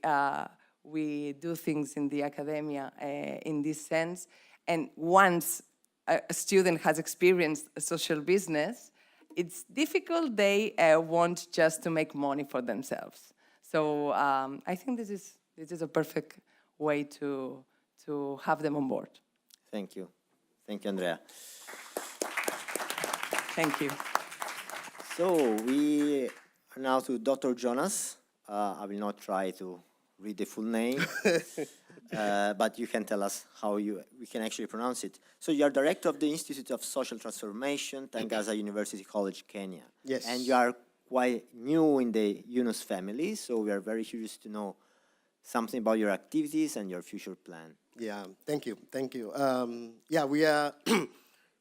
M: do things in the academia in this sense. And once a student has experienced a social business, it's difficult. They want just to make money for themselves. So I think this is a perfect way to have them on board.
J: Thank you. Thank you, Andrea.
M: Thank you.
J: So we are now to Dr. Jonas. I will not try to read the full name, but you can tell us how we can actually pronounce it. So you are director of the Institute of Social Transformation, Tangaza University College, Kenya.
N: Yes.
J: And you are quite new in the Yunus family, so we are very curious to know something about your activities and your future plan.
N: Yeah, thank you. Yeah, we are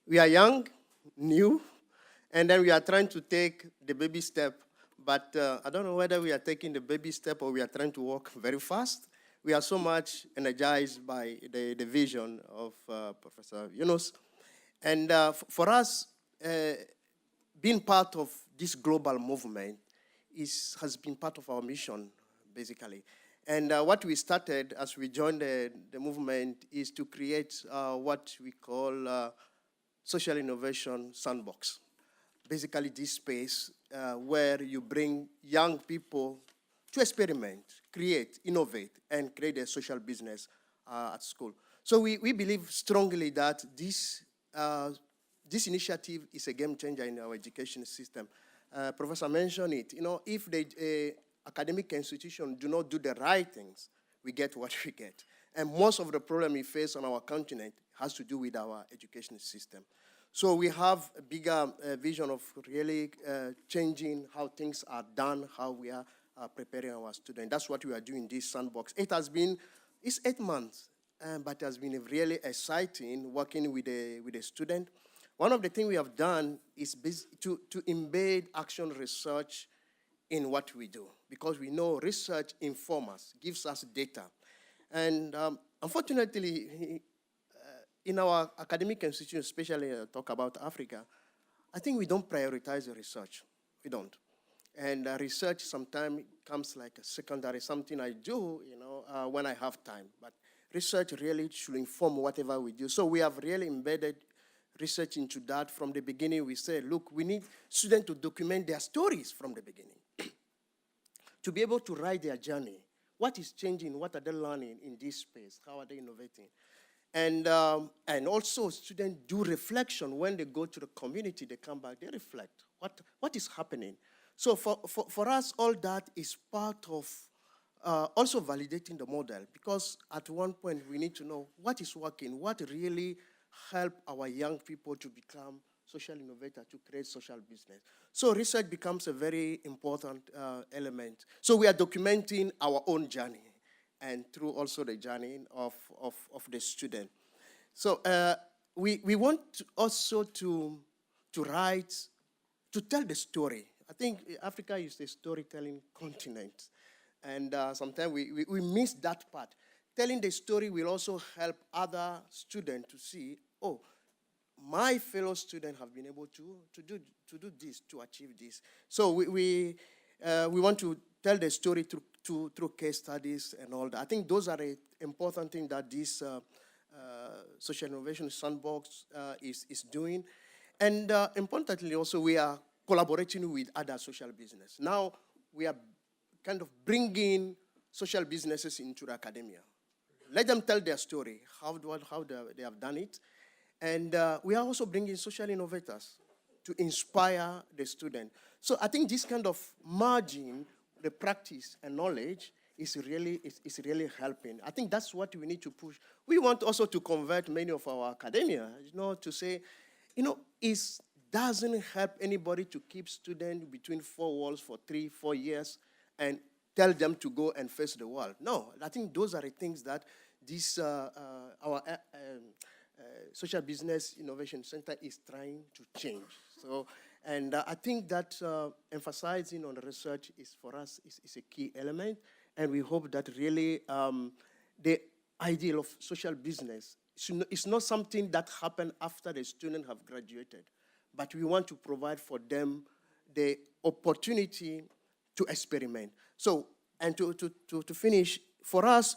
N: we are young, new, and then we are trying to take the baby step. But I don't know whether we are taking the baby step or we are trying to walk very fast. We are so much energized by the vision of Professor Yunus. And for us, being part of this global movement has been part of our mission, basically. And what we started as we joined the movement is to create what we call social innovation sandbox. Basically this space where you bring young people to experiment, create, innovate, and create a social business at school. So we believe strongly that this initiative is a game changer in our education system. Professor mentioned it. You know, if the academic institutions do not do the right things, we get what we get. And most of the problem we face on our continent has to do with our education system. So we have a bigger vision of really changing how things are done, how we are preparing our students. That's what we are doing in this sandbox. It's 8 months, but it has been really exciting working with a student. One of the things we have done is to embed action research in what we do, because we know research informs us, gives us data. And unfortunately, in our academic institutions, especially talk about Africa, I think we don't prioritize the research. We don't. And research sometimes comes like a secondary, something I do, when I have time. But research really should inform whatever we do. So we have really embedded research into that from the beginning. We say, look, we need students to document their stories from the beginning, to be able to write their journey. What is changing? What are they learning in this space? How are they innovating? And also students do reflection. When they go to the community, they come back, they reflect. What is happening? So for us, all that is part of also validating the model, because at one point we need to know what is working, what really help our young people to become social innovators, to create social business. So research becomes a very important element. So we are documenting our own journey, and through also the journey of the student. So we want also to write, to tell the story. I think Africa is a storytelling continent, and sometimes we miss that part. Telling the story will also help other students to see, oh, my fellow students have been able to do this, to achieve this. So we want to tell the story through case studies and all that. I think those are the important things that this social innovation sandbox is doing. And importantly also, we are collaborating with other social business. Now we are kind of bringing social businesses into the academia. Let them tell their story, how they have done it. And we are also bringing social innovators to inspire the student. So I think this kind of merging the practice and knowledge is really helping. I think that's what we need to push. We want also to convert many of our academia, to say, it doesn't help anybody to keep students between four walls for 3-4 years and tell them to go and face the world. No, I think those are the things that this our Social Business Innovation Center is trying to change. So, and I think that emphasizing on the research is, for us, is a key element. And we hope that really the ideal of social business is not something that happens after the students have graduated, but we want to provide for them the opportunity to experiment. So, and to finish, for us,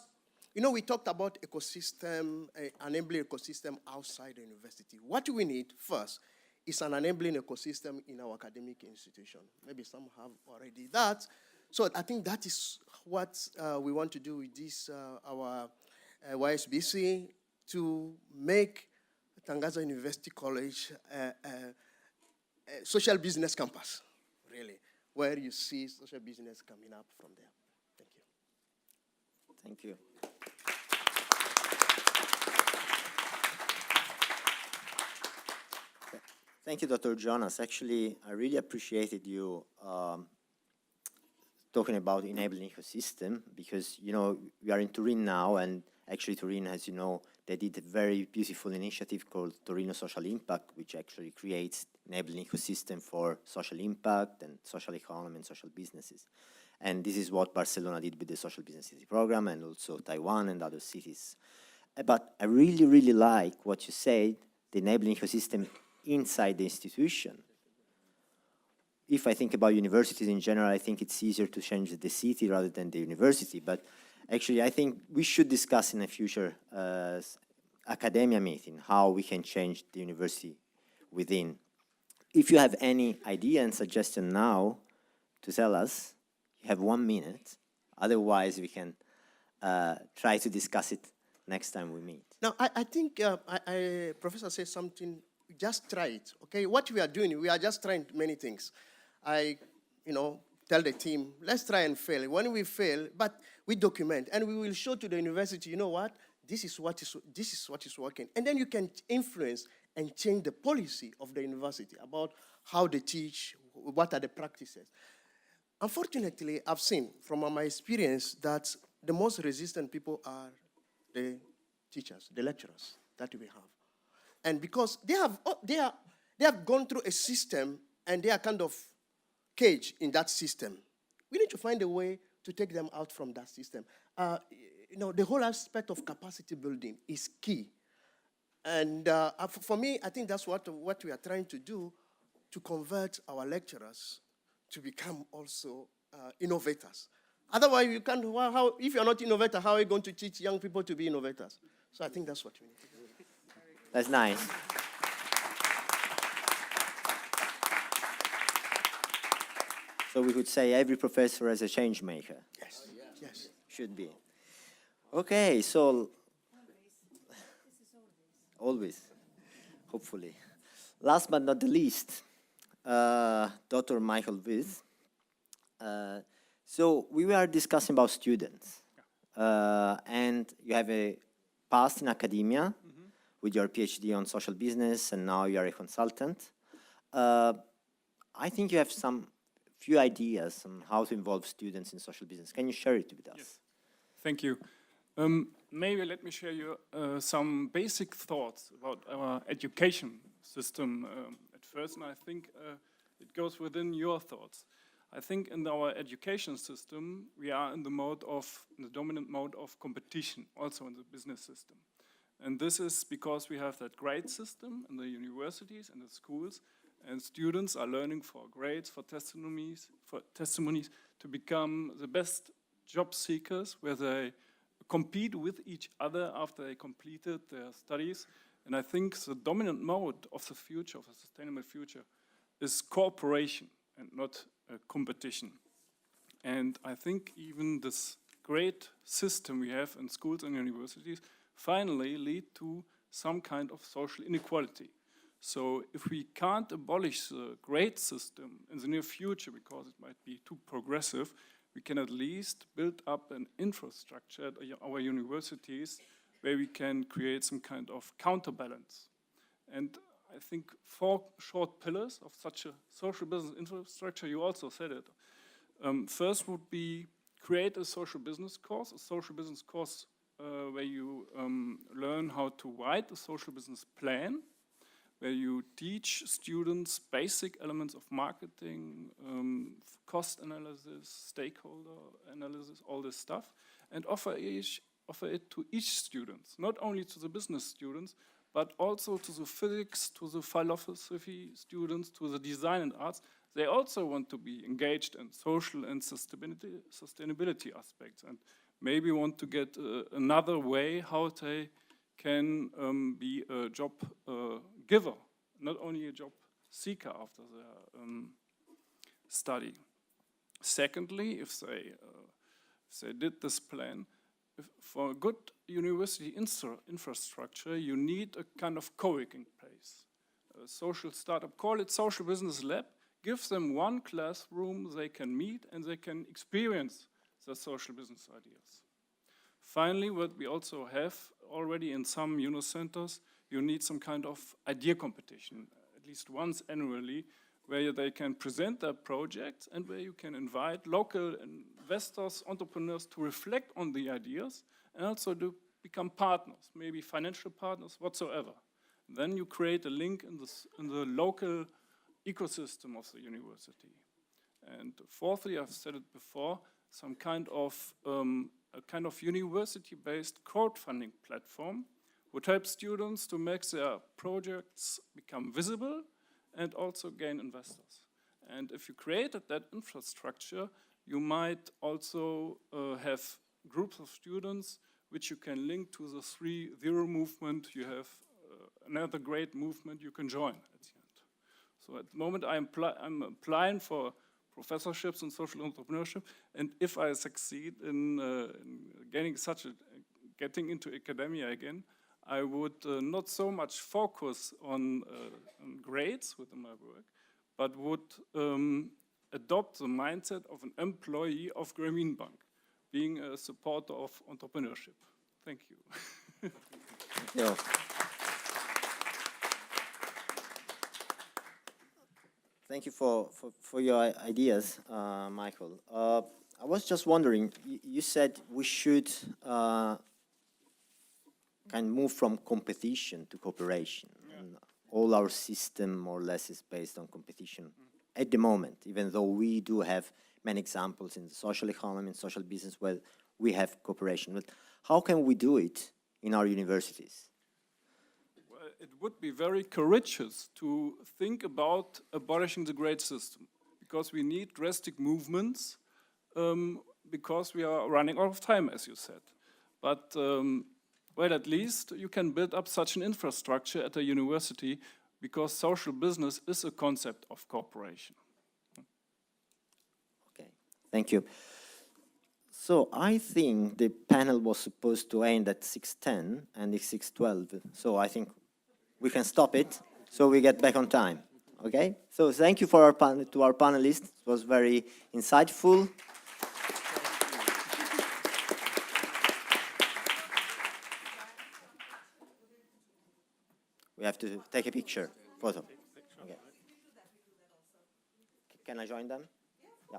N: we talked about ecosystem, enabling ecosystem outside the university. What we need first is an enabling ecosystem in our academic institution. Maybe some have already that. So I think that is what we want to do with this, our YSBC, to make Tangaza University College a social business campus. really, where you see social business coming up from there. Thank you.
J: Thank you. Thank you, Dr. Jonas. Actually, I really appreciated you talking about enabling ecosystem because, you know, we are in Turin now, and actually Turin, as you know, they did a very beautiful initiative called Torino Social Impact, which actually creates enabling ecosystem for social impact and social economy and social businesses. And this is what Barcelona did with the Social Business City program, and also Taiwan and other cities. But I really, really like what you said, the enabling ecosystem inside the institution. If I think about universities in general, I think it's easier to change the city rather than the university. But actually, I think we should discuss in a future academia meeting how we can change the university within. If you have any idea and suggestion now to tell us, you have 1 minute. Otherwise, we can try to discuss it next time we meet.
N: Now, I think Professor said something. Just try it, okay? What we are doing, we are just trying many things. I, tell the team, let's try and fail. When we fail, but we document, and we will show to the university, you know what? This is what is working. And then you can influence and change the policy of the university about how they teach, what are the practices. Unfortunately, I've seen from my experience that the most resistant people are the teachers, the lecturers that we have. And because they have gone through a system and they are kind of caged in that system, we need to find a way to take them out from that system. The whole aspect of capacity building is key. And for me, I think that's what we are trying to do, to convert our lecturers to become also innovators. Otherwise, you can't. If you're not innovator, how are you going to teach young people to be innovators? So I think that's what we need to do.
J: That's nice. So we could say every professor is a change maker.
N: Yes, yes.
J: Should be. Okay, so always, hopefully. Last but not the least, Dr. Michael Viz. So we were discussing about students, and you have a past in academia with your PhD on social business, and now you are a consultant. I think you have some few ideas on how to involve students in social business. Can you share it with us?
O: Yes. Thank you. Maybe let me share you some basic thoughts about our education system at first, and I think it goes within your thoughts. I think in our education system, we are in the dominant mode of competition, also in the business system. And this is because we have that grade system in the universities and the schools, and students are learning for grades, for testimonies to become the best job seekers, where they compete with each other after they completed their studies. And I think the dominant mode of the future, of a sustainable future, is cooperation and not competition. And I think even this great system we have in schools and universities finally lead to some kind of social inequality. So if we can't abolish the grade system in the near future because it might be too progressive, we can at least build up an infrastructure at our universities where we can create some kind of counterbalance. And I think 4 short pillars of such a social business infrastructure, you also said it. First would be create a social business course where you learn how to write a social business plan, where you teach students basic elements of marketing, cost analysis, stakeholder analysis, all this stuff, and offer it to each student, not only to the business students, but also to the physics, to the philosophy students, to the design and arts. They also want to be engaged in social and sustainability aspects, and maybe want to get another way how they can be a job giver, not only a job seeker after their study. Secondly, if they did this plan, for a good university infrastructure, you need a kind of co-working place, a social startup. Call it social business lab. gives them one classroom they can meet and they can experience the social business ideas. Finally, what we also have already in some centers, you need some kind of idea competition, at least once annually, where they can present their projects and where you can invite local investors, entrepreneurs to reflect on the ideas and also to become partners, maybe financial partners, whatsoever. Then you create a link in the local ecosystem of the university. And fourthly, I've said it before, some kind of a kind of university-based crowdfunding platform would help students to make their projects become visible and also gain investors. And if you created that infrastructure, you might also have groups of students which you can link to the 3-0 movement. You have another great movement you can join at the end. So at the moment I'm applying for professorships in social entrepreneurship, and if I succeed in getting into academia again, I would not so much focus on grades within my work, but would adopt the mindset of an employee of Grameen Bank, being a supporter of entrepreneurship. Thank you.
J: Yeah. Thank you for your ideas, Michael. I was just wondering, you said we should kind of move from competition to cooperation. Yeah. And all our system more or less is based on competition at the moment, even though we do have many examples in the social economy and social business where we have cooperation. But how can we do it in our universities?
O: Well, it would be very courageous to think about abolishing the grade system, because we need drastic movements, because we are running out of time, as you said. But well, at least you can build up such an infrastructure at a university, because social business is a concept of cooperation.
J: Okay, thank you. So I think the panel was supposed to end at 6:10 and it's 6:12. So I think we can stop it so we get back on time. Okay? So thank you for to our panelists. It was very insightful. We have to take a picture, photo. Okay. Can I join them? Yeah.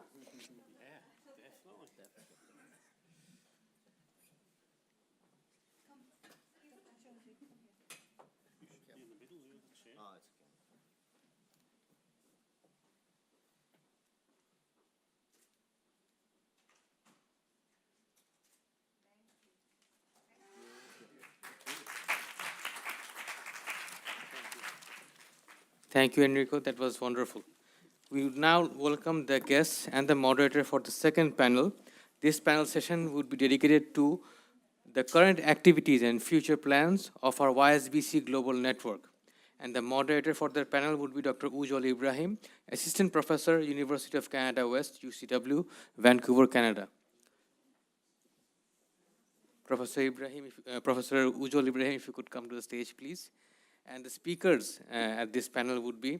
C: Thank you, Enrico. That was wonderful. We would now welcome the guests and the moderator for the second panel. This panel session would be dedicated to the current activities and future plans of our YSBC Global Network. And the moderator for the panel would be Dr. Ujjwal Ibrahim, Assistant Professor, University of Canada West, UCW, Vancouver, Canada. Professor Ujjwal Ibrahim, if you could come to the stage, please. And the speakers at this panel would be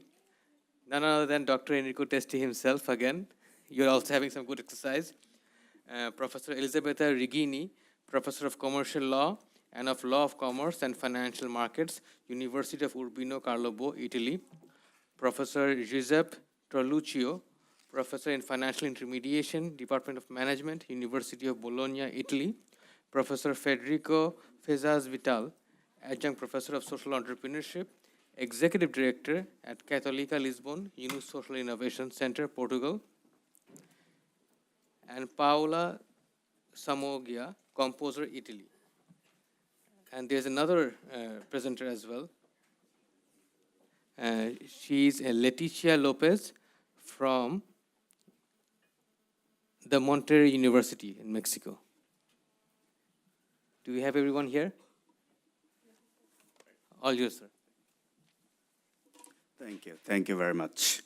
C: none other than Dr. Enrico Testi himself again. You're also having some good exercise. Professor Elisabetta Rigini, Professor of Commercial Law and of Law of Commerce and Financial Markets, University of Urbino Carlo Bo, Italy. Professor Giuseppe Troluccio, Professor in Financial Intermediation, Department of Management, University of Bologna, Italy. Professor Federico Fezas Vital, Adjunct Professor of Social Entrepreneurship, Executive Director at Católica Lisbon, Yunus Social Innovation Center, Portugal. And Paola Samoggia, Composer, Italy. And there's another presenter as well. She's Leticia Lopez from the Monterrey University in Mexico. Do we have everyone here? All yours, sir.
P: Thank you. Thank you very much.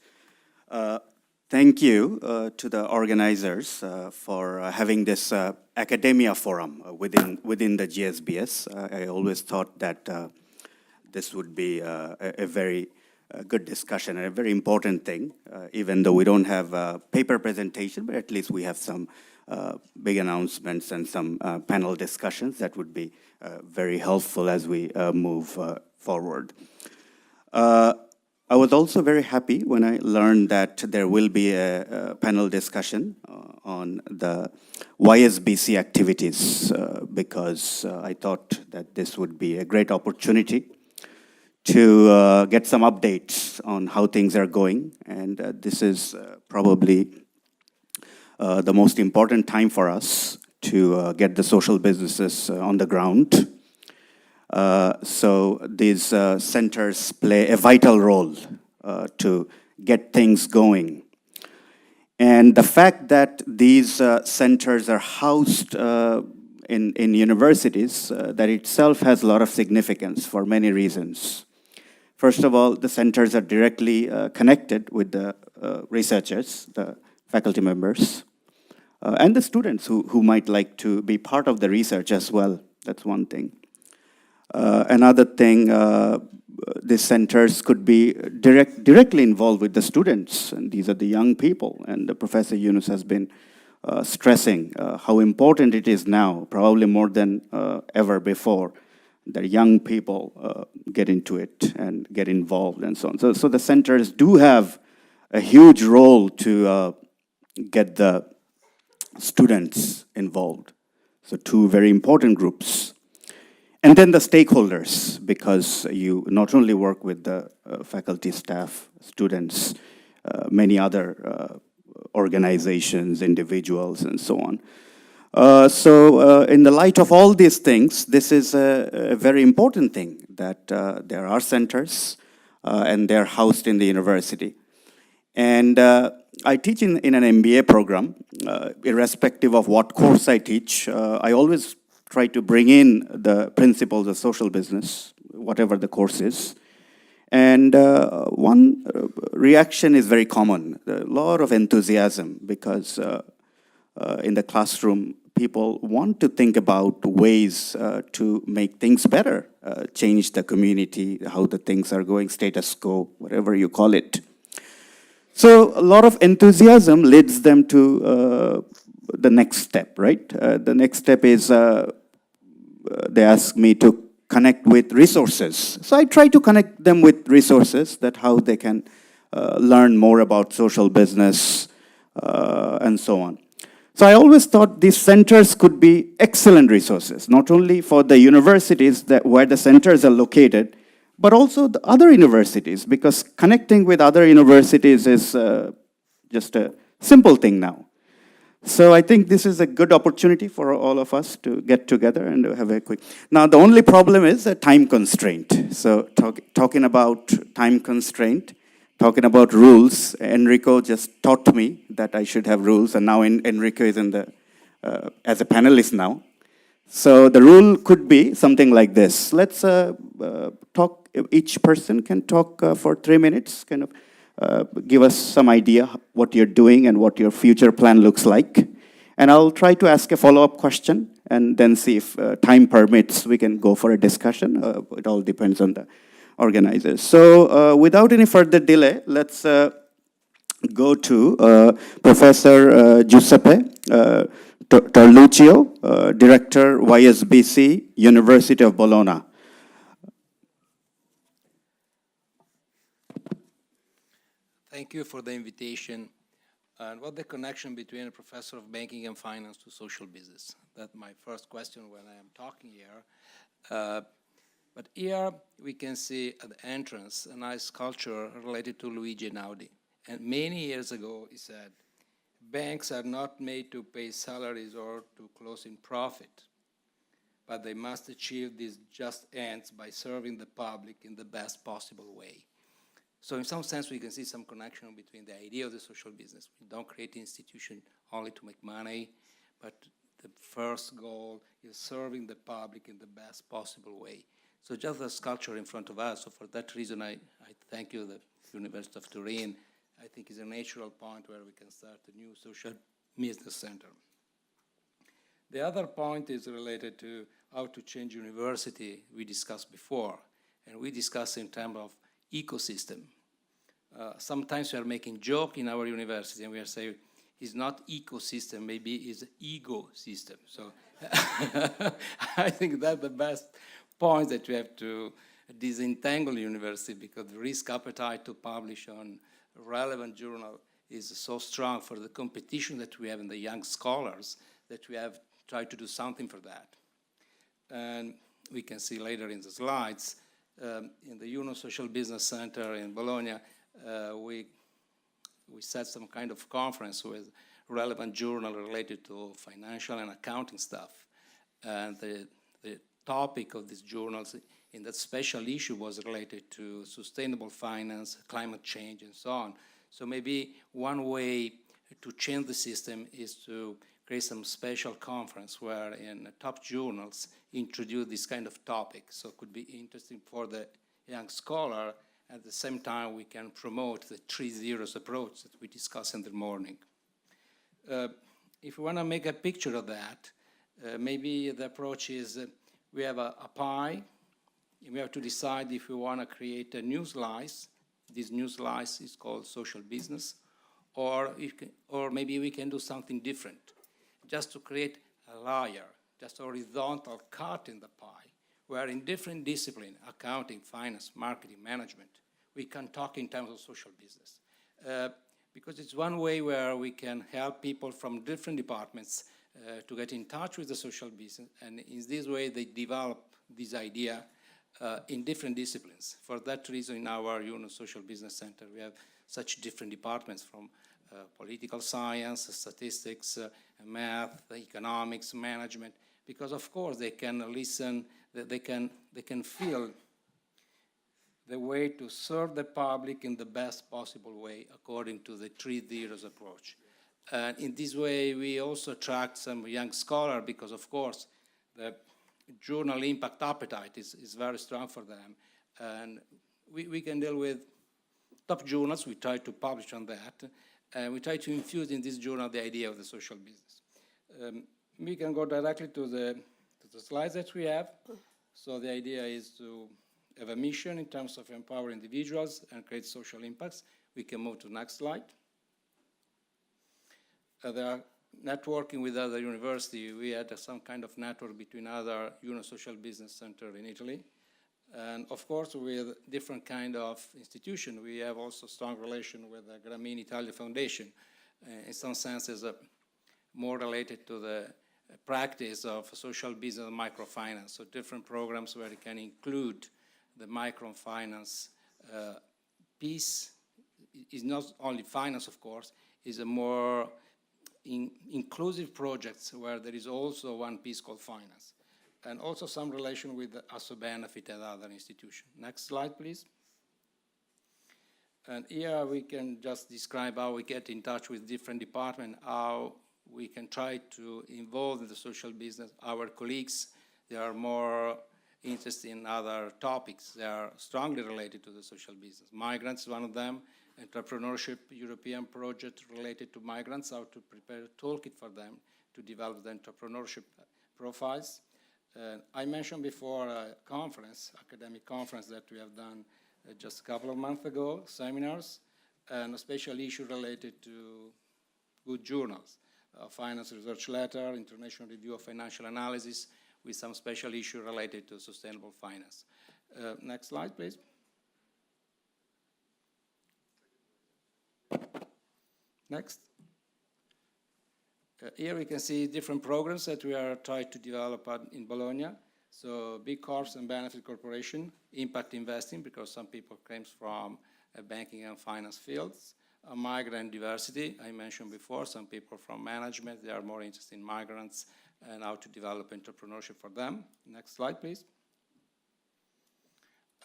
P: Thank you to the organizers for having this academia forum within the GSBS. I always thought that this would be a very a good discussion and a very important thing, even though we don't have a paper presentation, but at least we have some big announcements and some panel discussions that would be very helpful as we move forward. I was also very happy when I learned that there will be a panel discussion on the YSBC activities because I thought that this would be a great opportunity to get some updates on how things are going. And this is probably the most important time for us to get the social businesses on the ground. So these centers play a vital role to get things going. And the fact that these centers are housed in universities, that itself has a lot of significance for many reasons. First of all, the centers are directly connected with the researchers, the faculty members, and the students who might like to be part of the research as well. That's one thing. Another thing, these centers could be directly involved with the students, and these are the young people. And Professor Yunus has been stressing how important it is now, probably more than ever before, that young people get into it and get involved and so on. So the centers do have a huge role to get the students involved. So two very important groups. And then the stakeholders, because you not only work with the faculty, staff, students, many other organizations, individuals, and so on. So in the light of all these things, this is a very important thing, that there are centers and they're housed in the university. And I teach in an MBA program, irrespective of what course I teach. I always try to bring in the principles of social business, whatever the course is. And one reaction is very common, a lot of enthusiasm, because in the classroom, people want to think about ways to make things better, change the community, how the things are going, status quo, whatever you call it. So a lot of enthusiasm leads them to the next step, right? The next step is they ask me to connect with resources. So I try to connect them with resources, that how they can learn more about social business and so on. So I always thought these centers could be excellent resources, not only for the universities where the centers are located, but also the other universities, because connecting with other universities is just a simple thing now. So I think this is a good opportunity for all of us to get together and have a quick... Now, the only problem is a time constraint. So talking about time constraint, talking about rules, Enrico just taught me that I should have rules, and now Enrico is in the as a panelist now. So the rule could be something like this. Let's talk, each person can talk for 3 minutes, kind of give us some idea what you're doing and what your future plan looks like. And I'll try to ask a follow-up question and then see if time permits, we can go for a discussion. It all depends on the organizers. So without any further delay, let's go to Professor Giuseppe Terluccio, Director, YSBC, University of Bologna.
Q: Thank you for the invitation. And what the connection between a professor of banking and finance to social business? That's my first question when I am talking here. But here we can see at the entrance a nice sculpture related to Luigi Einaudi. And many years ago he said, banks are not made to pay salaries or to close in profit, but they must achieve these just ends by serving the public in the best possible way. So in some sense, we can see some connection between the idea of the social business. We don't create an institution only to make money, but the first goal is serving the public in the best possible way. So just the sculpture in front of us, so for that reason, I thank you, the University of Turin. I think is a natural point where we can start a new social business center. The other point is related to how to change university we discussed before. And we discussed in terms of ecosystem. Sometimes we are making joke in our university, and we are saying, it's not ecosystem, maybe it's ego system. So I think that's the best point that we have to disentangle university, because the risk appetite to publish on relevant journal is so strong for the competition that we have in the young scholars that we have tried to do something for that. And we can see later in the slides, in the UNO Social Business Center in Bologna, we set some kind of conference with relevant journal related to financial and accounting stuff. And the topic of these journals in that special issue was related to sustainable finance, climate change, and so on. So maybe one way to change the system is to create some special conference where in top journals introduce this kind of topic. So it could be interesting for the young scholar. At the same time, we can promote the 3 zeros approach that we discussed in the morning. If we want to make a picture of that, maybe the approach is we have a pie, and we have to decide if we want to create a new slice. This new slice is called social business, or maybe we can do something different, just to create a layer, just a horizontal cut in the pie, where in different disciplines, accounting, finance, marketing, management, we can talk in terms of social business. Because it's one way where we can help people from different departments to get in touch with the social business, and in this way they develop this idea in different disciplines. For that reason, in our UNO Social Business Center, we have such different departments from political science, statistics, math, economics, management, because of course they can listen, they can feel the way to serve the public in the best possible way according to the 3 zeros approach. And in this way, we also attract some young scholars because, of course, the journal impact appetite is very strong for them. And we can deal with top journals. We try to publish on that. And we try to infuse in this journal the idea of the social business. We can go directly to the slides that we have. So the idea is to have a mission in terms of empower individuals and create social impacts. We can move to the next slide. They are networking with other universities. We had some kind of network between other UNO Social Business Center in Italy. And of course, with different kind of institutions, we have also strong relation with the Grameen Italia Foundation. In some senses, more related to the practice of social business and microfinance. So different programs where you can include the microfinance piece. Is not only finance, of course, is a more inclusive projects where there is also one piece called finance. And also some relation with the ASO benefit and other institutions. Next slide, please. And here we can just describe how we get in touch with different departments, how we can try to involve in the social business. Our colleagues, they are more interested in other topics. They are strongly related to the social business. Migrants is one of them. Entrepreneurship European project related to migrants, how to prepare a toolkit for them to develop the entrepreneurship profiles. I mentioned before a conference, academic conference that we have done just a couple of months ago, seminars, and a special issue related to good journals, finance research letter, international review of financial analysis, with some special issue related to sustainable finance. Next slide, please. Next. Here we can see different programs that we are trying to develop in Bologna. So big corps and benefit corporation, impact investing, because some people came from banking and finance fields. Migrant diversity, I mentioned before, some people from management, they are more interested in migrants and how to develop entrepreneurship for them. Next slide, please.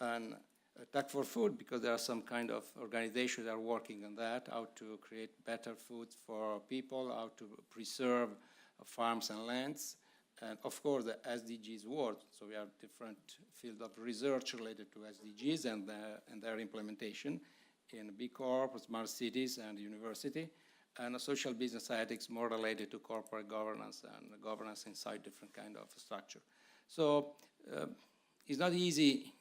Q: And Tech for Food, because there are some kind of organizations that are working on that, how to create better food for people, how to preserve farms and lands, and of course the SDGs world. So we have different field of research related to SDGs and their implementation in B Corp, smart cities, and university, and a social business ethics more related to corporate governance and governance inside different kind of structure. So it's not easy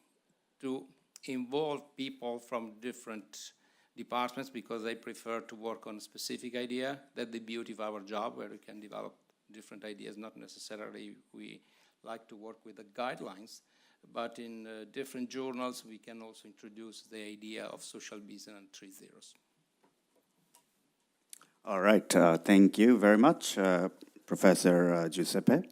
Q: to involve people from different departments because they prefer to work on a specific idea. That's the beauty of our job, where we can develop different ideas. Not necessarily we like to work with the guidelines, but in different journals we can also introduce the idea of social business and 3 zeros.
P: All right, thank you very much, Professor Giuseppe.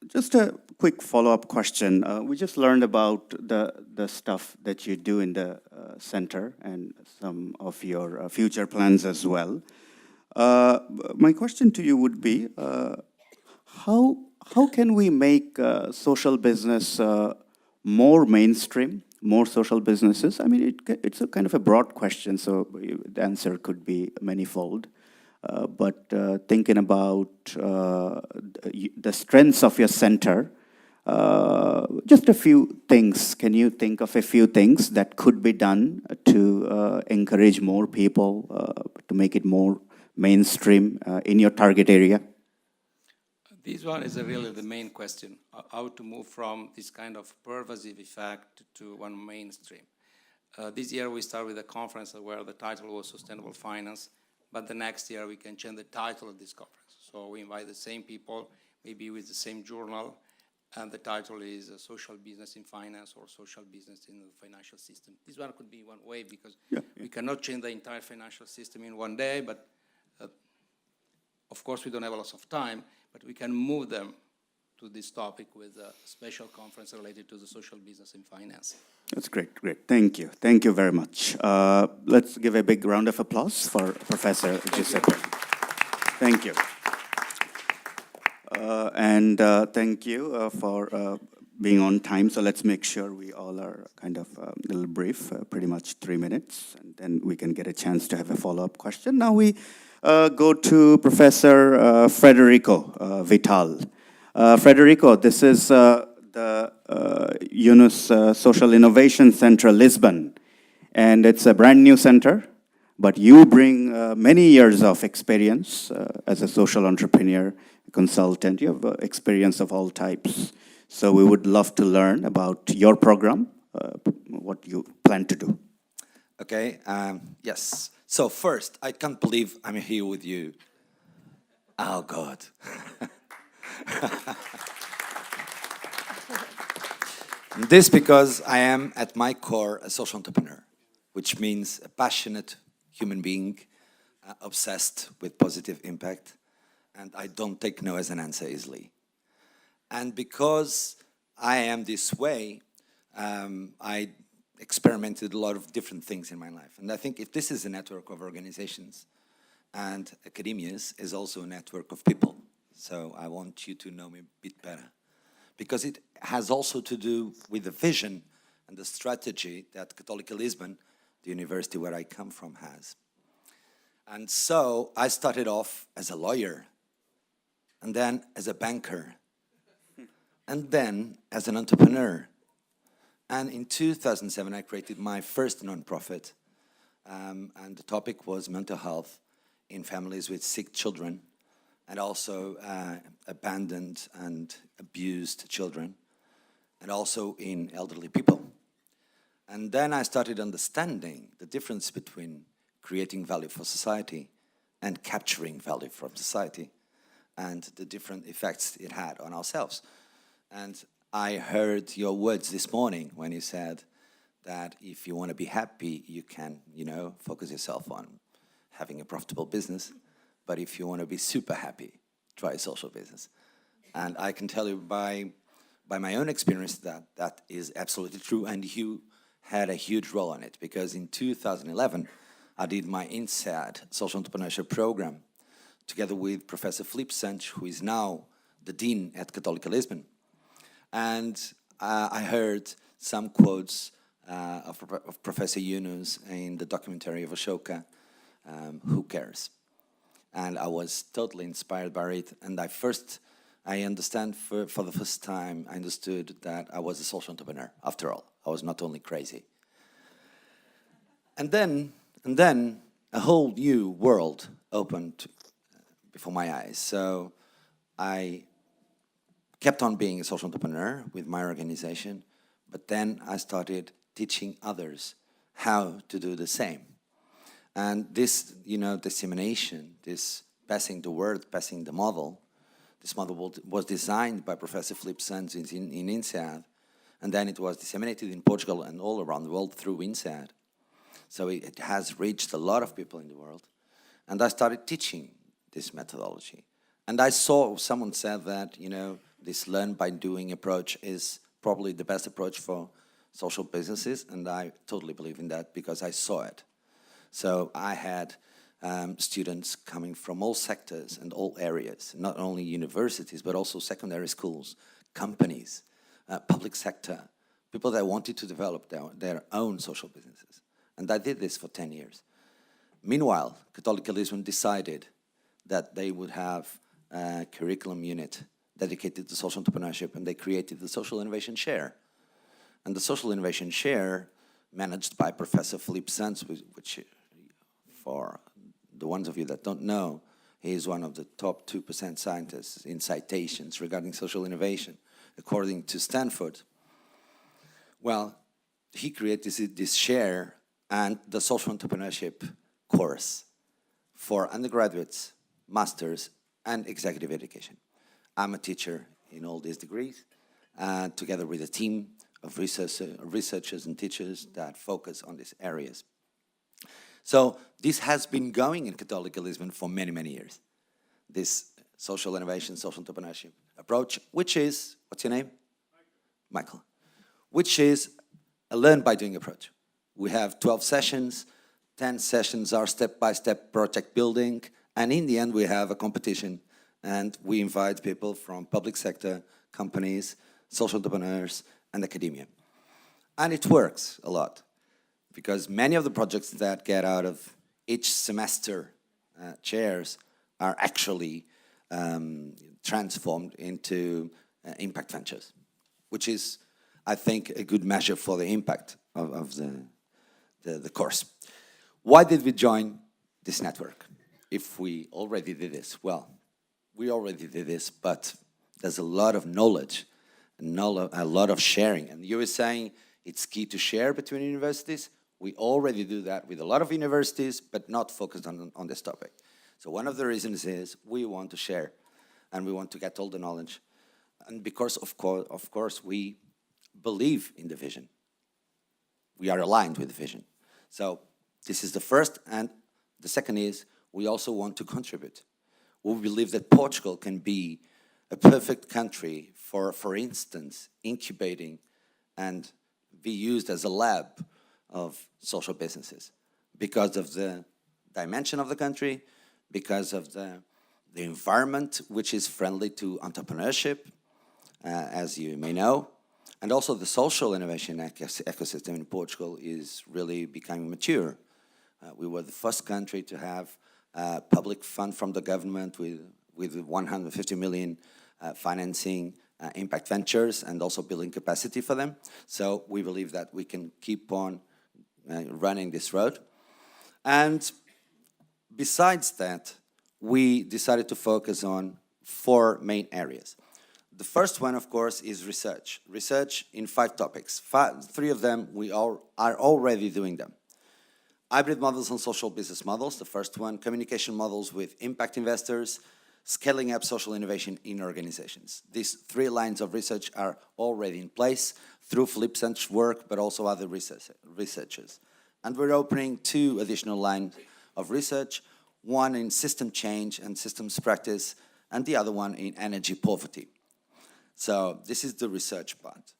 P: Just a quick follow-up question. We just learned about the stuff that you do in the center and some of your future plans as well. My question to you would be, how can we make social business more mainstream, more social businesses? I mean, it's a kind of a broad question, so the answer could be manifold. But thinking about the strengths of your center, just a few things. Can you think of a few things that could be done to encourage more people, to make it more mainstream in your target area?
Q: This one is really the main question, how to move from this kind of pervasive effect to one mainstream. This year we start with a conference where the title was Sustainable Finance, but the next year we can change the title of this conference. So we invite the same people, maybe with the same journal, and the title is Social Business in Finance or Social Business in the Financial System. This one could be one way because we cannot change the entire financial system in one day, but of course we don't have a lot of time, but we can move them to this topic with a special conference related to the social business in finance.
P: That's great, great. Thank you. Thank you very much. Let's give a big round of applause for Professor Giuseppe. Thank you. And thank you for being on time. So let's make sure we all are kind of a little brief, pretty much 3 minutes, and then we can get a chance to have a follow-up question. Now we go to Professor Federico Vital. Federico, this is the Yunus Social Innovation Center, Lisbon, and it's a brand new center, but you bring many years of experience as a social entrepreneur, consultant. You have experience of all types. So we would love to learn about your program, what you plan to do.
R: Okay, yes. So first, I can't believe I'm here with you. Oh, God. This because I am, at my core, a social entrepreneur, which means a passionate human being, obsessed with positive impact, and I don't take no as an answer easily. And because I am this way, I experimented a lot of different things in my life. And I think if this is a network of organizations, and academias is also a network of people. So I want you to know me a bit better. Because it has also to do with the vision and the strategy that Católica Lisbon, the university where I come from, has. And so I started off as a lawyer, and then as a banker, and then as an entrepreneur. And in 2007, I created my first nonprofit, and the topic was mental health in families with sick children, and also abandoned and abused children, and also in elderly people. And then I started understanding the difference between creating value for society and capturing value from society, and the different effects it had on ourselves. And I heard your words this morning when you said that if you want to be happy, you can, focus yourself on having a profitable business. But if you want to be super happy, try social business. And I can tell you by my own experience that that is absolutely true. And you had a huge role on it, because in 2011, I did my INSEAD social entrepreneurship program together with Professor Felipe Santos, who is now the Dean at Católica Lisbon. And I heard some quotes of Professor Yunus in the documentary of Ashoka, Who Cares? And I was totally inspired by it. And I understand for the first time, I understood that I was a social entrepreneur. After all, I was not only crazy. And then a whole new world opened before my eyes. So I kept on being a social entrepreneur with my organization, but then I started teaching others how to do the same. And this, dissemination, this passing the word, passing the model, this model was designed by Professor Filipe Santos in INSEAD, and then it was disseminated in Portugal and all around the world through INSEAD. So it has reached a lot of people in the world. And I started teaching this methodology. And I saw someone said that, this learn by doing approach is probably the best approach for social businesses, and I totally believe in that because I saw it. So I had students coming from all sectors and all areas, not only universities, but also secondary schools, companies, public sector, people that wanted to develop their own social businesses. And I did this for 10 years. Meanwhile, Catholic Lisbon decided that they would have a curriculum unit dedicated to social entrepreneurship, and they created the Social Innovation Share. And the Social Innovation Share, managed by Professor Filipe Santos, which, for the ones of you that don't know, he is one of the top 2% scientists in citations regarding social innovation, according to Stanford. Well, he created this share and the social entrepreneurship course for undergraduates, masters, and executive education. I'm a teacher in all these degrees, together with a team of researchers and teachers that focus on these areas. So this has been going in Catholic Lisbon for many, many years. This social innovation, social entrepreneurship approach, which is, what's your name? Michael. Which is a learn by doing approach. We have 12 sessions, 10 sessions are step-by-step project building, and in the end we have a competition, and we invite people from public sector, companies, social entrepreneurs, and academia. And it works a lot, because many of the projects that get out of each semester chairs are actually transformed into impact ventures, which is, I think, a good measure for the impact of the course. Why did we join this network if we already did this? Well, we already did this, but there's a lot of knowledge, and a lot of sharing. And you were saying it's key to share between universities. We already do that with a lot of universities, but not focused on this topic. So one of the reasons is we want to share, and we want to get all the knowledge. And because, of course, we believe in the vision. We are aligned with the vision. So this is the first, and the second is we also want to contribute. We believe that Portugal can be a perfect country for instance, incubating and be used as a lab of social businesses because of the dimension of the country, because of the environment which is friendly to entrepreneurship, as you may know, and also the social innovation ecosystem in Portugal is really becoming mature. We were the first country to have public fund from the government with 150 million financing impact ventures and also building capacity for them. So we believe that we can keep on running this road. And besides that, we decided to focus on 4 main areas. The first one, of course, is research. Research in 5 topics. 3 of them, we are already doing them. Hybrid models and social business models, the first one. Communication models with impact investors. Scaling up social innovation in organizations. These 3 lines of research are already in place through Filipe Santos' work, but also other researchers. And we're opening 2 additional lines of research, one in system change and systems practice, and the other one in energy poverty. So this is the research part.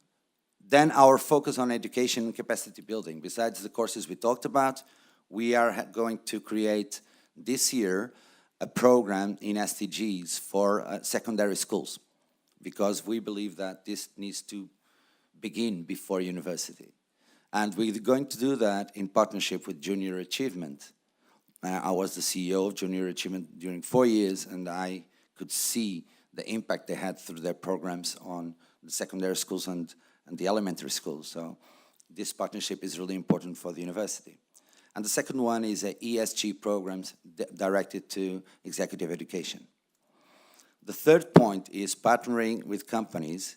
R: Then our focus on education and capacity building. Besides the courses we talked about, we are going to create this year a program in SDGs for secondary schools, because we believe that this needs to begin before university. And we're going to do that in partnership with Junior Achievement. I was the CEO of Junior Achievement during 4 years, and I could see the impact they had through their programs on the secondary schools and the elementary schools. So this partnership is really important for the university. And the second one is ESG programs directed to executive education. The third point is partnering with companies,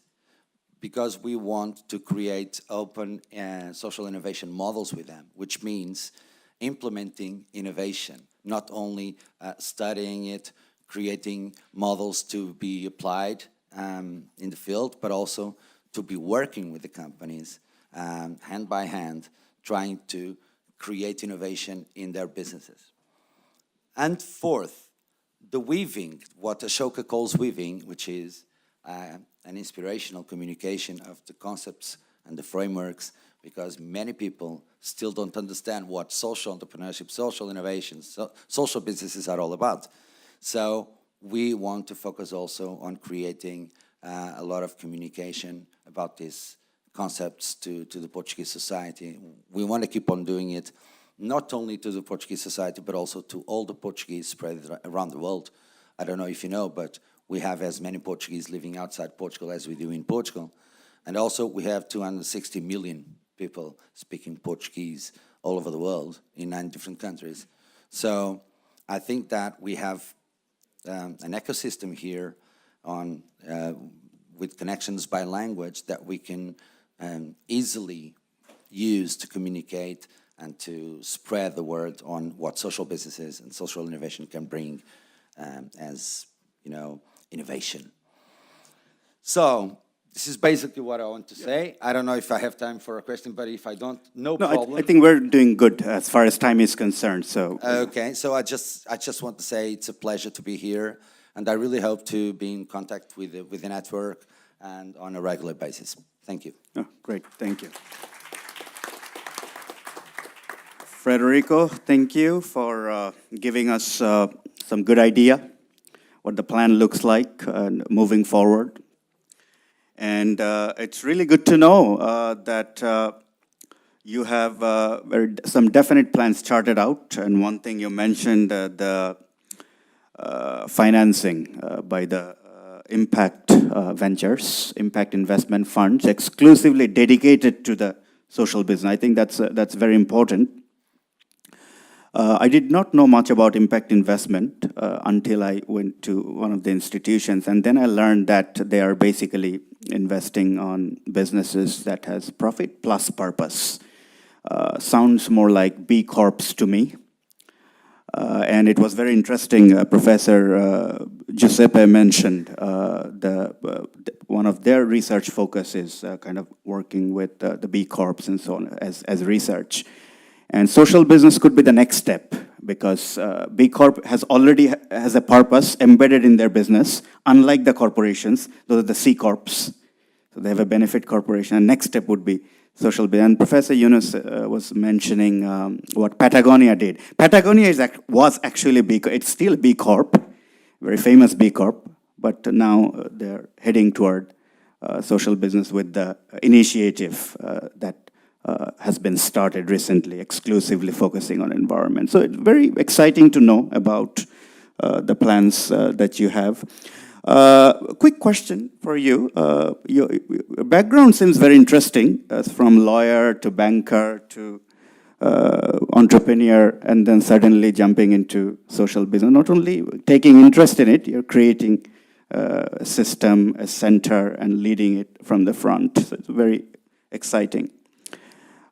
R: because we want to create open social innovation models with them, which means implementing innovation, not only studying it, creating models to be applied in the field, but also to be working with the companies hand by hand, trying to create innovation in their businesses. And fourth, the weaving, what Ashoka calls weaving, which is an inspirational communication of the concepts and the frameworks, because many people still don't understand what social entrepreneurship, social innovations, social businesses are all about. So we want to focus also on creating a lot of communication about these concepts to the Portuguese society. We want to keep on doing it, not only to the Portuguese society, but also to all the Portuguese spread around the world. I don't know if you know, but we have as many Portuguese living outside Portugal as we do in Portugal. And also we have 260 million people speaking Portuguese all over the world in 9 different countries. So I think that we have an ecosystem here on with connections by language that we can easily use to communicate and to spread the word on what social businesses and social innovation can bring as, you know, innovation. So this is basically what I want to say. I don't know if I have time for a question, but if I don't, no problem.
P: I think we're doing good as far as time is concerned. So
R: okay, so I just want to say it's a pleasure to be here, and I really hope to be in contact with the network and on a regular basis. Thank you.
P: Oh, great, thank you. Federico, thank you for giving us some good idea what the plan looks like moving forward. And it's really good to know that you have some definite plans charted out. And one thing you mentioned, the financing by the impact ventures, impact investment funds, exclusively dedicated to the social business. I think that's very important. I did not know much about impact investment until I went to one of the institutions, and then I learned that they are basically investing on businesses that has profit plus purpose. Sounds more like B Corps to me. And it was very interesting, Professor Giuseppe mentioned one of their research focus is kind of working with the B Corps and so on as research. And social business could be the next step because B Corp already has a purpose embedded in their business, unlike the corporations. Those are the C Corps. So they have a benefit corporation. And next step would be social business. And Professor Yunus was mentioning what Patagonia did. Patagonia was actually B Corp. It's still B Corp, very famous B Corp, but now they're heading toward social business with the initiative that has been started recently, exclusively focusing on environment. So it's very exciting to know about the plans that you have. Quick question for you. Your background seems very interesting, from lawyer to banker to entrepreneur, and then suddenly jumping into social business. Not only taking interest in it, you're creating a system, a center, and leading it from the front. So it's very exciting.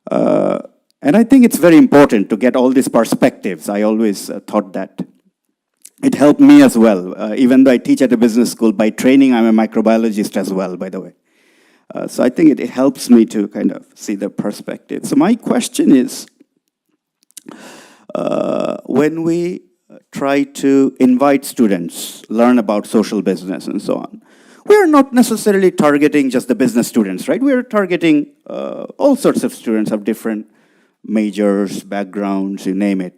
P: And I think it's very important to get all these perspectives. I always thought that. It helped me as well. Even though I teach at a business school, by training I'm a microbiologist as well, by the way. So I think it helps me to kind of see the perspective. So my question is, when we try to invite students, learn about social business and so on, we are not necessarily targeting just the business students, right? We are targeting all sorts of students of different majors, backgrounds, you name it.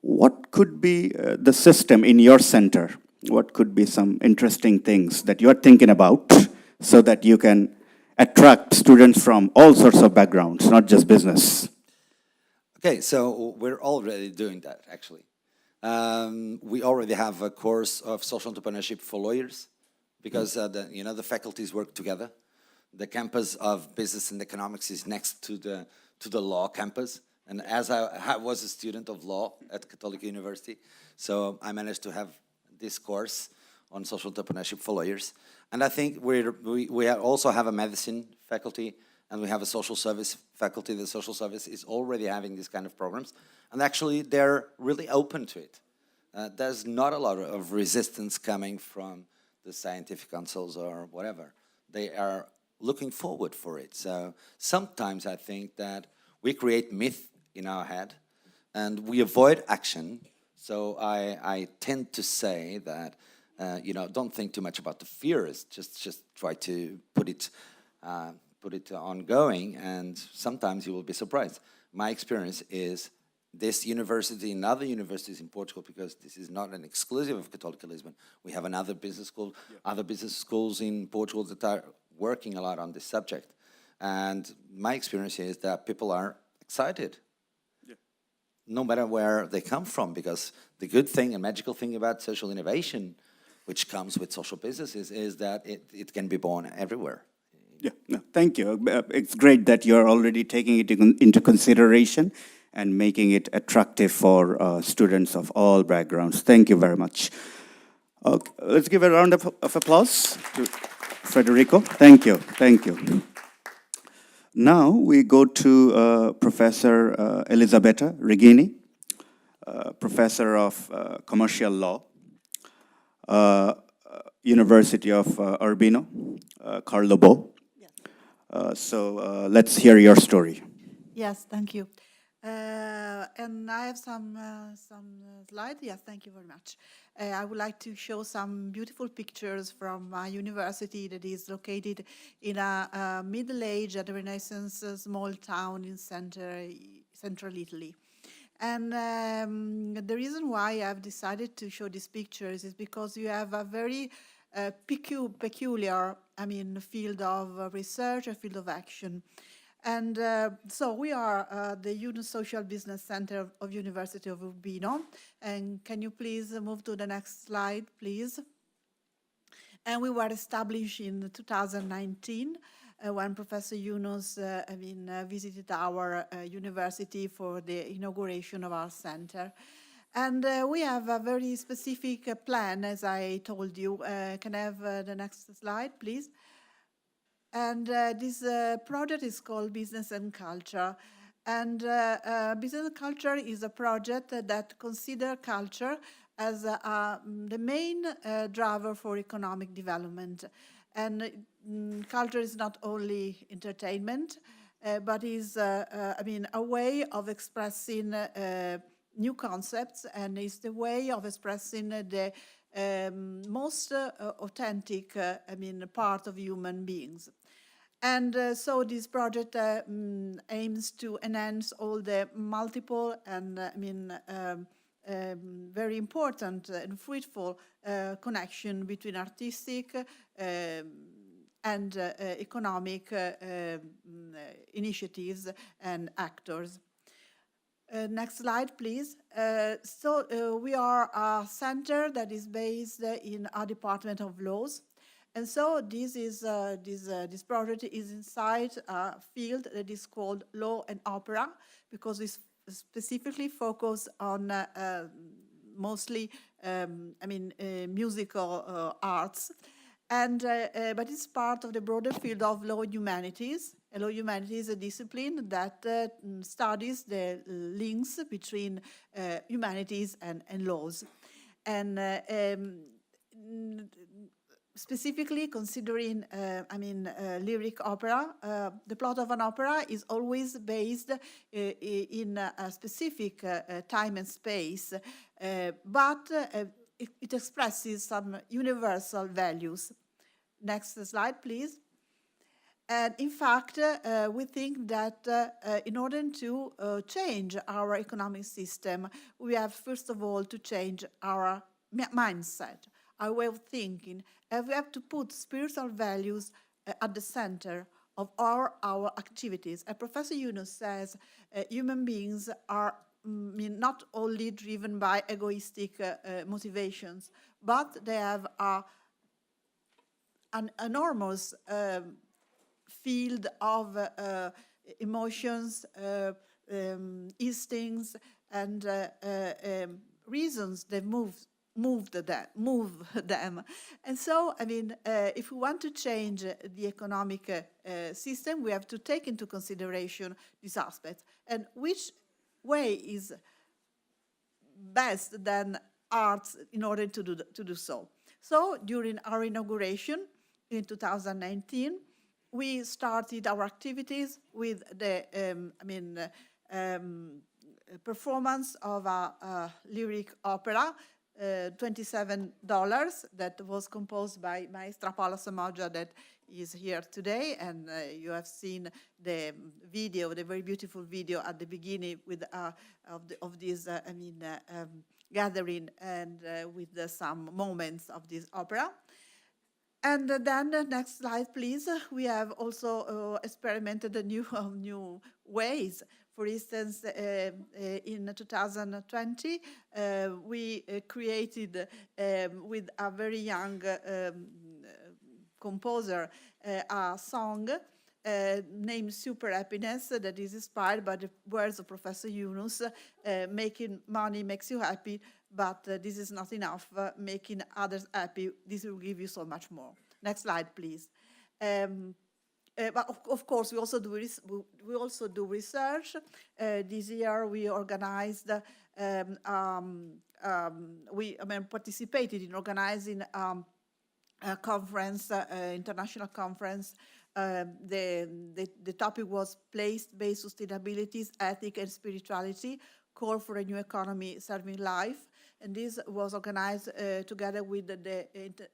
P: What could be the system in your center? What could be some interesting things that you're thinking about so that you can attract students from all sorts of backgrounds, not just business?
R: Okay, so we're already doing that, actually. We already have a course of social entrepreneurship for lawyers because the faculties work together. The campus of business and economics is next to the law campus. And as I was a student of law at Catholic University, so I managed to have this course on social entrepreneurship for lawyers. And I think we also have a medicine faculty and we have a social service faculty. The social service is already having these kind of programs. And actually, they're really open to it. There's not a lot of resistance coming from the scientific councils or whatever. They are looking forward for it. So sometimes I think that we create myth in our head and we avoid action. So I tend to say that, you know, don't think too much about the fears. Just try to put it ongoing, and sometimes you will be surprised. My experience is this university and other universities in Portugal, because this is not an exclusive of Católica Lisbon. We have another business school, other business schools in Portugal that are working a lot on this subject. And my experience is that people are excited, no matter where they come from, because the good thing and magical thing about social innovation, which comes with social businesses, is that it can be born everywhere.
P: Yeah, no, thank you. It's great that you're already taking it into consideration and making it attractive for students of all backgrounds. Thank you very much. Okay, let's give a round of applause to Federico. Thank you, thank you. Now we go to Professor Elisabetta Regini, Professor of Commercial Law, University of Urbino, Carlo Bo. So let's hear your story.
L: Yes, thank you. And I have some slides. Yes, thank you very much. I would like to show some beautiful pictures from my university that is located in a middle-aged Renaissance small town in central Italy. And the reason why I've decided to show these pictures is because you have a very peculiar, field of research, a field of action. And so we are the Social Business Center of University of Urbino. And can you please move to the next slide, please? And we were established in 2019 when Professor Yunus visited our university for the inauguration of our center. And we have a very specific plan, as I told you. Can I have the next slide, please? And this project is called Business and Culture. And Business and Culture is a project that considers culture as the main driver for economic development. And culture is not only entertainment, but is a way of expressing new concepts, and is the way of expressing the most authentic part of human beings. And so this project aims to enhance all the multiple and very important and fruitful connection between artistic and economic initiatives and actors. Next slide, please. So we are a center that is based in our Department of Laws. And so this project is inside a field that is called Law and Opera, because we specifically focus on mostly musical arts. And but it's part of the broader field of law and humanities. Law and humanities is a discipline that studies the links between humanities and laws. And specifically considering, lyric opera, the plot of an opera is always based in a specific time and space, but it expresses some universal values. Next slide, please. And in fact, we think that in order to change our economic system, we have first of all to change our mindset, our way of thinking, and we have to put spiritual values at the center of our activities. And Professor Yunus says human beings are not only driven by egoistic motivations, but they have an enormous field of emotions, instincts, and reasons that move
D: move them. And so, I mean, if we want to change the economic system, we have to take into consideration these aspects. And which way is best than arts in order to do so? So during our inauguration in 2019, we started our activities with the performance of a lyric opera, $27, that was composed by Maestra Paola Samoggia, that is here today, and you have seen the video, the very beautiful video at the beginning with of this gathering, and with some moments of this opera. And then next slide, please. We have also experimented new ways. For instance, in 2020, we created with a very young composer a song named Super Happiness, that is inspired by the words of Professor Yunus. Making money makes you happy, but this is not enough. Making others happy, this will give you so much more. Next slide, please. But of course, we also do research. This year, we organized. Participated in organizing a conference, international conference. The topic was place-based sustainability, ethics, and spirituality, call for a new economy serving life. And this was organized together with the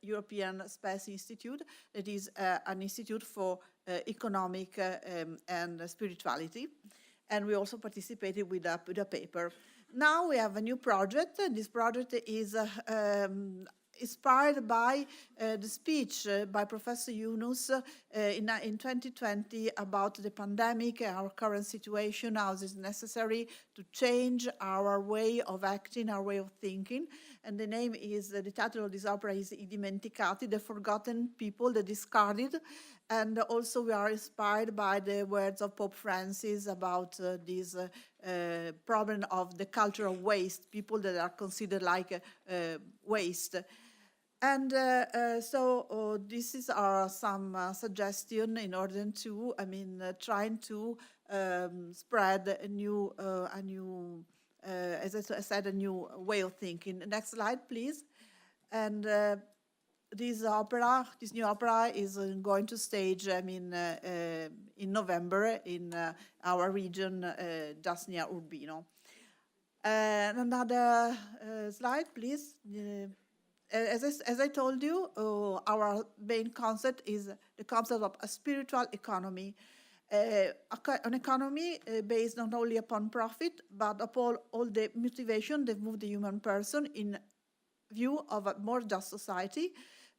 D: European Space Institute, that is an institute for economic and spirituality. And we also participated with a paper. Now we have a new project, and this project is inspired by the speech by Professor Yunus in 2020 about the pandemic, our current situation, how it is necessary to change our way of acting, our way of thinking. And the name is, the title of this opera is I dimenticati, the forgotten people, the discarded. And also we are inspired by the words of Pope Francis about this problem of the culture of waste, people that are considered like waste. And so this is some suggestion in order to, trying to spread a new, as I said, a new way of thinking. Next slide, please. And this new opera is going to stage, in November in our region, just near Urbino. And another slide, please. As I told you, our main concept is the concept of a spiritual economy, an economy based not only upon profit, but upon all the motivation that move the human person in view of a more just society.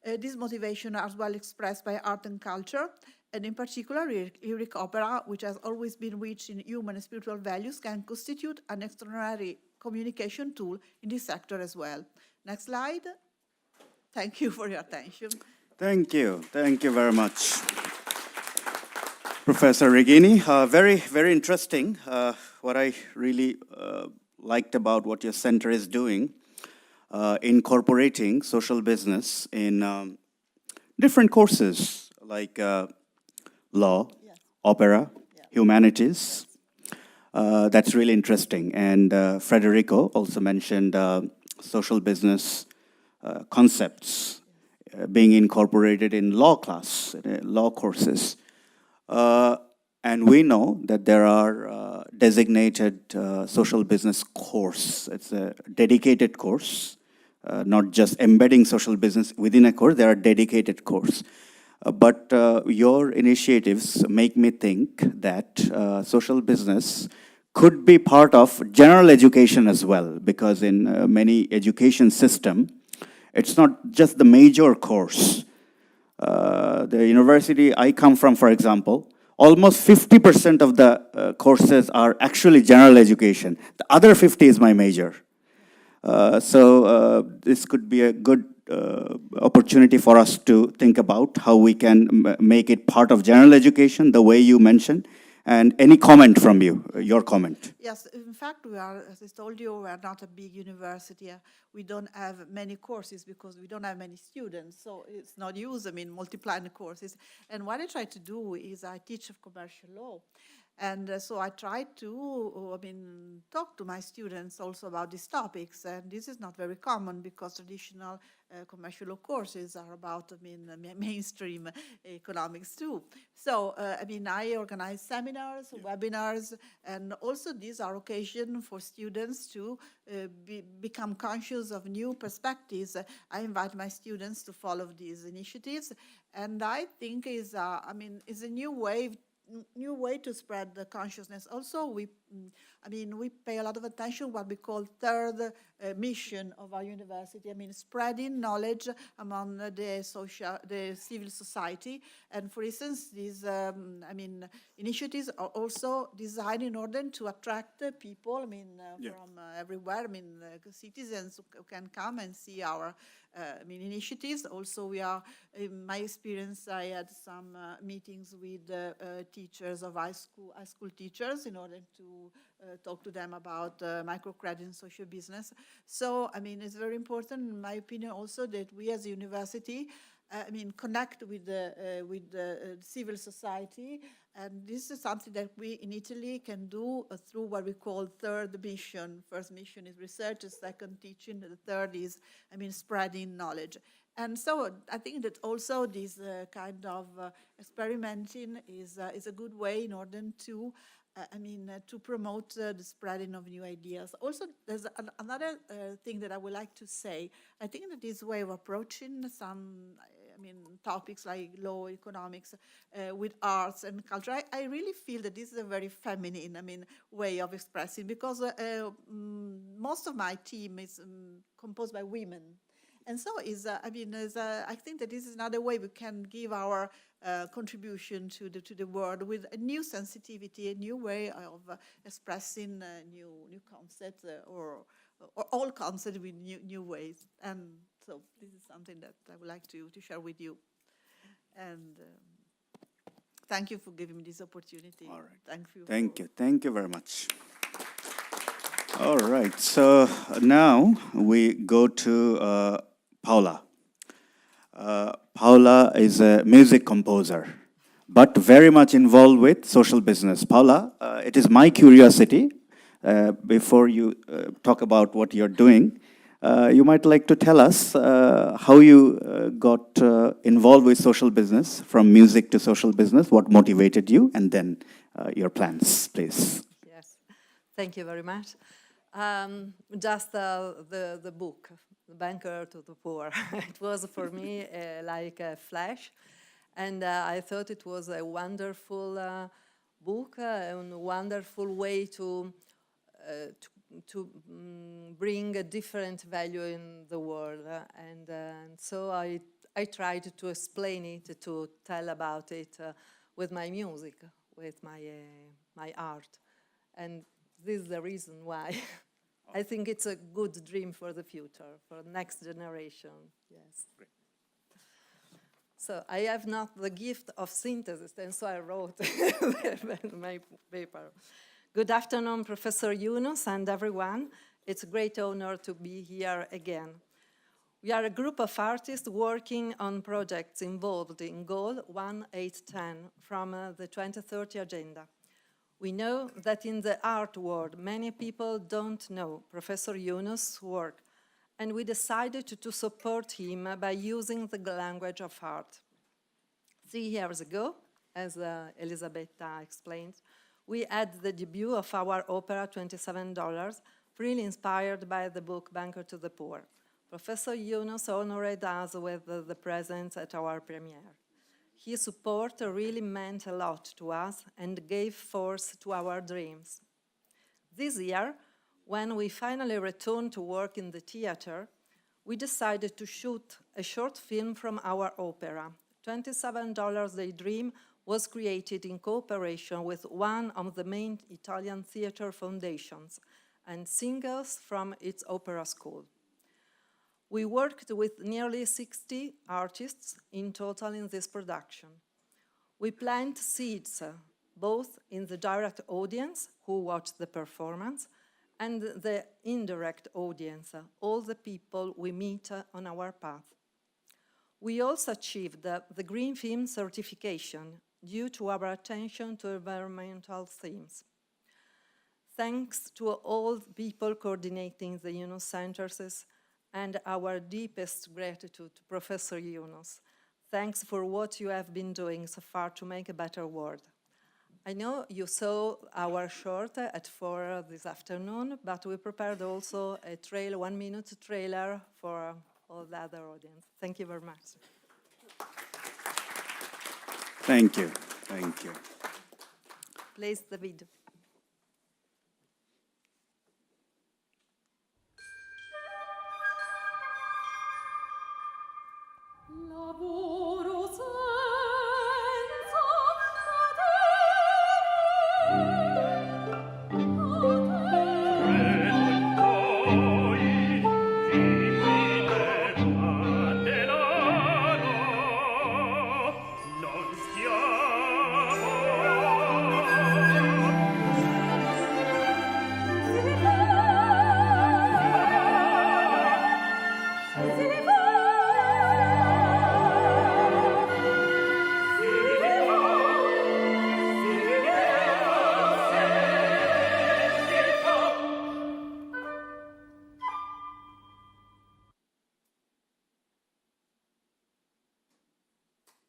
D: This motivation is well expressed by art and culture, and in particular, lyric opera, which has always been rich in human and spiritual values, can constitute an extraordinary communication tool in this sector as well. Next slide. Thank you for your attention.
P: Thank you. Thank you very much, Professor Regini. Very, very interesting. What I really liked about what your center is doing, incorporating social business in different courses like law, opera, humanities. That's really interesting. And Federico also mentioned social business concepts being incorporated in law class, law courses. And we know that there are designated social business course. It's a dedicated course, not just embedding social business within a course, there are dedicated course. But your initiatives make me think that social business could be part of general education as well, because in many education system, it's not just the major course. The university I come from, for example, almost 50% of the courses are actually general education. The other 50 is my major. So this could be a good opportunity for us to think about how we can make it part of general education, the way you mentioned, And any comment from you, your comment?
D: Yes, in fact, we are, as I told you, we are not a big university. We don't have many courses because we don't have many students, so it's not use, multiplying the courses. And what I try to do is I teach commercial law. And so I try to, talk to my students also about these topics. And this is not very common because traditional commercial law courses are about, mainstream economics too. So, I organize seminars, webinars, and also these are occasion for students to become conscious of new perspectives. I invite my students to follow these initiatives, and I think is a new way to spread the consciousness. Also, we pay a lot of attention what we call third mission of our university. Spreading knowledge among the civil society. And for instance, these initiatives are also designed in order to attract people. From everywhere. Citizens who can come and see our initiatives. Also, we are, in my experience, I had some meetings with teachers of high school teachers in order to talk to them about microcredit and social business. So, it's very important, in my opinion, also that we as a university connect with the civil society, and this is something that we in Italy can do through what we call third mission. First mission is research, second teaching, the third is, spreading knowledge. And so I think that also this kind of experimenting is a good way in order to to promote the spreading of new ideas. Also, there's another thing that I would like to say. I think that this way of approaching some, topics like law, economics, with arts and culture, I really feel that this is a very feminine, way of expressing, because most of my team is composed by women. And so I think that this is another way we can give our contribution to the world with a new sensitivity, a new way of expressing new concepts or all concepts with new ways. And so this is something that I would like to share with you. And thank you for giving me this opportunity.
P: All right.
D: Thank you.
P: Thank you very much. All right, so now we go to Paola. Paola is a music composer, but very much involved with social business. Paola, it is my curiosity, before you talk about what you're doing, you might like to tell us how you got involved with social business, from music to social business, what motivated you, and then your plans, please.
M: Yes, thank you very much. Just the book, The Banker to the Poor. It was for me like a flash, and I thought it was a wonderful book, a wonderful way to bring a different value in the world, and so I tried to explain it, to tell about it with my music, with my art, and this is the reason why. I think it's a good dream for the future, for the next generation, yes. Great. So I have not the gift of synthesis, and so I wrote my paper. Good afternoon, Professor Yunus and everyone. It's a great honor to be here again. We are a group of artists working on projects involved in Goal 1810 from the 2030 Agenda. We know that in the art world, many people don't know Professor Yunus' work, and we decided to support him by using the language of art. 3 years ago, as Elisabetta explained, we had the debut of our opera, $27, really inspired by the book Banker to the Poor. Professor Yunus honored us with the presence at our premiere. His support really meant a lot to us and gave force to our dreams. This year, when we finally returned to work in the theater, we decided to shoot a short film from our opera. $27 Daydream was created in cooperation with one of the main Italian theater foundations and singers from its opera school. We worked with nearly 60 artists in total in this production. We planted seeds
S: both in the direct audience who watch the performance and the indirect audience, all the people we meet on our path. We also achieved the Green Theme certification due to our attention to environmental themes. Thanks to all people coordinating the Yunus Centers and our deepest gratitude to Professor Yunus. Thanks for what you have been doing so far to make a better world. I know you saw our short at 4 this afternoon, but we prepared also a 1-minute trailer for all the other audience. Thank you very much.
P: Thank you. Thank you.
S: Please, the video.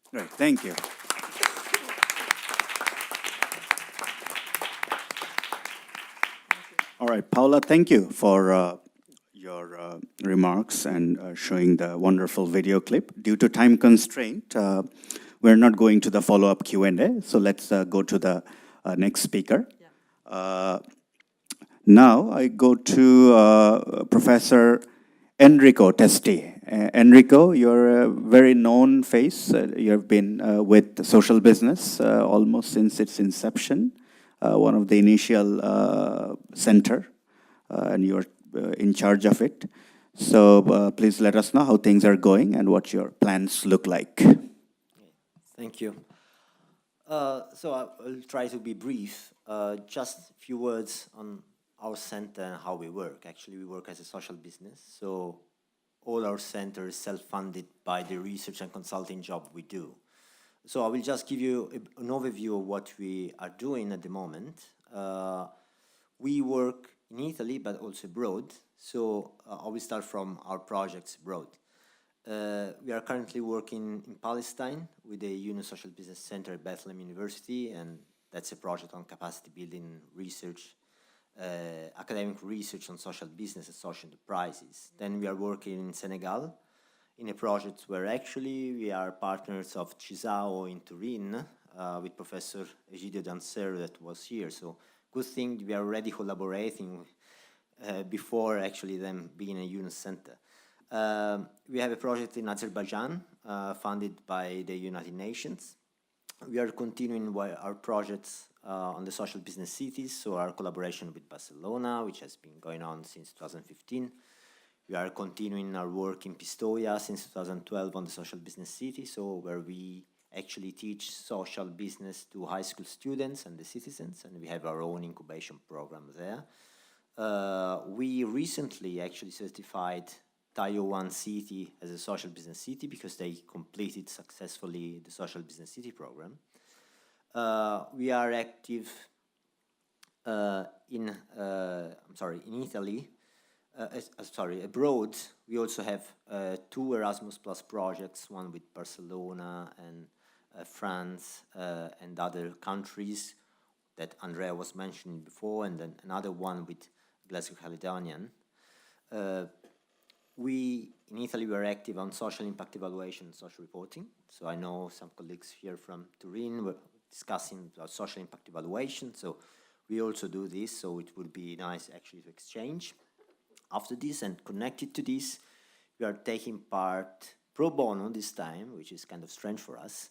P: Great, thank you. All right, Paula, thank you for your remarks and showing the wonderful video clip. Due to time constraint, we're not going to the follow-up Q&A, so let's go to the next speaker. Now I go to Professor Enrico Testi. Enrico, you're a very known face. You've been with social business almost since its inception, one of the initial center, and you're in charge of it. So please let us know how things are going and what your plans look like.
J: Thank you. So I'll try to be brief. Just a few words on our center and how we work. Actually, we work as a social business, so all our center is self-funded by the research and consulting job we do. So I will just give you an overview of what we are doing at the moment. We work in Italy, but also abroad. So I will start from our projects abroad. We are currently working in Palestine with the Yunus Social Business Center at Bethlehem University, and that's a project on capacity building research, academic research on social business and social enterprises. Then we are working in Senegal in a project where actually we are partners of CISAO in Turin with Professor Egidio Dansero that was here. So good thing we are already collaborating before actually them being a Yunus center. We have a project in Azerbaijan funded by the United Nations. We are continuing our projects on the social business cities, so our collaboration with Barcelona, which has been going on since 2015. We are continuing our work in Pistoia since 2012 on the social business city, so where we actually teach social business to high school students and the citizens, and we have our own incubation program there. We recently actually certified Taiwan City as a social business city because they completed successfully the social business city program. We are active in Italy. Abroad. We also have 2 Erasmus Plus projects, one with Barcelona and France and other countries that Andrea was mentioning before, and then another one with Glasgow Caledonian. In Italy, we are active on social impact evaluation and social reporting. So I know some colleagues here from Turin were discussing social impact evaluation. So we also do this, so it would be nice actually to exchange. After this and connected to this, we are taking part pro bono this time, which is kind of strange for us,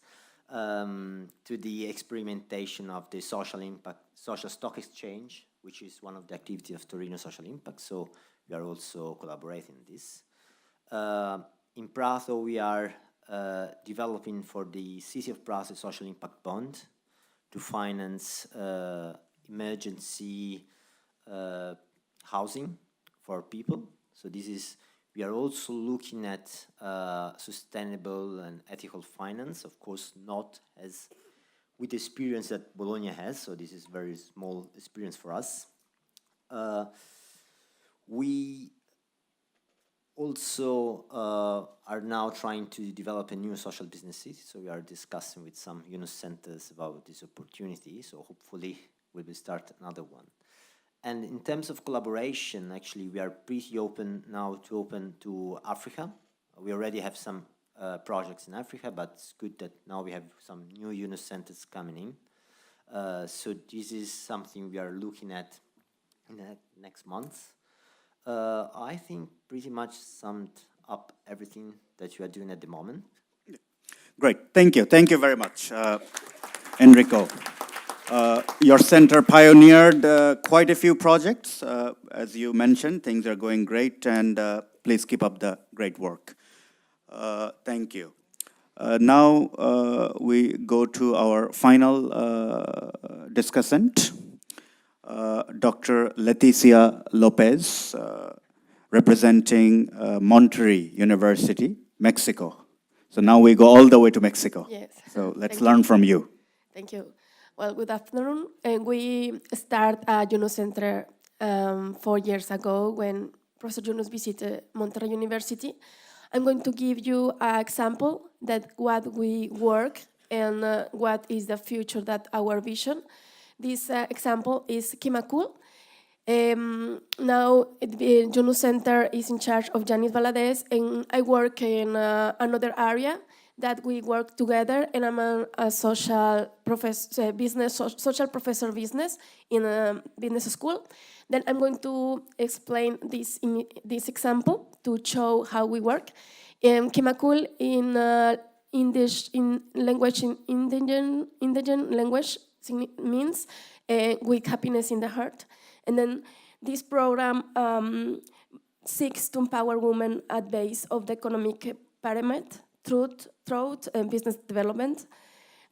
J: to the experimentation of the social stock exchange, which is one of the activities of Torino Social Impact. So we are also collaborating in this. In Prato, we are developing for the City of Prato social impact bond to finance emergency housing for people. So we are also looking at sustainable and ethical finance, of course, not as with the experience that Bologna has, so this is very small experience for us. We also are now trying to develop a new social businesses, so we are discussing with some UNOS centers about this opportunity, so hopefully we will start another one. And in terms of collaboration, actually, we are pretty open now to Africa. We already have some projects in Africa, but it's good that now we have some new UNOS centers coming in. So this is something we are looking at in the next month. I think pretty much summed up everything that you are doing at the moment.
P: Great, thank you. Thank you very much, Enrico. Your center pioneered quite a few projects. As you mentioned, things are going great, and please keep up the great work. Thank you. Now we go to our final discussant, Dr. Leticia Lopez, representing Monterrey University, Mexico. So now we go all the way to Mexico.
T: Yes.
P: So let's learn from you.
T: Thank you. Well, good afternoon. We started a UNOS Center 4 years ago when Professor Yunus visited Monterrey University. I'm going to give you an example that what we work and what is the future that our vision. This example is Kimakul. Now the UNOS Center is in charge of Janice Valadez, and I work in another area that we work together, and I'm a social professor, social professor business in a business school. Then I'm going to explain this example to show how we work. Kimakul in language, in indigenous language means with happiness in the heart. And then this program seeks to empower women at base of the economic pyramid through business development.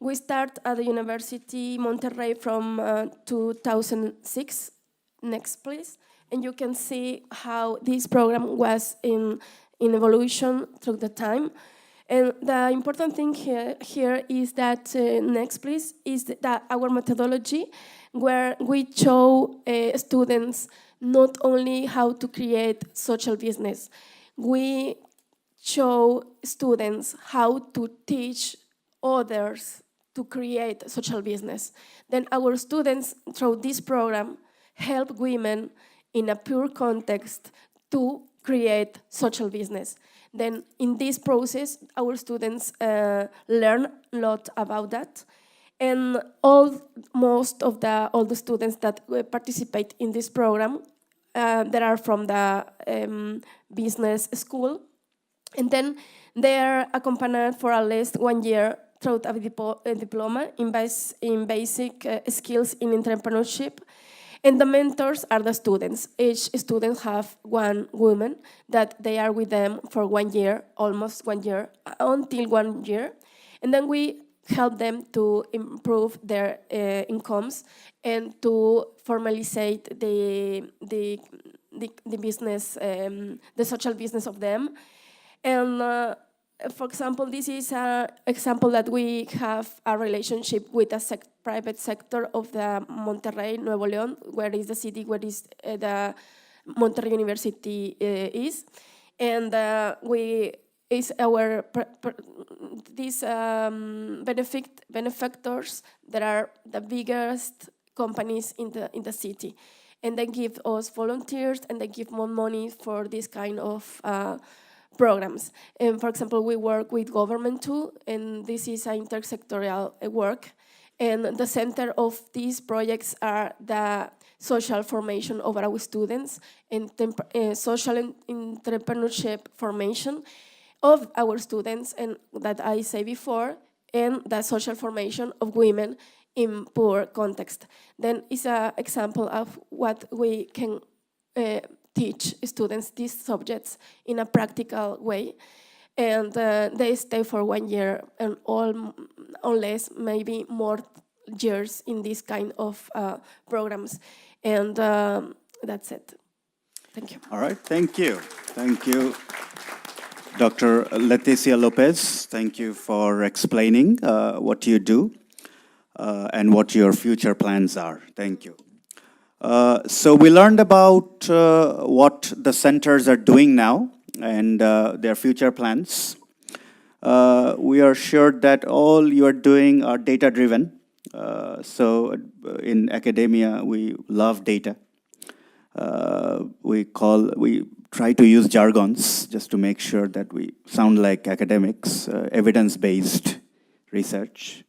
T: We start at the University Monterrey from 2006. Next, please. And you can see how this program was in evolution through the time. And the important thing here is that, next please, is that our methodology, where we show students not only how to create social business, we show students how to teach others to create social business. Then our students, through this program, help women in a pure context to create social business. Then in this process, our students learn a lot about that. And most of all the students that participate in this program, that are from the business school. And then they are accompanied for at least 1 year through a diploma in basic skills in entrepreneurship. And the mentors are the students. Each student have one woman that they are with them for 1 year, almost 1 year, until 1 year. And then we help them to improve their incomes and to formalize the business, the social business of them. And for example, this is an example that we have a relationship with a private sector of the Monterrey, Nuevo León, where is the city, where is the Monterrey University is. And these benefactors that are the biggest companies in the city. And they give us volunteers and they give more money for this kind of programs. And for example, we work with government too, and this is an intersectorial work. And the center of these projects are the social formation of our students and social entrepreneurship formation of our students, and that I say before, and the social formation of women in poor context. Then is an example of what we can teach students these subjects in a practical way, and they stay for 1 year and all, unless maybe more years in this kind of programs. And that's it. Thank you.
P: All right, thank you. Thank you, Dr. Leticia Lopez. Thank you for explaining what you do and what your future plans are. Thank you. So we learned about what the centers are doing now and their future plans. We are sure that all you are doing are data-driven. So in academia, we love data. We try to use jargons just to make sure that we sound like academics, evidence-based research.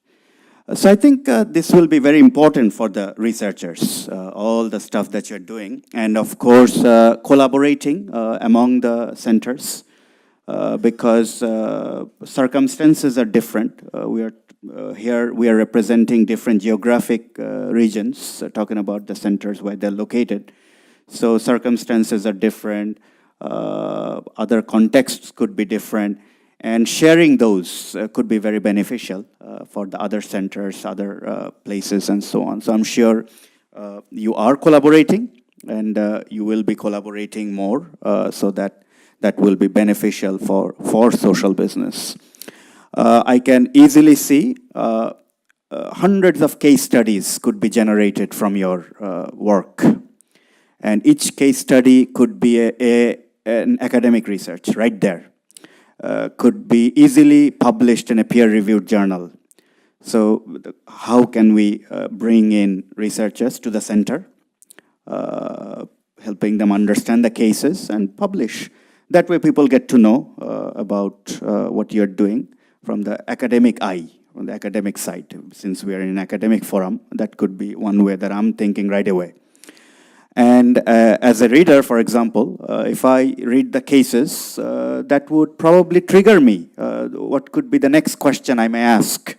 P: So I think this will be very important for the researchers, all the stuff that you're doing, and of course collaborating among the centers because circumstances are different. Here we are representing different geographic regions, talking about the centers where they're located. So circumstances are different, other contexts could be different, and sharing those could be very beneficial for the other centers, other places, and so on. So I'm sure you are collaborating, and you will be collaborating more, so that will be beneficial for social business. I can easily see hundreds of case studies could be generated from your work. And each case study could be an academic research right there. Could be easily published in a peer-reviewed journal. So how can we bring in researchers to the center, helping them understand the cases and publish? That way people get to know about what you're doing from the academic eye, from the academic side. Since we are in an academic forum, that could be one way that I'm thinking right away. And as a reader, for example, if I read the cases, that would probably trigger me. What could be the next question I may ask?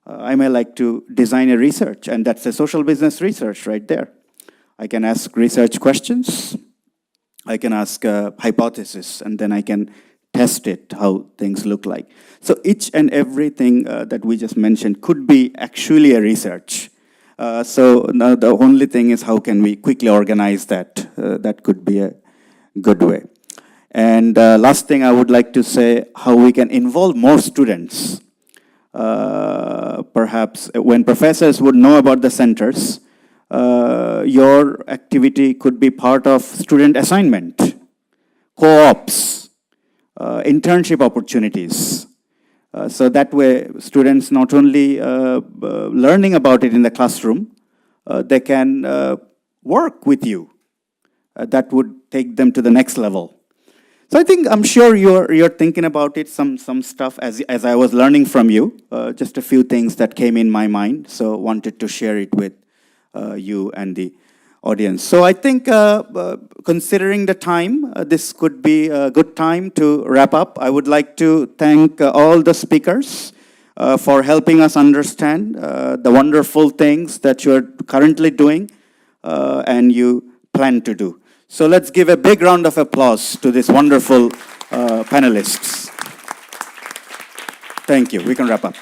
P: I may like to design a research, and that's a social business research right there. I can ask research questions. I can ask a hypothesis, and then I can test it, how things look like. So each and everything that we just mentioned could be actually a research. So now the only thing is how can we quickly organize that? That could be a good way. And last thing I would like to say, how we can involve more students. Perhaps when professors would know about the centers, your activity could be part of student assignment, co-ops, internship opportunities. So that way, students not only learning about it in the classroom, they can work with you. That would take them to the next level. So I think, I'm sure you're thinking about it, some stuff as I was learning from you, just a few things that came in my mind, so wanted to share it with you and the audience. So I think considering the time, this could be a good time to wrap up. I would like to thank all the speakers for helping us understand the wonderful things that you're currently doing and you plan to do. So let's give a big round of applause to these wonderful panelists. Thank you. We can wrap up.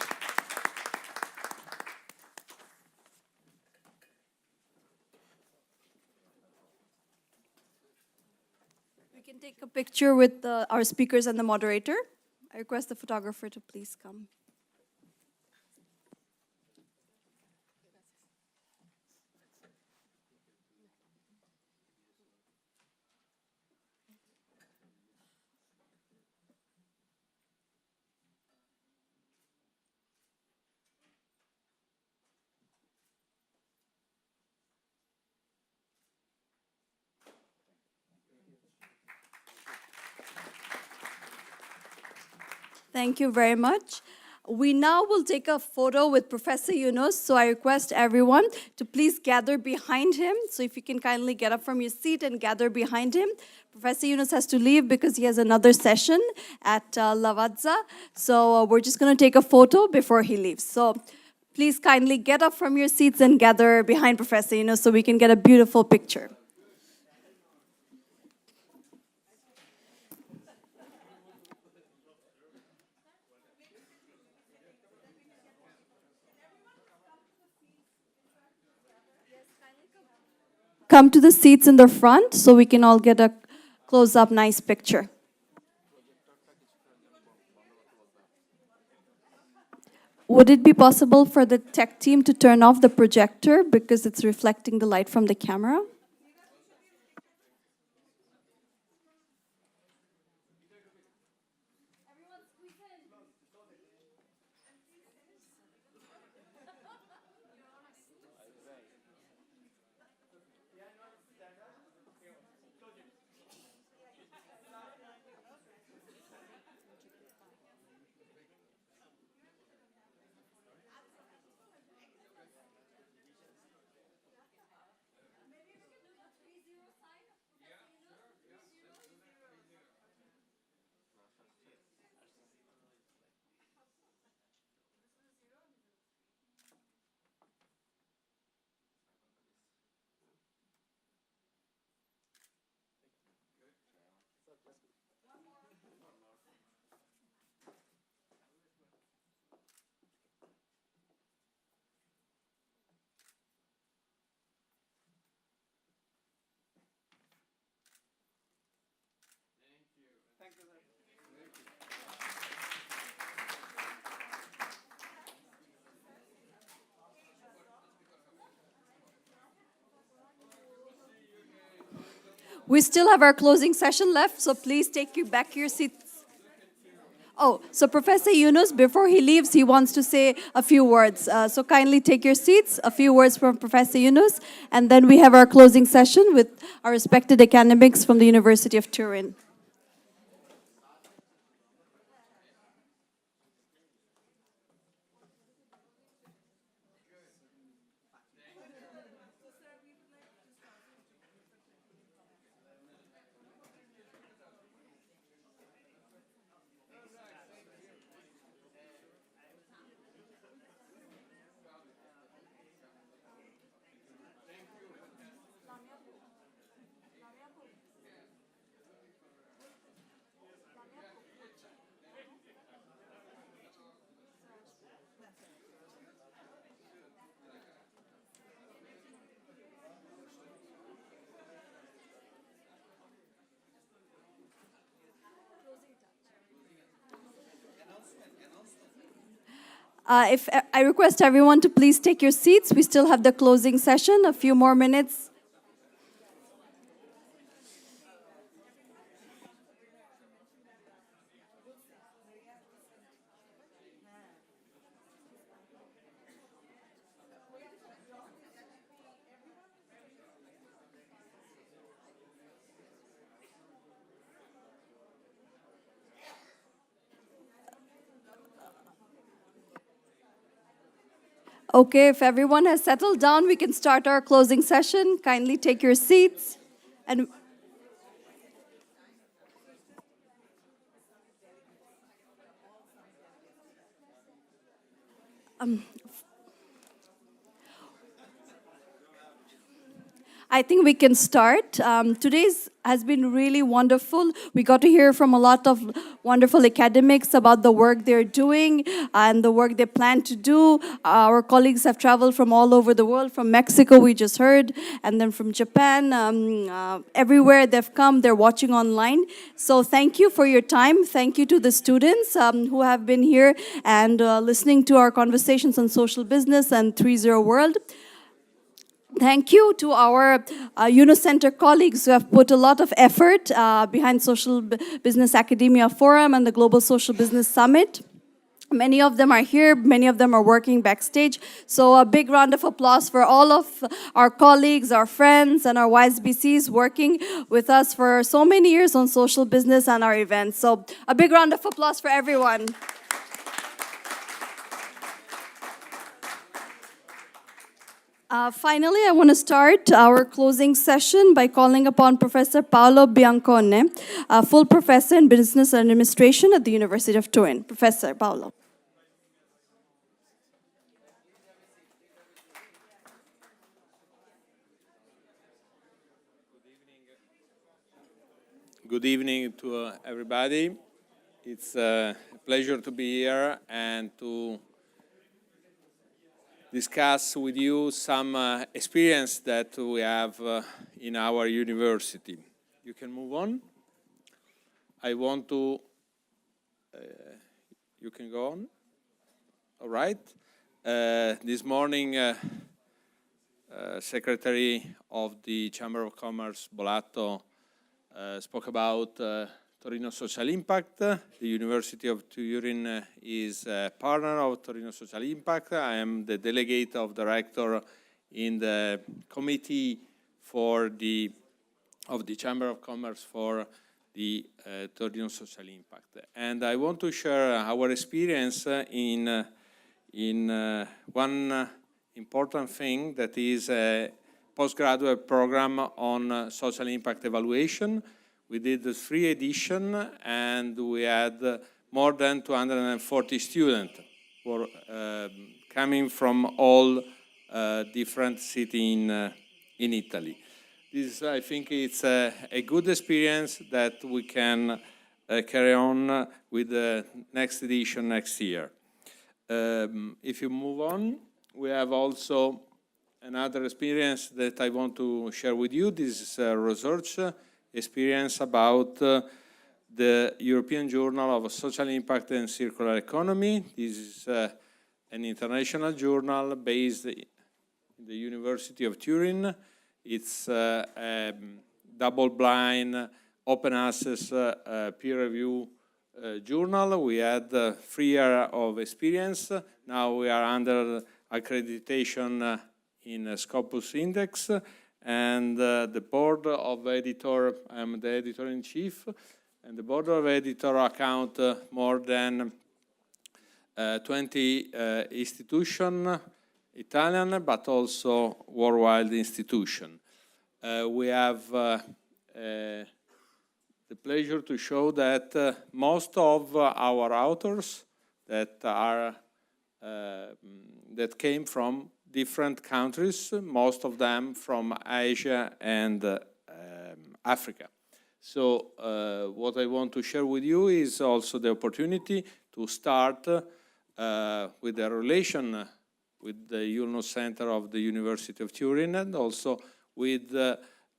A: Take a picture with our speakers and the moderator. I request the photographer to please come. Thank you very much. We now will take a photo with Professor Yunus, so I request everyone to please gather behind him. So if you can kindly get up from your seat and gather behind him. Professor Yunus has to leave because he has another session at Lavazza. So we're just going to take a photo before he leaves. So please kindly get up from your seats and gather behind Professor Yunus so we can get a beautiful picture. come to the seats in the front so we can all get a close-up nice picture. Would it be possible for the tech team to turn off the projector because it's reflecting the light from the camera? We still have our closing session left, so please take you back your seats. Oh, so Professor Yunus, before he leaves, he wants to say a few words. So kindly take your seats, a few words from Professor Yunus, and then we have our closing session with our respected academics from the University of Turin. If I request everyone to please take your seats. We still have the closing session, a few more minutes. Okay, if everyone has settled down, we can start our closing session. Kindly take your seats. And I think we can start. Today's has been really wonderful. We got to hear from a lot of wonderful academics about the work they're doing and the work they plan to do. Our colleagues have traveled from all over the world, from Mexico, we just heard, and then from Japan. Everywhere they've come, they're watching online. So thank you for your time. Thank you to the students who have been here and listening to our conversations on social business and 3.0 World. Thank you to our Unicenter colleagues who have put a lot of effort behind Social Business Academia Forum and the Global Social Business Summit. Many of them are here, many of them are working backstage. So a big round of applause for all of our colleagues, our friends, and our YSBCs working with us for so many years on social business and our events. So a big round of applause for everyone. Finally, I want to start our closing session by calling upon Professor Paolo Biancone, a full professor in business administration at the University of Turin. Professor Paolo.
U: Good evening to everybody. It's a pleasure to be here and to discuss with you some experience that we have in our university. You can move on. I want to, you can go on. All right. This morning, Secretary of the Chamber of Commerce, Bolato, spoke about Torino Social Impact. The University of Turin is a partner of Torino Social Impact. I am the delegate of director in the committee of the Chamber of Commerce for the Torino Social Impact. And I want to share our experience in one important thing that is a postgraduate program on social impact evaluation. We did 3 editions and we had more than 240 students for, coming from all different cities in Italy. This, I think, it's a good experience that we can carry on with the next edition next year. If you move on, we have also another experience that I want to share with you. This is a research experience about the European Journal of Social Impact and Circular Economy. This is an international journal based in the University of Turin. It's a double-blind, open access, peer review journal. We had 3 years of experience. Now we are under accreditation in Scopus Index, and the board of editor, I'm the editor-in-chief, and the board of editor account more than 20 institutions, Italian, but also worldwide institution. We have the pleasure to show that most of our authors that are that came from different countries, most of them from Asia and Africa. So what I want to share with you is also the opportunity to start with a relation with the UNO Center of the University of Turin, and also with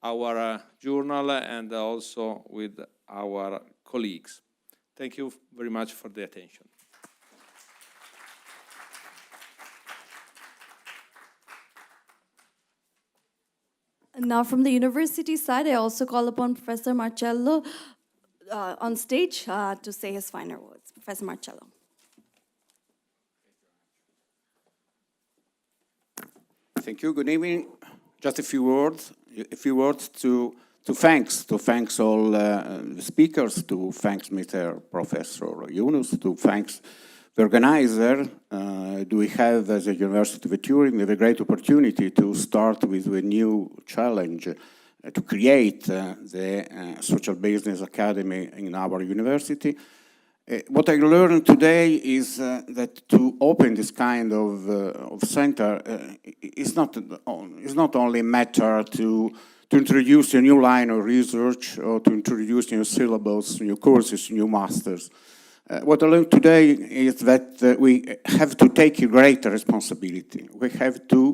U: our journal and also with our colleagues. Thank you very much for the attention.
A: And now from the university side, I also call upon Professor Marcello on stage to say his final words. Professor Marcello.
B: Thank you. Good evening. Just a few words to thanks all the speakers, to thanks Mr. Professor Yunus, to thanks the organizer. Do we have, as a University of Turin, we have a great opportunity to start with a new challenge to create the Social Business Academy in our university. What I learned today is that to open this kind of center is not only a matter to introduce a new line of research or to introduce new syllables, new courses, new masters. What I learned today is that we have to take a greater responsibility. We have to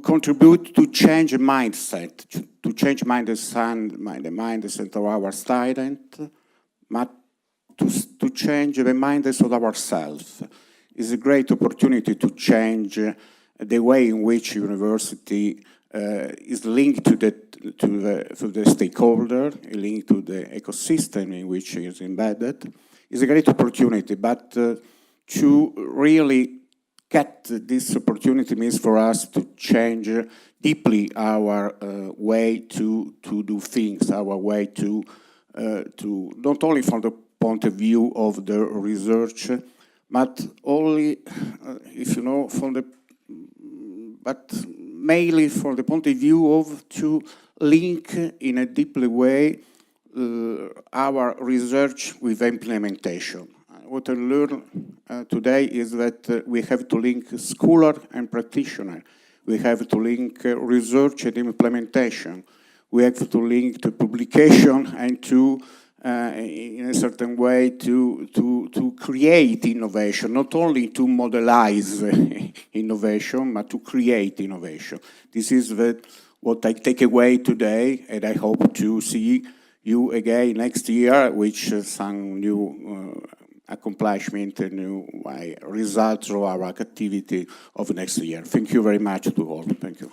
B: contribute to change a mindset, to change the mindset of our students, but to change the mindset of ourselves. It's a great opportunity to change the way in which university is linked to the stakeholder, linked to the ecosystem in which it is embedded. It's a great opportunity, but to really get this opportunity means for us to change deeply our way to do things, our way to not only from the point of view of the research, but only, if you know, but mainly from the point of view of to link in a deeply way our research with implementation. What I learned today is that we have to link scholar and practitioner. We have to link research and implementation. We have to link to publication and to in a certain way to create innovation, not only to modelize innovation, but to create innovation. This is what I take away today, and I hope to see you again next year, which some new accomplishment and new results of our activity of next year. Thank you very much to all. Thank you.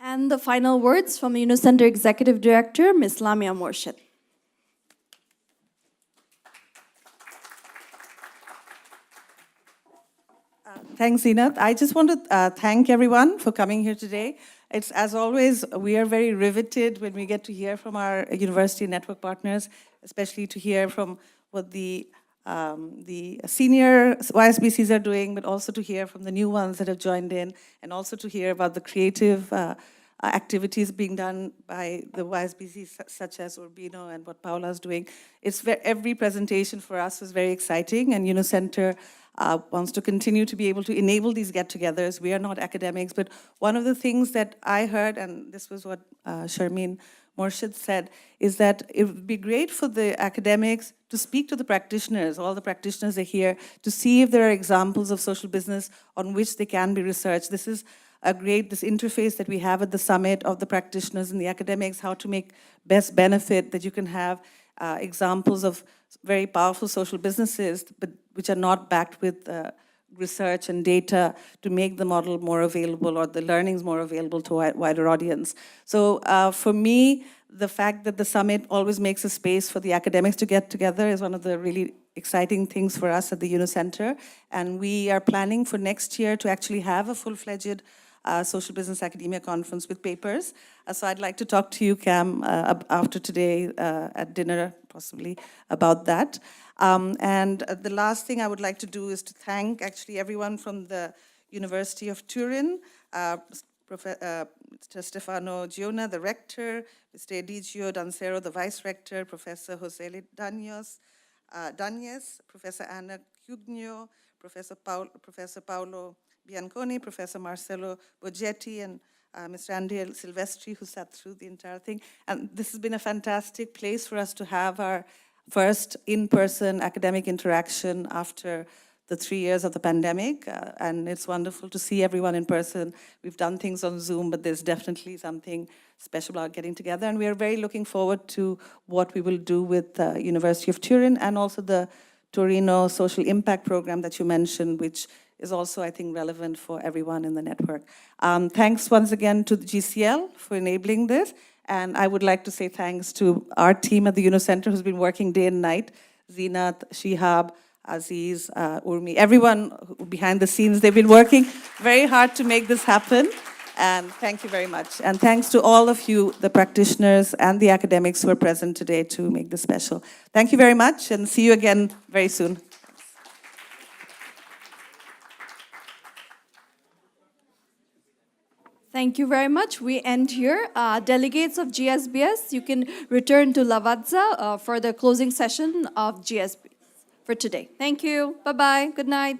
A: And the final words from the UniCenter Executive Director, Ms. Lamia Morshid.
D: Thanks, Zinat. I just want to thank everyone for coming here today. It's, as always, we are very riveted when we get to hear from our university network partners, especially to hear from what the senior YSBCs are doing, but also to hear from the new ones that have joined in, and also to hear about the creative activities being done by the YSBCs such as Urbino and what Paola's doing. Every presentation for us was very exciting, and UniCenter wants to continue to be able to enable these get-togethers. We are not academics, but one of the things that I heard, and this was what Sharmeen Morshid said, is that it would be great for the academics to speak to the practitioners, all the practitioners are here, to see if there are examples of social business on which they can be researched. This is this interface that we have at the summit of the practitioners and the academics, how to make best benefit, that you can have examples of very powerful social businesses, but which are not backed with research and data to make the model more available or the learnings more available to a wider audience. So for me, the fact that the summit always makes a space for the academics to get together is one of the really exciting things for us at the UniCenter. And we are planning for next year to actually have a full-fledged Social Business Academia Conference with papers. So I'd like to talk to you, Cam, after today at dinner, possibly, about that. And the last thing I would like to do is to thank actually everyone from the University of Turin, Mr. Stefano Giona, the rector, Mr. Edigio Dancero, the vice rector, Professor Jose Danies, Professor Anna Cugno, Professor Paolo Bianconi, Professor Marcelo Bogetti, and Mr. Andy Silvestri, who sat through the entire thing. And this has been a fantastic place for us to have our first in-person academic interaction after the 3 years of the pandemic. And it's wonderful to see everyone in person. We've done things on Zoom, but there's definitely something special about getting together. And we are very looking forward to what we will do with the University of Turin and also the Torino Social Impact Program that you mentioned, which is also, I think, relevant for everyone in the network. Thanks once again to the GCL for enabling this. And I would like to say thanks to our team at the UniCenter who's been working day and night, Zinat, Shihab, Aziz, Urmi, everyone behind the scenes. They've been working very hard to make this happen. And thank you very much. And thanks to all of you, the practitioners and the academics who are present today to make this special. Thank you very much, and see you again very soon.
A: Thank you very much. We end here. Delegates of GSBS, you can return to Lavazza for the closing session of GSBS for today. Thank you. Bye-bye. Good night.